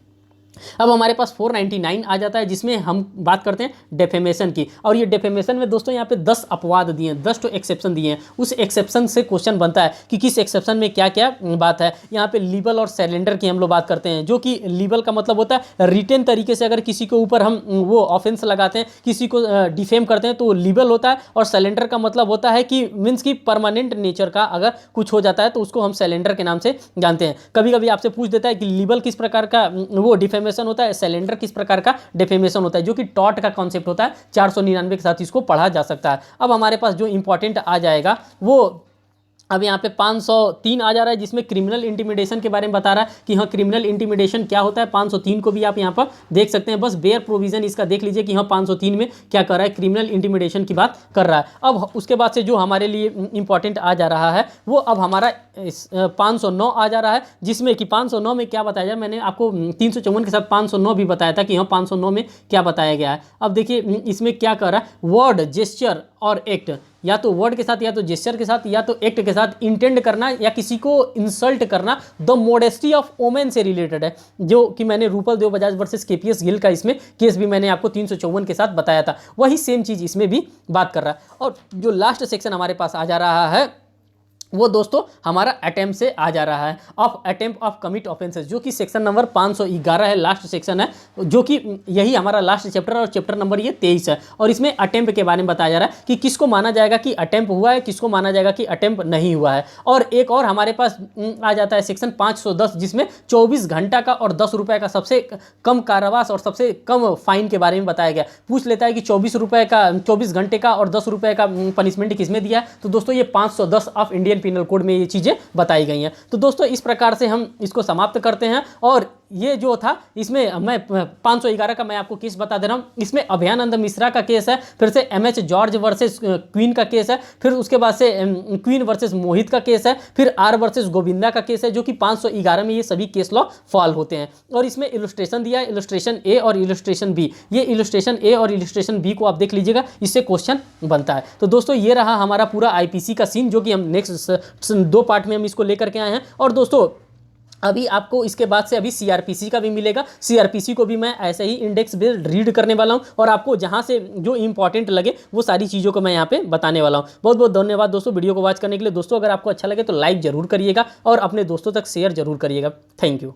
अब हमारे पास 499 आ जाता है जिसमें हम बात करते हैं डेफेमेशन की। और ये डेफेमेशन में दोस्तों यहाँ पे 10 अपवाद दिए हैं, 10 तो एक्सेप्शन दिए हैं। उस एक्सेप्शन से क्वेश्चन बनता है कि किस एक्सेप्शन में क्या क्या बात है। यहाँ पे लीबल और सैलेंडर की हम लोग बात करते हैं, जो कि लीबल का मतलब होता है रिटेन तरीके से अगर किसी के ऊपर हम वो ऑफेंस लगाते हैं, किसी को डिफेम करते हैं, तो वो लीबल होता है। और सैलेंडर का मतलब होता है कि मीन्स की परमानेंट नेचर का अगर कुछ हो जाता है तो उसको हम सैलेंडर के नाम से जानते हैं। कभी कभी आपसे पूछ देता है कि लीबल किस प्रकार का वो डिफेमेशन होता है, सैलेंडर किस प्रकार का डेफेमेशन होता है, जो कि टॉट का कॉन्सेप्ट होता है। 499 के साथ इसको पढ़ा जा सकता है। अब हमारे पास जो इंपॉर्टेंट आ जाएगा वो अब यहाँ पे 503 आ जा रहा है, जिसमें क्रिमिनल इंटिमिडेशन के बारे में बता रहा है कि हाँ क्रिमिनल इंटिमिडेशन क्या होता है। 503 को भी आप यहाँ पर देख सकते हैं, बस बेयर प्रोविजन इसका देख लीजिए कि हाँ 503 में क्या कर रहा है, क्रिमिनल इंटिमिडेशन की बात कर रहा है। अब उसके बाद से जो हमारे लिए इंपॉर्टेंट आ जा रहा है वो अब हमारा 509 आ जा रहा है, जिसमें कि 509 में क्या बताया जाए, मैंने आपको 354 के साथ 509 भी बताया था कि हाँ 509 में क्या बताया गया है। अब देखिए इसमें क्या कर रहा है, वर्ड, जेस्चर और एक्ट, या तो वर्ड के साथ, या तो जेस्चर के साथ, या तो एक्ट के साथ इंटेंड करना या किसी को इंसल्ट करना द मोडेस्टी ऑफ वोमेन से रिलेटेड है, जो कि मैंने रूपल देव बजाज वर्सेस केपीएस गिल का इसमें केस भी मैंने आपको 354 के साथ बताया था, वही सेम चीज़ इसमें भी बात कर रहा है। और जो लास्ट सेक्शन हमारे पास आ जा रहा है वो दोस्तों हमारा अटेम्प्ट से आ जा रहा है, of attempt of commit offences, जो कि सेक्शन नंबर 511 है, लास्ट सेक्शन है, जो कि यही हमारा लास्ट चैप्टर और चैप्टर नंबर ये 23 है। और इसमें अटेम्प्ट के बारे में बताया जा रहा है कि किसको माना जाएगा कि अटेम्प्ट हुआ है, किसको माना जाएगा कि अटेम्प्ट नहीं हुआ है। और एक और हमारे पास आ जाता है सेक्शन 510, जिसमें 24 घंटा का और 10 रुपये का सबसे कम कारावास और सबसे कम फाइन के बारे में बताया गया। पूछ लेता है कि 24 घंटे का और 10 रुपये का पनिशमेंट किसमें दिया है, तो दोस्तों ये 510 ऑफ इंडियन पिनल कोड में ये चीज़ें बताई गई हैं। तो दोस्तों इस प्रकार से हम इसको समाप्त करते हैं। और ये जो था इसमें मैं 511 का मैं आपको केस बता दे रहा हूँ। इसमें अभयानंद मिश्रा का केस है, फिर से एमएच जॉर्ज वर्सेस क्वीन का केस है, फिर उसके बाद से क्वीन वर्सेस मोहित का केस है, फिर आर वर्सेस गोविंदा का केस है, जो कि 511 में ये सभी केस लॉ फॉल होते हैं। और इसमें इलस्ट्रेशन दिया है, इलस्ट्रेशन ए और इलस्ट्रेशन बी। ये इलस्ट्रेशन ए और इलस्ट्रेशन बी को आप देख लीजिएगा, इससे क्वेश्चन बनता है। तो दोस्तों ये रहा हमारा पूरा आईपीसी का सीन, जो कि हम नेक्स्ट 2 पार्ट में हम इसको लेकर के आए हैं। और दोस्तों अभी आपको इसके बाद से अभी सीआरपीसी का भी मिलेगा। सीआरपीसी को भी मैं ऐसे ही इंडेक्स बेस्ड रीड करने वाला हूं, और आपको जहां से जो इंपॉर्टेंट लगे वो सारी चीज़ों को मैं यहां पे बताने वाला हूं। बहुत बहुत धन्यवाद दोस्तों वीडियो को वॉच करने के लिए। दोस्तों अगर आपको अच्छा लगे तो लाइक जरूर करिएगा और अपने दोस्तों तक शेयर जरूर करिएगा। Thank you.